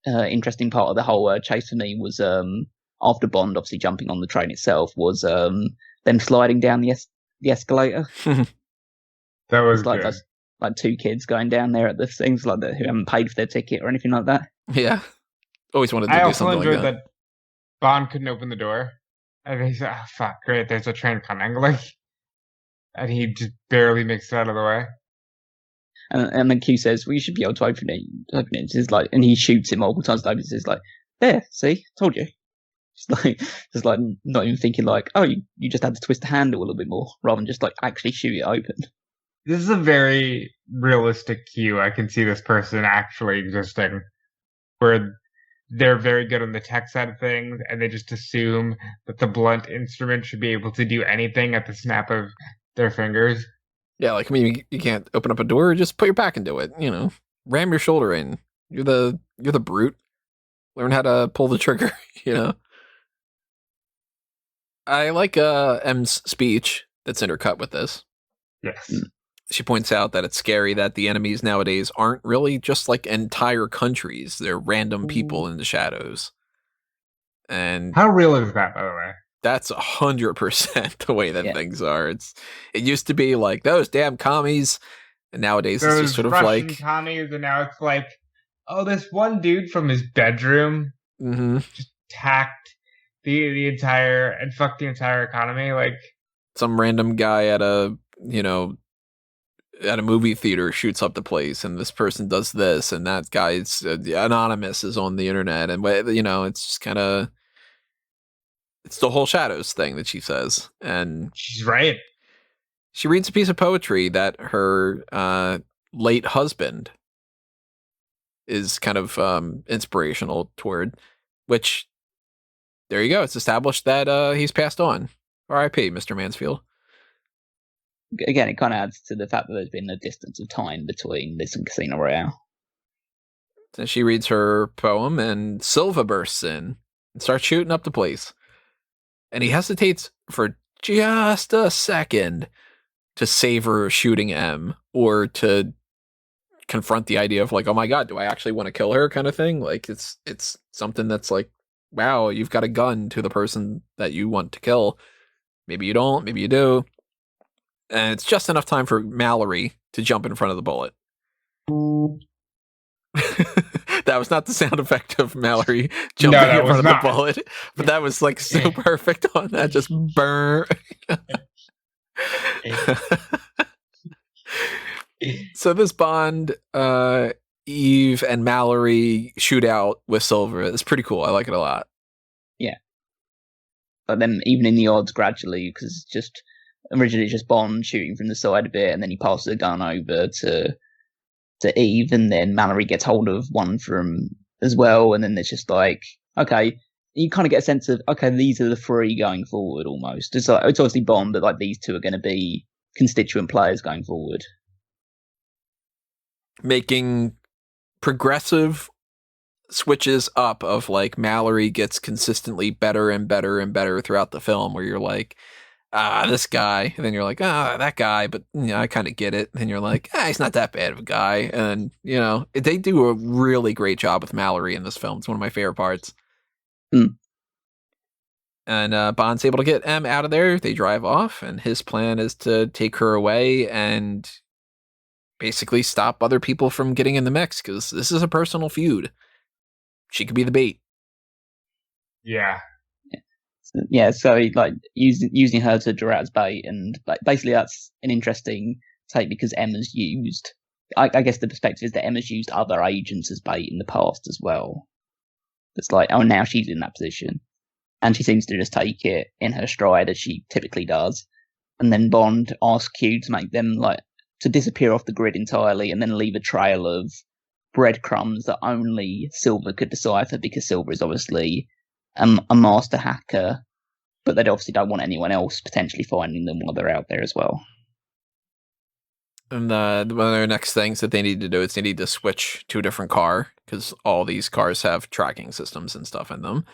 interesting part of the whole chase for me was after Bond obviously jumping on the train itself was them sliding down the escalator. That was like good. Like two kids going down there at the things like that who haven't paid for their ticket or anything like that. Yeah, always wanted to do something like that. I also enjoyed that Bond couldn't open the door, and he said, fuck, great, there's a train coming," and he just barely makes it out of the way. And then Q says, "Well, you should be able to open it." It's like, and he shoots it multiple times. And it's like, "There, see, told you." Just like not even thinking like, "Oh, you just had to twist the handle a little bit more," rather than just like actually shoot it open. This is a very realistic Q. I can see this person actually existing, where they're very good on the tech side of things, and they just assume that the blunt instrument should be able to do anything at the snap of their fingers. Yeah, like, I mean, you can't open up a door, just put your back into it, ram your shoulder in. You're the brute. Learn how to pull the trigger, I like M's speech that's intercut with this. Yes. she points out that it's scary that the enemies nowadays aren't really just like entire countries. They're random people in the shadows. And how real is that, by the way? That's 100% the way that things are. It used to be like those damn commies, and nowadays those it's just sort of Russian like commies, and now it's like, oh, this one dude from his bedroom just attacked the entire and fucked the entire economy. Like some random guy at a movie theater shoots up the place, and this person does this, and that guy's anonymous is on the internet, and it's just kind of. It's the whole shadows thing that she says. And she's right. She reads a piece of poetry that her late husband is kind of inspirational toward, which, there you go. It's established that he's passed on. R.I.P., Mr. Mansfield. Again, it kind of adds to the fact that there's been a distance of time between this and Casino Royale. And she reads her poem, and Silva bursts in and starts shooting up the place. And he hesitates for just a second to savor shooting M or to confront the idea of like, oh my God, do I actually want to kill her kind of thing? Like it's something that's like, wow, you've got a gun to the person that you want to kill. Maybe you don't, maybe you do. And it's just enough time for Mallory to jump in front of the bullet. That was not the sound effect of Mallory jumping in front of the bullet, but that was like so perfect on that. Just burn. So this Bond, Eve and Mallory shoot out with Silva. It's pretty cool. I like it a lot. Yeah. But then even in the odds gradually, because just originally just Bond shooting from the side a bit, and then he passes the gun over to Eve, and then Mallory gets hold of one from as well, and then it's just like, okay, you kind of get a sense of, okay, these are the three going forward almost. It's like, it's obviously Bond, but like these two are going to be constituent players going forward. Making progressive switches up of like Mallory gets consistently better and better and better throughout the film, where you're like, this guy, and then you're like, that guy, but I kind of get it. And you're like, he's not that bad of a guy. And they do a really great job with Mallory in this film. It's one of my favorite parts. And Bond's able to get M out of there. They drive off, and his plan is to take her away and basically stop other people from getting in the mix, because this is a personal feud. She could be the bait. Yeah, so like using her to draw out as bait, and like basically that's an interesting take because Emma's used. I guess the perspective is that Emma's used other agents as bait in the past as well. It's like, oh, now she's in that position, and she seems to just take it in her stride as she typically does. And then Bond asks Q to make them like to disappear off the grid entirely, and then leave a trail of breadcrumbs that only Silva could decipher, because Silva is obviously a master hacker, but they obviously don't want anyone else potentially finding them while they're out there as well. And one of their next things that they need to do is they need to switch to a different car, because all these cars have tracking systems and stuff in them.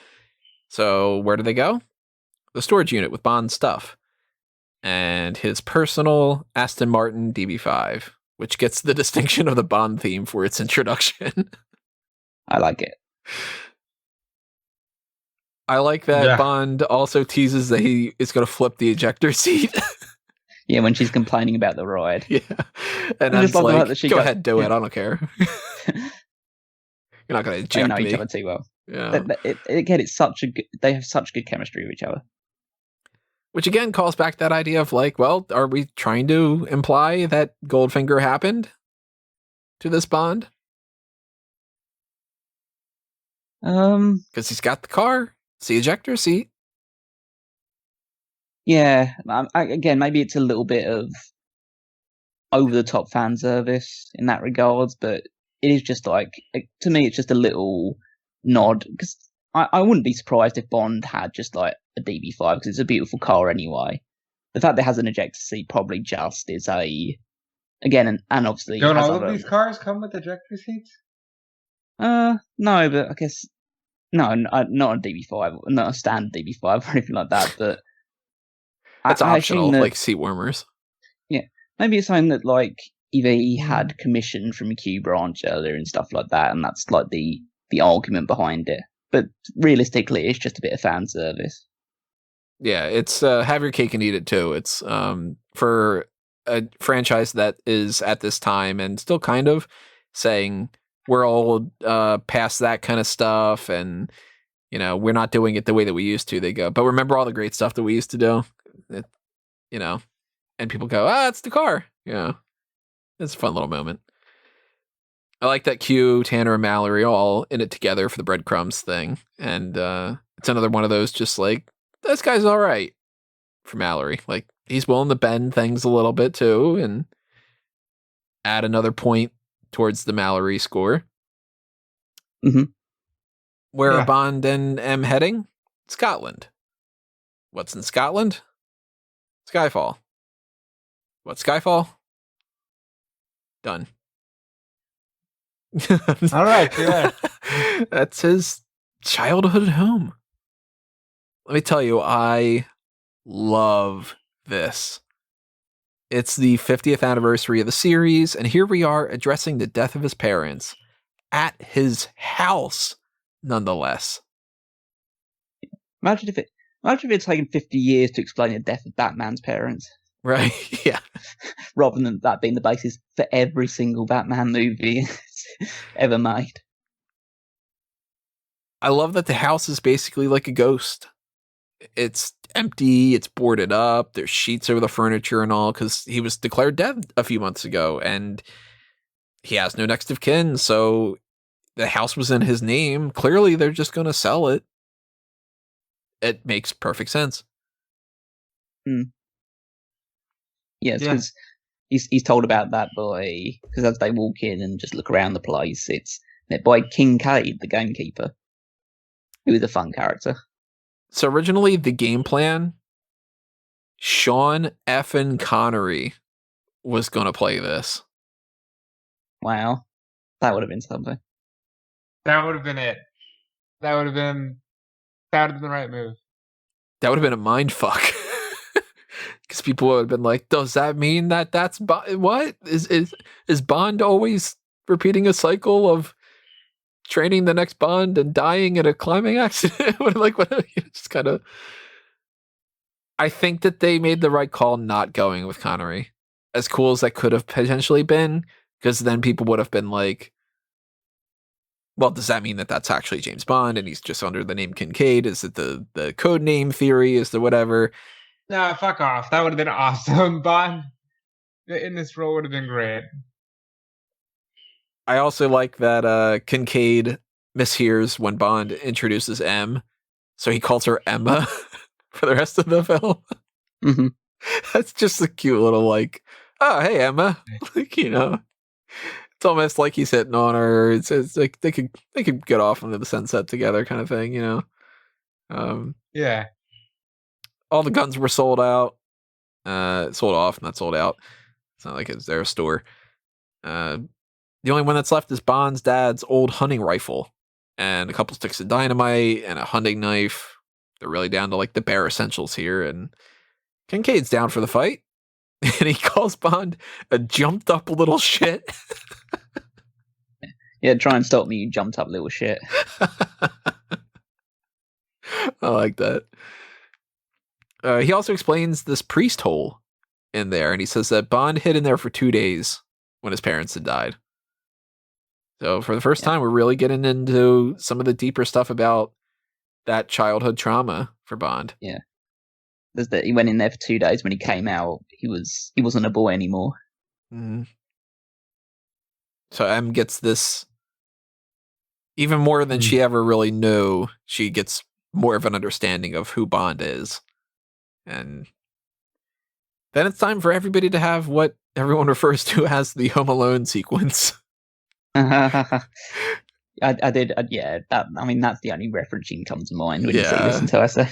So where do they go? The storage unit with Bond's stuff. And his personal Aston Martin DB5, which gets the distinction of the Bond theme for its introduction. I like it. I like that Bond also teases that he is going to flip the ejector seat. Yeah, when she's complaining about the ride. Yeah. And I'm just like, go ahead, do it. I don't care. You're not going to eject me. They know each other too well. Yeah. Again, they have such good chemistry with each other. Which again calls back that idea of like, well, are we trying to imply that Goldfinger happened to this Bond? Because he's got the car. It's the ejector seat. Yeah, again, maybe it's a little bit of over-the-top fan service in that regards, but it is just like, to me, it's just a little nod, because I wouldn't be surprised if Bond had just like a DB5, because it's a beautiful car anyway. The fact that it has an ejector seat probably just is and obviously... Don't all of these cars come with ejector seats? No, but I guess... No, not a DB5, not a standard DB5 or anything like that, but... It's optional, like seat warmers. Yeah, Maybe it's something that like either he had commissioned from Q Branch earlier and stuff like that, and that's like the argument behind it. But realistically, it's just a bit of fan service. Yeah, it's have your cake and eat it too. It's for a franchise that is at this time and still kind of saying we're all past that kind of stuff, and we're not doing it the way that we used to. They go, but remember all the great stuff that we used to do, and people go, it's the car. It's a fun little moment. I like that Q, Tanner, and Mallory all in it together for the breadcrumbs thing, and it's another one of those just like, this guy's all right for Mallory. Like, he's willing to bend things a little bit too and add another point towards the Mallory score. Mm-hmm. Where are Bond and M heading? Scotland. What's in Scotland? Skyfall. What's Skyfall? Done. All right, yeah. That's his childhood home. Let me tell you, I love this. It's the 50th anniversary of the series, and here we are addressing the death of his parents at his house, nonetheless. Imagine if it's taken 50 years to explain the death of Batman's parents. Right, yeah. Rather than that being the basis for every single Batman movie ever made. I love that the house is basically like a ghost. It's empty, it's boarded up, there's sheets over the furniture and all, because he was declared dead a few months ago, and he has no next of kin, so the house was in his name. Clearly, they're just going to sell it. It makes perfect sense. Yes, because he's told about that because as they walk in and just look around the place, it's by Kincade, the gamekeeper, who is a fun character. So originally, the game plan, Sean effing Connery was going to play this. Wow. That would have been something. That would have been it. That would have been the right move. That would have been a mind fuck. Because people would have been like, does that mean that's what? Is Bond always repeating a cycle of training the next Bond and dying in a climbing accident? Like, what? Just kind of. I think that they made the right call not going with Connery. As cool as that could have potentially been, because then people would have been like, well, does that mean that that's actually James Bond and he's just under the name Kincade? Is it the code name theory? Is the whatever? No, fuck off. That would have been awesome. Bond in this role would have been great. I also like that Kincade mishears when Bond introduces M, so he calls her Emma for the rest of the film. Mm-hmm. That's just a cute little like, oh, hey, Emma. Like, it's almost like he's hitting on her. It's like they could get off into the sunset together kind of thing, Yeah. All the guns were sold out. Sold off, not sold out. It's not like it's their store. The only one that's left is Bond's dad's old hunting rifle and a couple sticks of dynamite and a hunting knife. They're really down to like the bare essentials here, and Kincade's down for the fight. And he calls Bond a jumped up little shit. Yeah, try and stop me, you jumped up little shit. I like that. He also explains this priest hole in there, and he says that Bond hid in there for 2 days when his parents had died. So for the first time, we're really getting into some of the deeper stuff about that childhood trauma for Bond. Yeah. He went in there for 2 days. When he came out, he wasn't a boy anymore. Mm-hmm. So M gets this even more than she ever really knew. She gets more of an understanding of who Bond is. And then it's time for everybody to have what everyone refers to as the Home Alone sequence. I did, yeah. That's the only reference you can come to mind when you see this until I say.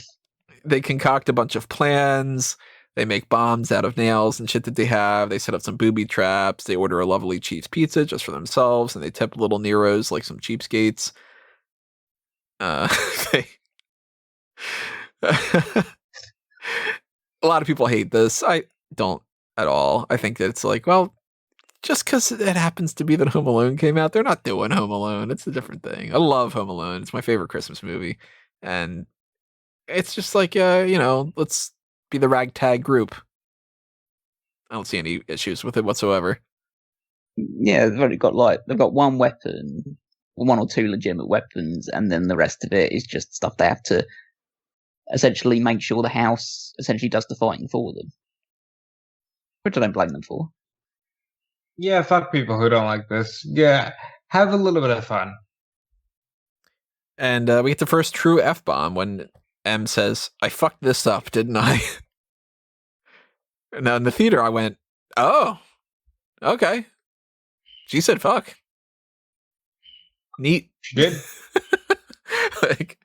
They concoct a bunch of plans. They make bombs out of nails and shit that they have. They set up some booby traps. They order a lovely cheese pizza just for themselves, and they tip little Neros like some cheapskates. A lot of people hate this. I don't at all. I think that it's like, well, just because it happens to be that Home Alone came out, they're not doing Home Alone. It's a different thing. I love Home Alone. It's my favorite Christmas movie. And it's just like, let's be the ragtag group. I don't see any issues with it whatsoever. Yeah, they've got one weapon, one or two legitimate weapons, and then the rest of it is just stuff they have to essentially make sure the house essentially does the fighting for them. Which I don't blame them for. Yeah, fuck people who don't like this. Yeah, have a little bit of fun. And we get the first true F-bomb when M says, I fucked this up, didn't I? Now in the theater, I went, oh, okay. She said fuck. Neat. She did. Like,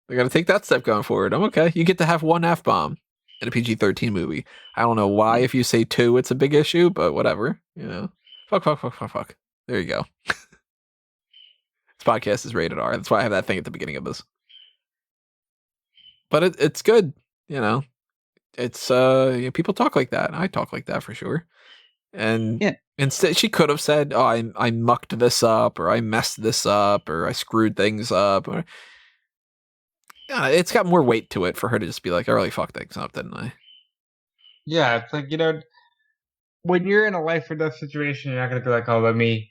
I gotta take that step going forward. I'm okay. You get to have one F-bomb in a PG-13 movie. I don't know why if you say 2, it's a big issue, but whatever. Fuck. There you go. This podcast is rated R. That's why I have that thing at the beginning of this. But it's good, It's people talk like that. I talk like that for sure. And yeah. Instead, she could have said, "Oh, I mucked this up, or I messed this up, or I screwed things up." Or it's got more weight to it for her to just be like, "I really fucked things up, didn't I?" Yeah, it's like when you're in a life or death situation, you're not gonna be like, "Oh, let me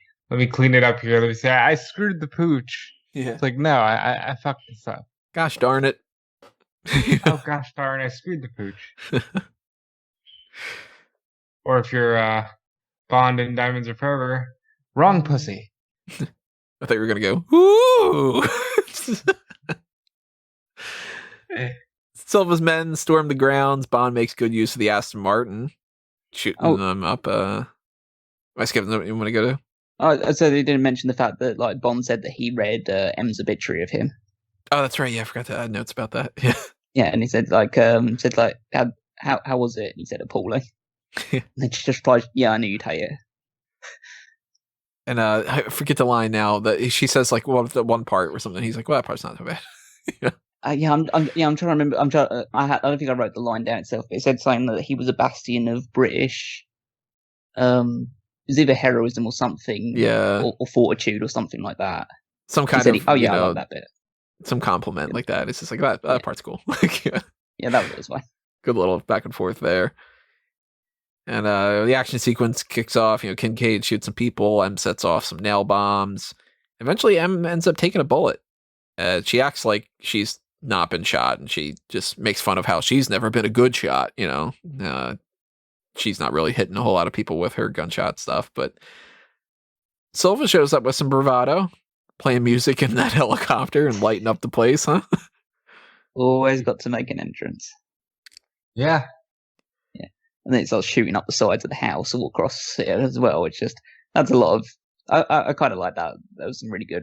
clean it up here. Let me say I screwed the pooch." Yeah. It's like, no, I fucked this up. Gosh darn it! Oh gosh darn, I screwed the pooch. Or if you're Bond and Diamonds Are Forever, wrong pussy. I thought you were gonna go, ooh. Silva's men storm the grounds. Bond makes good use of the Aston Martin, shooting them up. Am I skipping them? You want to go to? Oh, so they didn't mention the fact that like Bond said that he read M's obituary of him. Oh, that's right. Yeah, I forgot to add notes about that. Yeah. Yeah, and he said how was it? And he said appalling. And then she just replies, "Yeah, I knew you'd hate it." And I forget the line now that she says like the one part or something. He's like, "Well, that part's not so bad." I'm trying to remember. I don't think I wrote the line down itself. But it said something that he was a bastion of British. It was either heroism or something. Yeah. Or fortitude or something like that. Some kind of. I love that bit. Some compliment like that. It's just like that part's cool. Yeah, that was fine. Good little back and forth there. And the action sequence kicks off. Kincade shoots some people. M sets off some nail bombs. Eventually, M ends up taking a bullet. She acts like she's not been shot, and she just makes fun of how she's never been a good shot. She's not really hitting a whole lot of people with her gunshot stuff. But Silva shows up with some bravado, playing music in that helicopter and lighting up the place, huh? Always got to make an entrance. Yeah. And then it starts shooting up the sides of the house all across it as well. It's just, that's a lot of, I kind of like that. There was some really good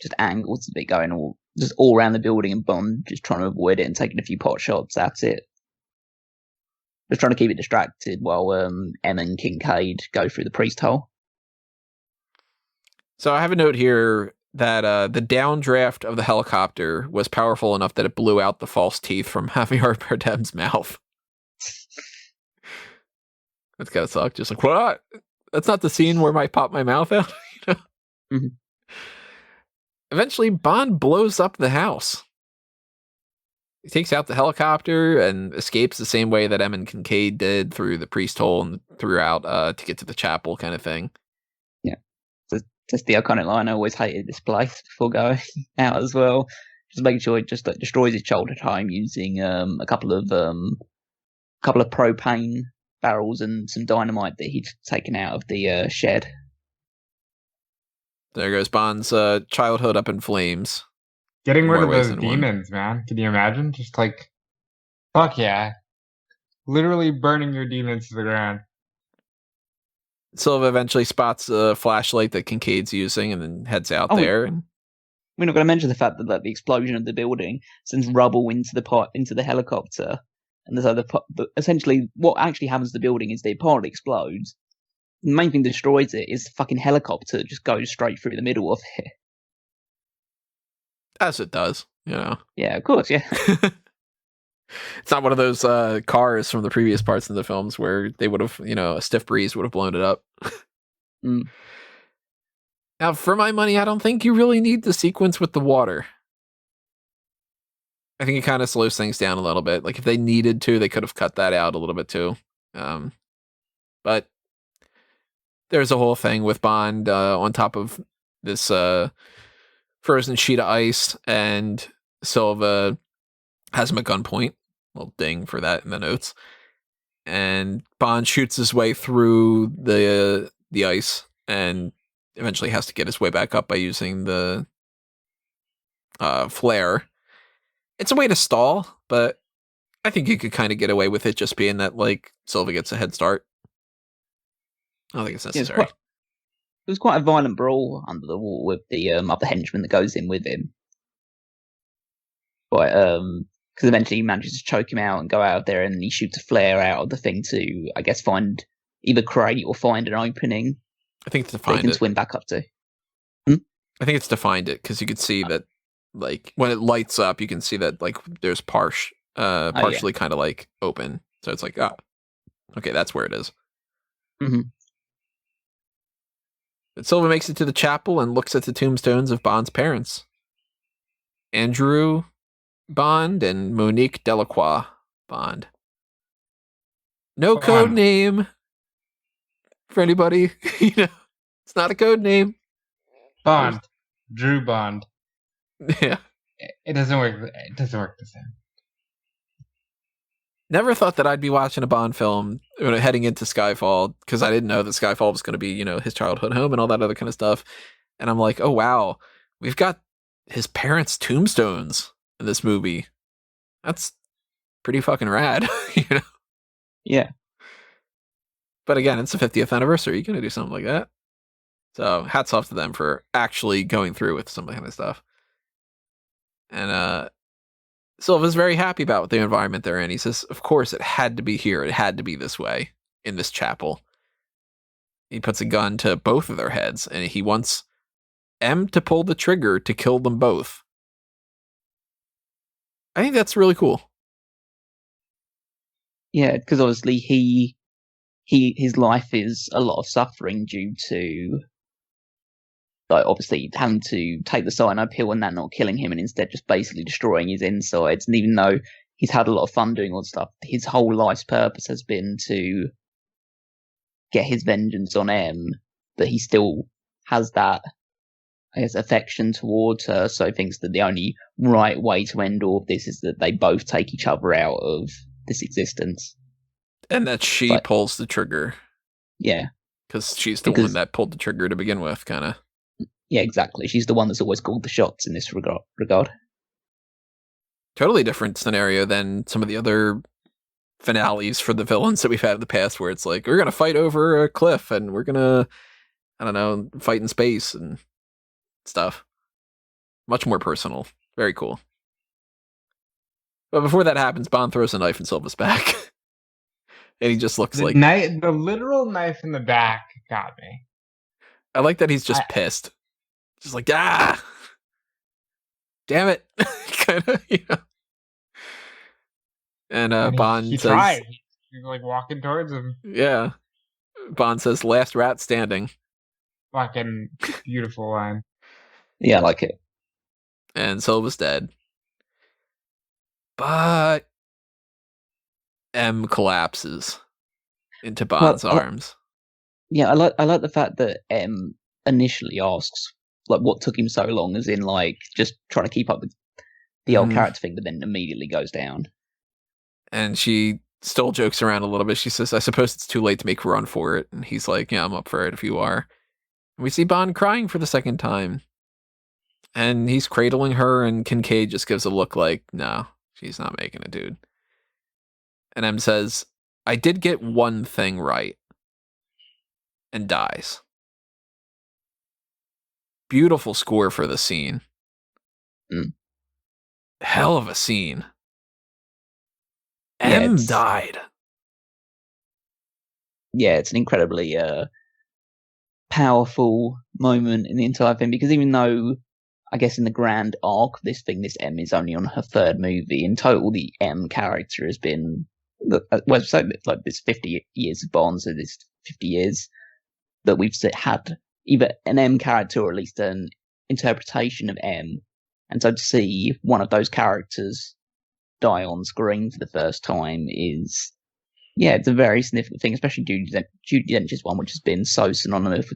just angles of it going all around the building, and Bond just trying to avoid it and taking a few pot shots at it. Just trying to keep it distracted while M and Kincade go through the priest hole. So I have a note here that the downdraft of the helicopter was powerful enough that it blew out the false teeth from Javier Bardem's mouth. That's gotta suck. Just like, what? That's not the scene where I pop my mouth out. Mm-hmm. Eventually, Bond blows up the house. He takes out the helicopter and escapes the same way that M and Kincade did, through the priest hole and throughout to get to the chapel, kind of thing. Yeah, just the iconic line. I always hated this place before going out as well. Just making sure it just destroys his childhood home using a couple of propane barrels and some dynamite that he'd taken out of the shed. There goes Bond's childhood up in flames. Getting rid of those demons, man. Can you imagine? Just like, fuck yeah. Literally burning your demons to the ground. Silva eventually spots a flashlight that Kincade's using and then heads out there. And we're not going to mention the fact that the explosion of the building sends rubble into the helicopter. And so essentially what actually happens to the building is the part explodes. The main thing that destroys it is the fucking helicopter just goes straight through the middle of it. As it does, Yeah, of course, yeah. It's not one of those cars from the previous parts of the films where they would have, a stiff breeze would have blown it up. Mm. Now, for my money, I don't think you really need the sequence with the water. I think it kind of slows things down a little bit. Like, if they needed to, they could have cut that out a little bit too. But there's a whole thing with Bond on top of this frozen sheet of ice, and Silva has him at gunpoint. Little ding for that in the notes. And Bond shoots his way through the ice and eventually has to get his way back up by using the flare. It's a way to stall, but I think you could kind of get away with it just being that, like, Silva gets a head start. I don't think it's necessary. It was quite a violent brawl under the wall with the other henchman that goes in with him. But because eventually he manages to choke him out and go out of there, and he shoots a flare out of the thing to, I guess, find either crate or find an opening. I think it's to find they can it. swim back up to. I think it's to find it, because you could see that, like, when it lights up, you can see that, like, there's partially kind of like open. So it's like, okay, that's where it is. Mm-hmm. But Silva makes it to the chapel and looks at the tombstones of Bond's parents, Andrew Bond and Monique Delacroix Bond. No code name for anybody. It's not a code name. Bond. Drew Bond. Yeah. It doesn't work. It doesn't work the same. Never thought that I'd be watching a Bond film heading into Skyfall, because I didn't know that Skyfall was going to be, his childhood home and all that other kind of stuff. And I'm like, oh, wow, we've got his parents' tombstones in this movie. That's pretty fucking rad, Yeah. But again, it's the 50th anniversary. You're going to do something like that. So hats off to them for actually going through with some kind of stuff. And Silva's very happy about the environment they're in. He says, of course, it had to be here. It had to be this way in this chapel. He puts a gun to both of their heads, and he wants M to pull the trigger to kill them both. I think that's really cool. Yeah, because obviously his life is a lot of suffering due to, like, obviously having to take the cyanide pill and that not killing him, and instead just basically destroying his insides. And even though he's had a lot of fun doing all the stuff, his whole life's purpose has been to get his vengeance on M, but he still has that, I guess, affection towards her, so he thinks that the only right way to end all of this is that they both take each other out of this existence. And that she pulls the trigger. Yeah. Because she's the one that pulled the trigger to begin with, kind of. Yeah, exactly. She's the one that's always called the shots in this regard. Totally different scenario than some of the other finales for the villains that we've had in the past, where it's like, we're going to fight over a cliff and we're going to, I don't know, fight in space and stuff. Much more personal. Very cool. But before that happens, Bond throws a knife in Silva's back. And he just looks like... The literal knife in the back got me. I like that he's just pissed. Just like, damn it. Kind of, And Bond he says... tried. He's like walking towards him. Yeah. Bond says, last rat standing. Fucking beautiful line. Yeah, I like it. And Silva's dead. But M collapses into Bond's arms. Yeah, I like the fact that M initially asks, like, what took him so long, as in, like, just trying to keep up with the old character thing, but then immediately goes down. And she still jokes around a little bit. She says, I suppose it's too late to make a run for it. And he's like, yeah, I'm up for it if you are. And we see Bond crying for the second time. And he's cradling her, and Kincade just gives a look like, no, she's not making it, dude. And M says, I did get one thing right. And dies. Beautiful score for the scene. Hell of a scene. Yeah, M died. Yeah, it's an incredibly powerful moment in the entire thing, because even though I guess in the grand arc of this thing, this M is only on her third movie. In total, the M character has been, well, so like this 50 years of Bond, so this 50 years that we've had either an M character or at least an interpretation of M. And so to see one of those characters die on screen for the first time is, yeah, it's a very significant thing, especially Judi Dench's one, which has been so synonymous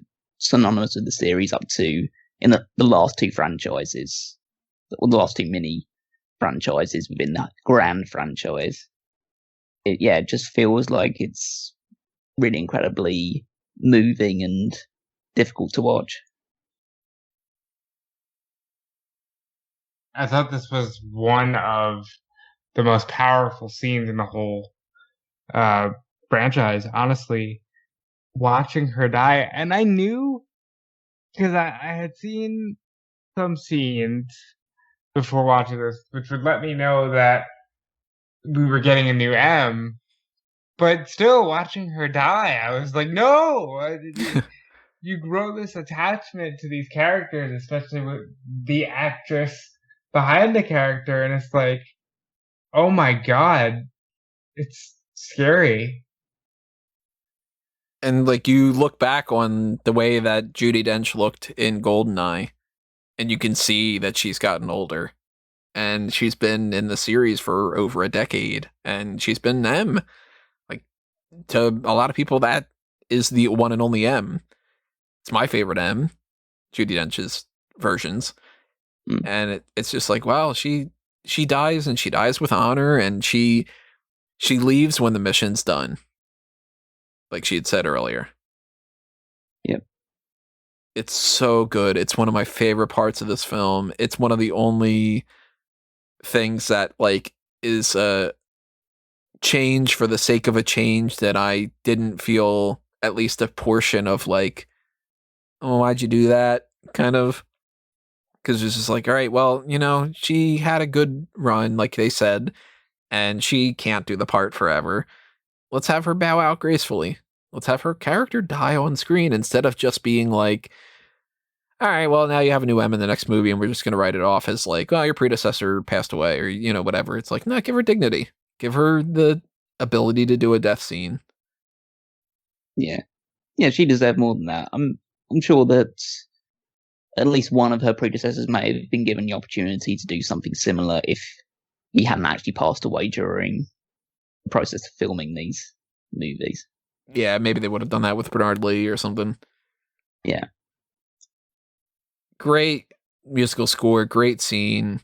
with the series up to in the last two franchises, or the last two mini franchises within that grand franchise. It just feels like it's really incredibly moving and difficult to watch. I thought this was one of the most powerful scenes in the whole franchise, honestly. Watching her die, and I knew, because I had seen some scenes before watching this, which would let me know that we were getting a new M, but still watching her die, I was like, no! You grow this attachment to these characters, especially with the actress behind the character, and it's like, oh my god, it's scary. And like you look back on the way that Judi Dench looked in GoldenEye, and you can see that she's gotten older. And she's been in the series for over a decade, and she's been M. Like, to a lot of people, that is the one and only M. It's my favorite M, Judi Dench's versions. And it's just like, wow, she dies, and she dies with honor, and she leaves when the mission's done, like she had said earlier. Yep. It's so good. It's one of my favorite parts of this film. It's one of the only things that like is a change for the sake of a change that I didn't feel at least a portion of like, oh, why'd you do that? Kind of. Because it's just like, all right, well, you know, she had a good run, like they said, and she can't do the part forever. Let's have her bow out gracefully. Let's have her character die on screen instead of just being like, all right, well, now you have a new M in the next movie, and we're just going to write it off as like, oh, your predecessor passed away, or, you know, whatever. It's like, no, give her dignity. Give her the ability to do a death scene. Yeah. Yeah, she deserved more than that. I'm sure that at least one of her predecessors may have been given the opportunity to do something similar if he hadn't actually passed away during the process of filming these movies. Yeah, maybe they would have done that with Bernard Lee or something. Yeah. Great musical score, great scene.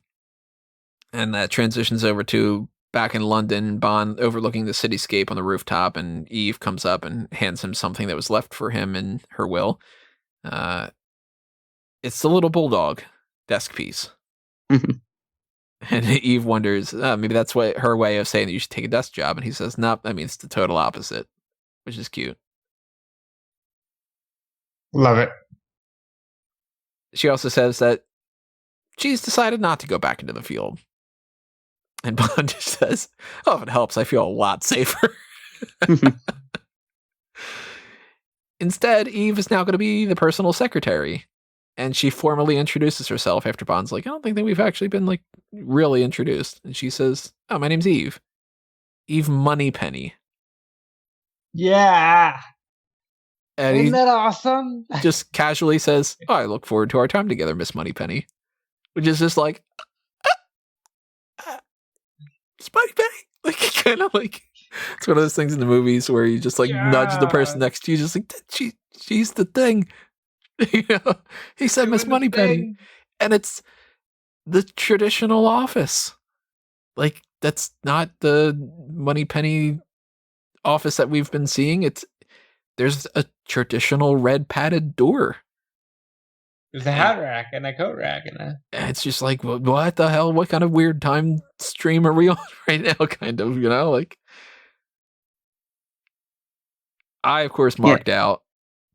And that transitions over to back in London, Bond overlooking the cityscape on the rooftop, and Eve comes up and hands him something that was left for him in her will. It's the little bulldog desk piece. And Eve wonders, maybe that's her way of saying that you should take a desk job. And he says, nope, that means the total opposite, which is cute. Love it. She also says that she's decided not to go back into the field. And Bond just says, oh, if it helps, I feel a lot safer. Instead, Eve is now going to be the personal secretary. And she formally introduces herself after Bond's like, I don't think that we've actually been like really introduced. And she says, oh, my name's Eve. Eve Moneypenny. Yeah. And isn't that awesome? Just casually says, oh, I look forward to our time together, Miss Moneypenny. Which is just like, Miss Moneypenny. Like, kind of like, it's one of those things in the movies where you just like nudge the person next to you, just like, she's the thing. You know, he said Miss Moneypenny. And it's the traditional office. Like, that's not the Moneypenny office that we've been seeing. There's a traditional red padded door. There's a hat rack and a coat rack it's just like, what the hell? What kind of weird time stream are we on right now? Kind of, you know, like I, of course, marked out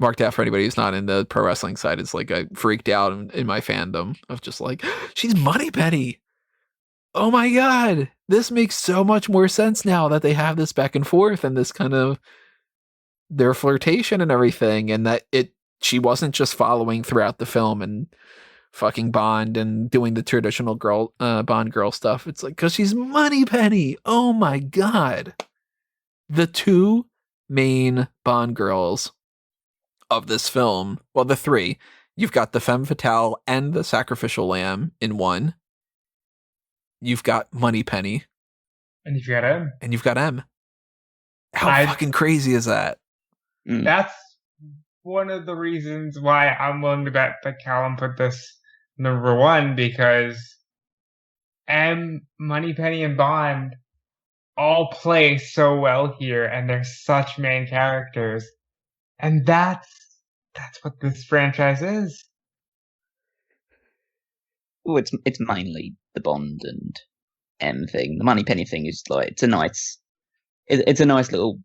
for anybody who's not in the pro wrestling side. It's like I freaked out in my fandom of just like, she's Moneypenny. Oh my God. This makes so much more sense now that they have this back and forth and this kind of their flirtation and everything. And that she wasn't just following throughout the film and fucking Bond and doing the traditional Bond girl stuff. It's like, because she's Moneypenny. Oh my God. The two main Bond girls of this film, well, the three, you've got the femme fatale and the sacrificial lamb in one. You've got Moneypenny. And you've got M. And you've got M. How fucking crazy is that? That's one of the reasons why I'm willing to bet that Callum put this number one, because M, Moneypenny, and Bond all play so well here, and they're such main characters. And that's what this franchise is. Well, it's mainly the Bond and M thing. The Moneypenny thing is like it's a nice little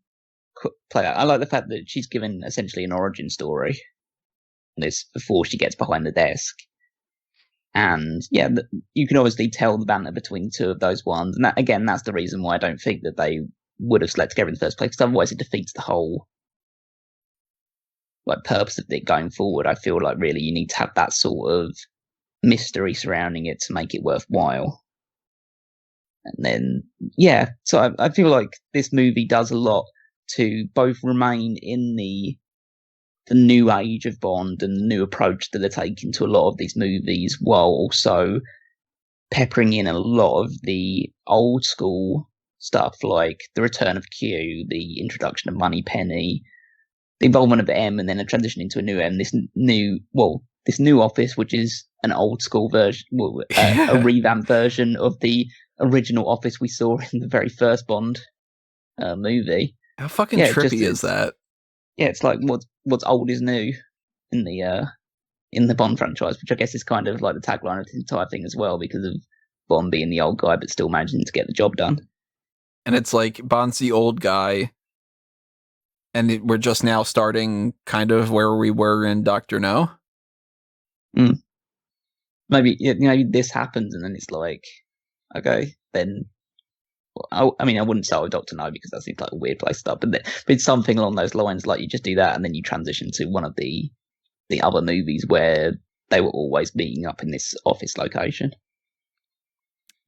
play. I like the fact that she's given essentially an origin story. This before she gets behind the desk, and yeah, you can obviously tell the banter between two of those ones. And that's the reason why I don't think that they would have slept together in the first place. Because otherwise, it defeats the whole purpose of it going forward. I feel like really you need to have that sort of mystery surrounding it to make it worthwhile. And then, yeah, so I feel like this movie does a lot to both remain in the new age of Bond and the new approach that they're taking to a lot of these movies, while also peppering in a lot of the old school stuff, like the return of Q, the introduction of Moneypenny, the involvement of M, and then a transition into a new M, this new office, which is an old school version, a revamped version of the original office we saw in the very first Bond movie. How fucking trippy is that? Yeah, it's like what's old is new in the Bond franchise, which I guess is kind of like the tagline of the entire thing as well, because of Bond being the old guy but still managing to get the job done. And it's like Bond's the old guy, and we're just now starting kind of where we were in Dr. No. Maybe this happens, and then it's like, okay, then. Well, I wouldn't start with Dr. No because that seems like a weird place to start, but it's something along those lines. Like you just do that, and then you transition to one of the other movies where they were always meeting up in this office location.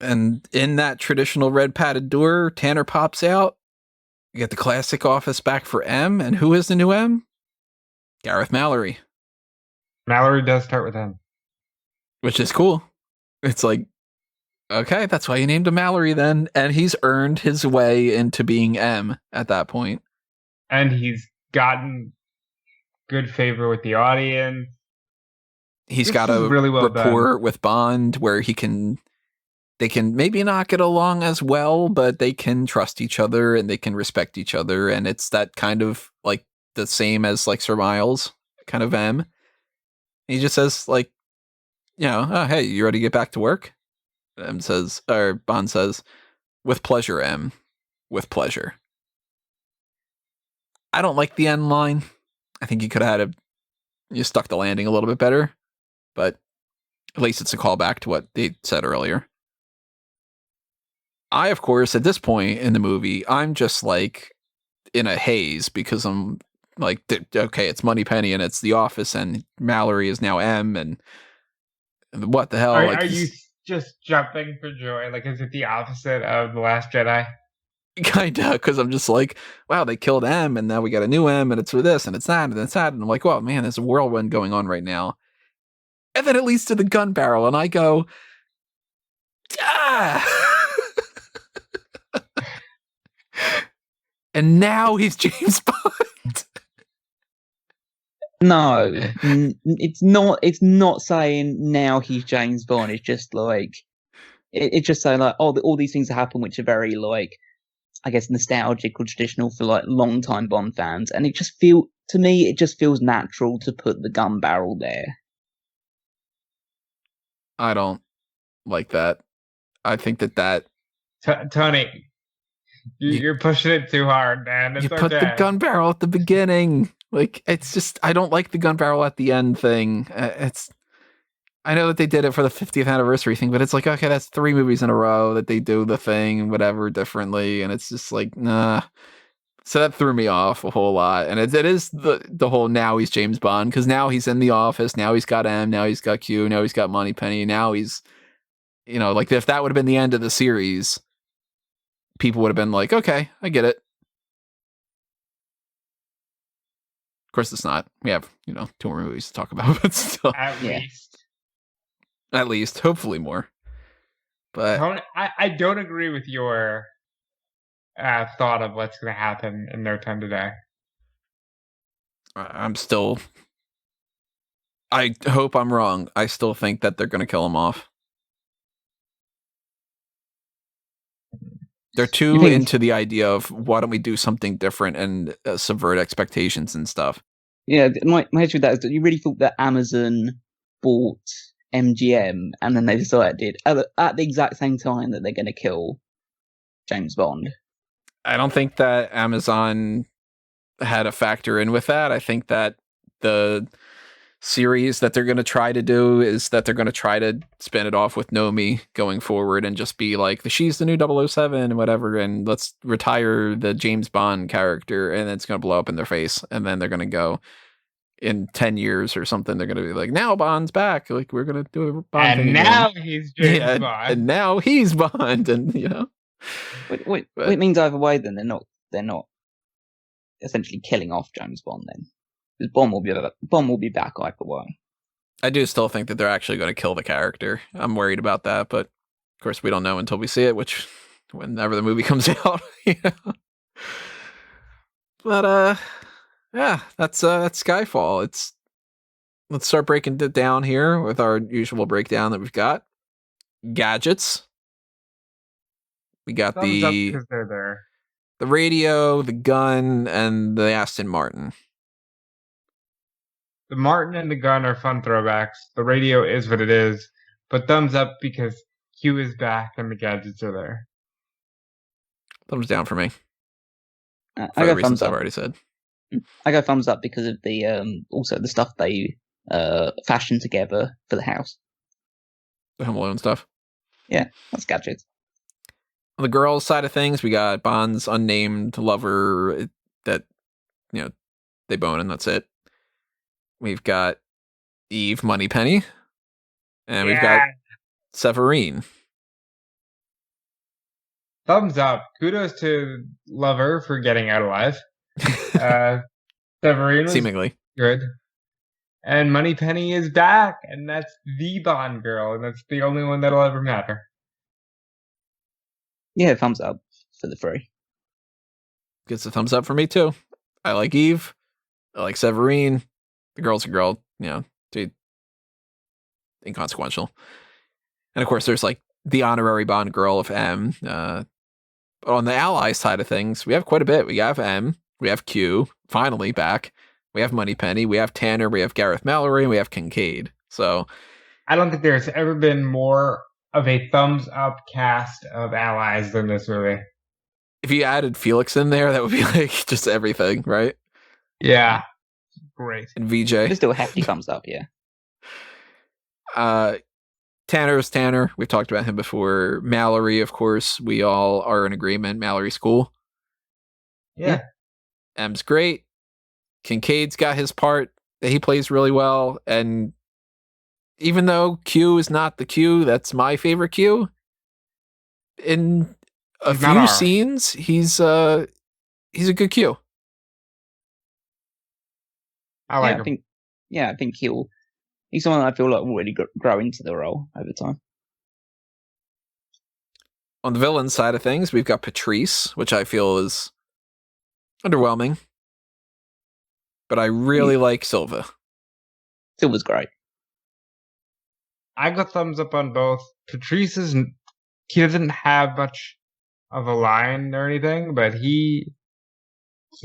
And in that traditional red padded door, Tanner pops out. You get the classic office back for M, and who is the new M? Gareth Mallory. Mallory does start with M, which is cool. It's like, okay, that's why you named him Mallory then. And he's earned his way into being M at that point. And he's gotten good favor with the audience. He's got a really well rapport with Bond where they can maybe not get along as well, but they can trust each other and they can respect each other. And it's that kind of like the same as like Sir Miles kind of M. He just says like, oh, hey, you ready to get back to work? Bond says, with pleasure, M. With pleasure. I don't like the end line. I think you could have you stuck the landing a little bit better, but at least it's a callback to what they said earlier. I, of course, at this point in the movie, I'm just like in a haze because I'm like, okay, it's Moneypenny and it's The Office and Mallory is now M and what the hell? Are you just jumping for joy? Like, is it the opposite of The Last Jedi? Kinda, because I'm just like, wow, they killed M and now we got a new M and it's for this and it's that and it's that. And I'm like, well, man, there's a whirlwind going on right now. And then it leads to the gun barrel and I go, and now he's James Bond. No, it's not. It's not saying now he's James Bond. It's just like it's just saying like, oh, all these things that happen, which are very like, I guess, nostalgic or traditional for like long-time Bond fans, and it just feels natural to put the gun barrel there. I don't like that. I think that Tony, you're pushing it too hard, man. It's you put the gun barrel at the beginning. Like, it's just, I don't like the gun barrel at the end thing. I know that they did it for the 50th anniversary thing, but it's like, okay, that's 3 movies in a row that they do the thing and whatever differently. And it's just like, nah, So that threw me off a whole lot. And it is the whole now he's James Bond, because now he's in the office, now he's got M, now he's got Q, now he's got Moneypenny, now he's, like if that would have been the end of the series, people would have been like, okay, I get it. Of course it's not. We have, 2 more movies to talk about, but still. At least, hopefully more. But I don't agree with your thought of what's going to happen in No Time to Die. I hope I'm wrong. I still think that they're going to kill him off. They're too into the idea of why don't we do something different and subvert expectations and stuff. Yeah, my issue with that is that you really thought that Amazon bought MGM and then they decided at the exact same time that they're going to kill James Bond. I don't think that Amazon had a factor in with that. I think that the series that they're going to try to do is that they're going to try to spin it off with Naomi going forward and just be like, she's the new 007 and whatever, and let's retire the James Bond character, and it's going to blow up in their face, and then they're going to go in 10 years or something, they're going to be like, now Bond's back, like we're going to do a Bond and thing now again. He's James Bond. And now he's Bond, and Wait, it means either way then they're not essentially killing off James Bond then. Because Bond will be back either way. I do still think that they're actually going to kill the character. I'm worried about that, but of course we don't know until we see it, which whenever the movie comes out. But yeah, that's Skyfall. Let's start breaking it down here with our usual breakdown that we've got. Gadgets. We got Thumbs up because they're there. The radio, the gun, and the Aston Martin. The Martin and the gun are fun throwbacks. The radio is what it is, but thumbs up because Q is back and the gadgets are there. Thumbs down for me. I go thumbs up. I've already said. I go thumbs up because of the also the stuff they fashioned together for the house. The Home Alone stuff. Yeah, that's gadgets. On the girls' side of things, we got Bond's unnamed lover that, they bone and that's it. We've got Eve Moneypenny. And we've got Severine. Thumbs up. Kudos to Lover for getting out alive. Severine was seemingly good. And Moneypenny is back, and that's the Bond girl, and that's the only one that'll ever matter. Yeah, thumbs up for the three. Gets a thumbs up for me too. I like Eve. I like Severine. The girl's a girl, inconsequential. And of course, there's like the honorary Bond girl of M. But on the ally side of things, we have quite a bit. We have M. We have Q. Finally back. We have Moneypenny. We have Tanner. We have Gareth Mallory. And we have Kincade. So I don't think there's ever been more of a thumbs up cast of allies than this movie. If you added Felix in there, that would be like just everything, right? Yeah. Great. And VJ. It's still a hefty thumbs up, yeah. Tanner's Tanner. We've talked about him before. Mallory, of course. We all are in agreement. Mallory's cool. Yeah. M's great. Kincade's got his part that he plays really well. And even though Q is not the Q, that's my favorite Q. In a few scenes, he's a good Q. I like him. I think he's someone that I feel like will really grow into the role over time. On the villain side of things, we've got Patrice, which I feel is underwhelming. But I really like Silva. Silva's great. I got thumbs up on both. Patrice he doesn't have much of a line or anything, but he's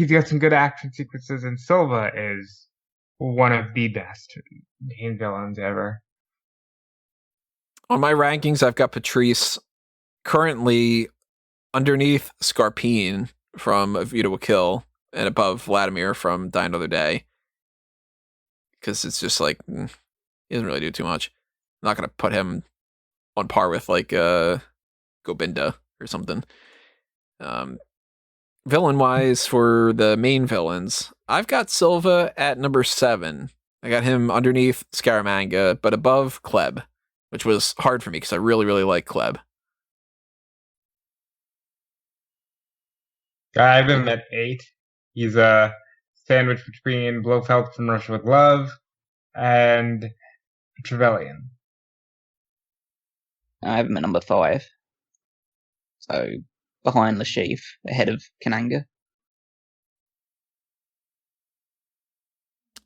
got some good action sequences, and Silva is one of the best main villains ever. On my rankings, I've got Patrice currently underneath Scarpine from A View to a Kill and above Vladimir from Die Another Day. Because it's just like, he doesn't really do too much. I'm not going to put him on par with like Gobinda or something. villain-wise, for the main villains, I've got Silva at number 7. I got him underneath Scaramanga, but above Kleb, which was hard for me because I really, really like Kleb. I have him at 8. He's a sandwich between Blofeld from Russia with Love and Trevelyan. I have him at number 5. So behind the sheaf, ahead of Kananga.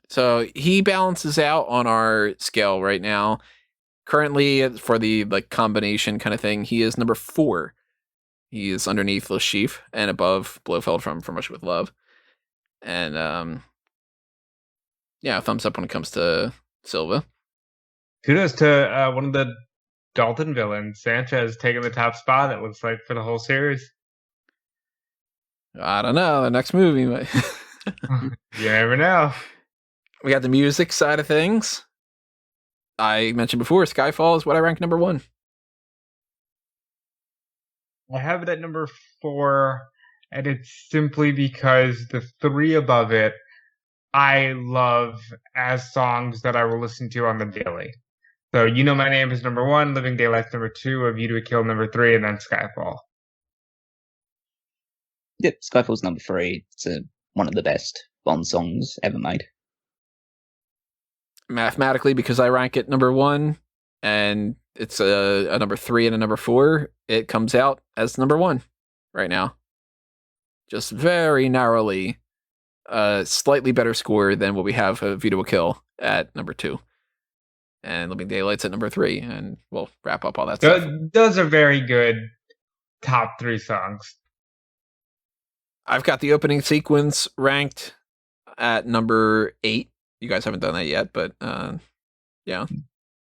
So he balances out on our scale right now. Currently, for the combination kind of thing, he is number 4. He is underneath Le Chiffre and above Blofeld from Russia with Love. And yeah, thumbs up when it comes to Silva. Kudos to one of the Dalton villains, Sanchez, taking the top spot, it looks like, for the whole series. I don't know. The next movie might. You never know. We got the music side of things. I mentioned before, Skyfall is what I rank number 1. I have it at number 4, and it's simply because the 3 above it I love as songs that I will listen to on the daily. So You Know My Name is number 1, Living Daylights number 2, A View to a Kill number 3, and then Skyfall. Yep, Skyfall's number 3. It's one of the best Bond songs ever made. Mathematically, because I rank it number 1, and it's a number 3 and a number 4, it comes out as number 1 right now. Just very narrowly, slightly better score than what we have A View to a Kill at number 2. And Living Daylights at number 3, and we'll wrap up all that stuff. Those are very good top 3 songs. I've got the opening sequence ranked at number 8. You guys haven't done that yet, but yeah.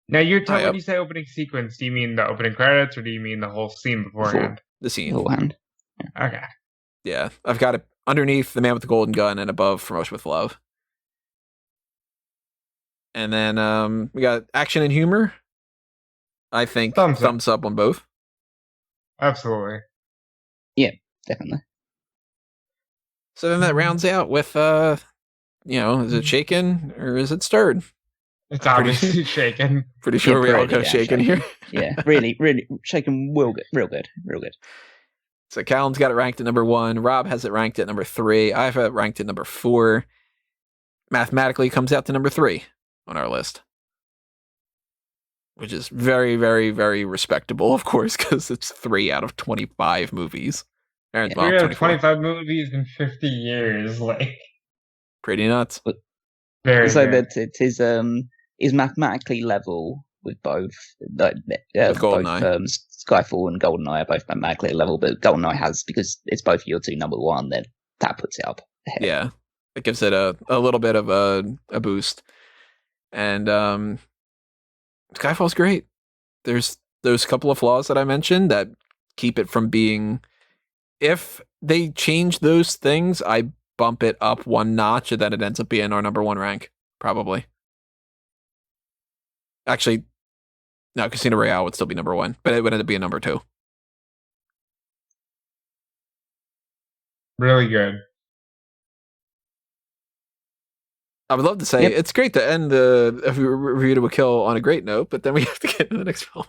Now, when you say opening sequence, do you mean the opening credits, or do you mean the whole scene beforehand? The scene. Beforehand. Okay. Yeah, I've got it underneath The Man with the Golden Gun and above From Russia with Love. And then we got action and humor. I think thumbs up on both. Absolutely. Yeah, definitely. So then that rounds out with, is it shaken or is it stirred? It's obviously shaken. Pretty sure we all go shaken here. Yeah, really, really shaken. Real good. So Callum's got it ranked at number 1. Rob has it ranked at number 3. I have it ranked at number 4. Mathematically comes out to number 3 on our list, which is very, very, very respectable, of course, because it's 3 out of 25 movies. 3 out of 25 movies in 50 years, pretty nuts. Very so good. That it is mathematically level with both GoldenEye. Skyfall and GoldenEye are both mathematically level, but GoldenEye has, because it's both your 2 number 1, then that puts it up ahead. Yeah, it gives it a little bit of a boost. And Skyfall's great. There's those couple of flaws that I mentioned that keep it from being... If they change those things, I bump it up 1 notch, and then it ends up being our number 1 rank, probably. Actually, no, Casino Royale would still be number 1, but it would end up being number 2. Really good. I would love to say it's great to end the Review to a Kill on a great note, but then we have to get into the next film.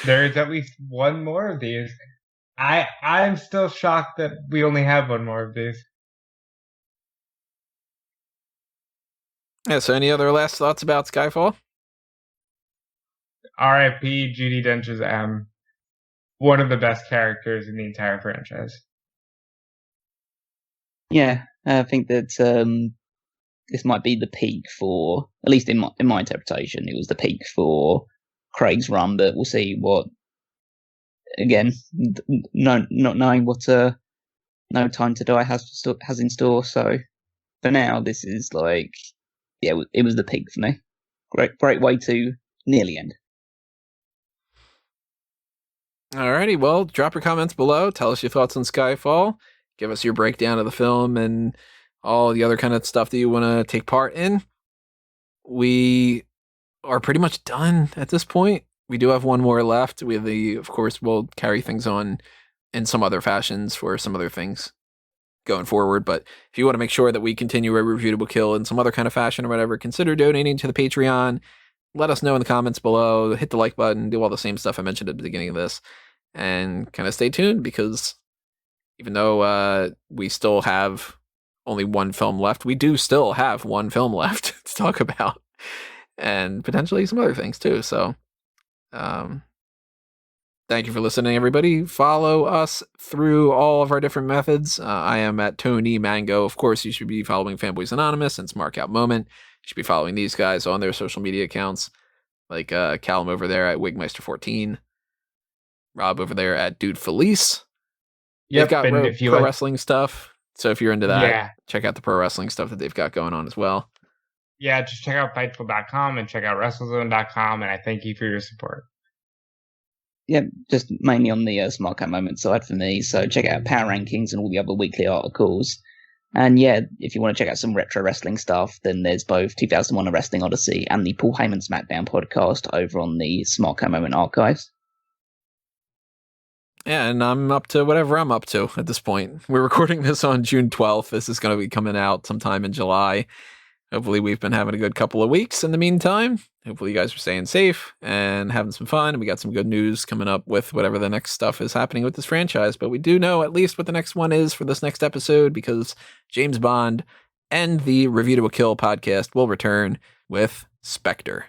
There's at least 1 more of these. I'm still shocked that we only have 1 more of these. Yeah, so any other last thoughts about Skyfall? R.I.P. Judi Dench's M. One of the best characters in the entire franchise. Yeah, I think that this might be the peak for, at least in my interpretation, it was the peak for Craig's run, but we'll see what, again, not knowing what No Time to Die has in store. So for now, this is it was the peak for me. Great way to nearly end. Alrighty, well, drop your comments below. Tell us your thoughts on Skyfall. Give us your breakdown of the film and all the other kind of stuff that you want to take part in. We are pretty much done at this point. We do have 1 more left. Of course, we'll carry things on in some other fashions for some other things going forward. But if you want to make sure that we continue a Refutable Kill in some other kind of fashion or whatever, consider donating to the Patreon. Let us know in the comments below, hit the like button, do all the same stuff I mentioned at the beginning of this, and kind of stay tuned, because even though we still have only one film left, we do still have one film left to talk about, and potentially some other things too. So thank you for listening, everybody. Follow us through all of our different methods. I am at Tony Mango. Of course, you should be following Fanboys Anonymous and Smart Out Moment. You should be following these guys on their social media accounts, like Callum over there at Wigmeister14, Rob over there at Dude Felice. Yep, They've got and pro wrestling stuff, so if you're into that, Yeah. check out the pro wrestling stuff that they've got going on as well. Yeah, just check out Fightful.com and check out WrestleZone.com, and I thank you for your support. Yeah, just mainly on the Smart Cat Moment side for me. So check out Power Rankings and all the other weekly articles. And yeah, if you want to check out some retro wrestling stuff, then there's both 2001 A Wrestling Odyssey and the Paul Heyman SmackDown podcast over on the Smart Cat Moment archives. Yeah, and I'm up to whatever I'm up to at this point. We're recording this on June 12th. This is going to be coming out sometime in July. Hopefully we've been having a good couple of weeks in the meantime. Hopefully you guys are staying safe and having some fun. And we got some good news coming up with whatever the next stuff is happening with this franchise. But we do know at least what the next one is for this next episode, because James Bond and the Review to a Kill podcast will return with Spectre.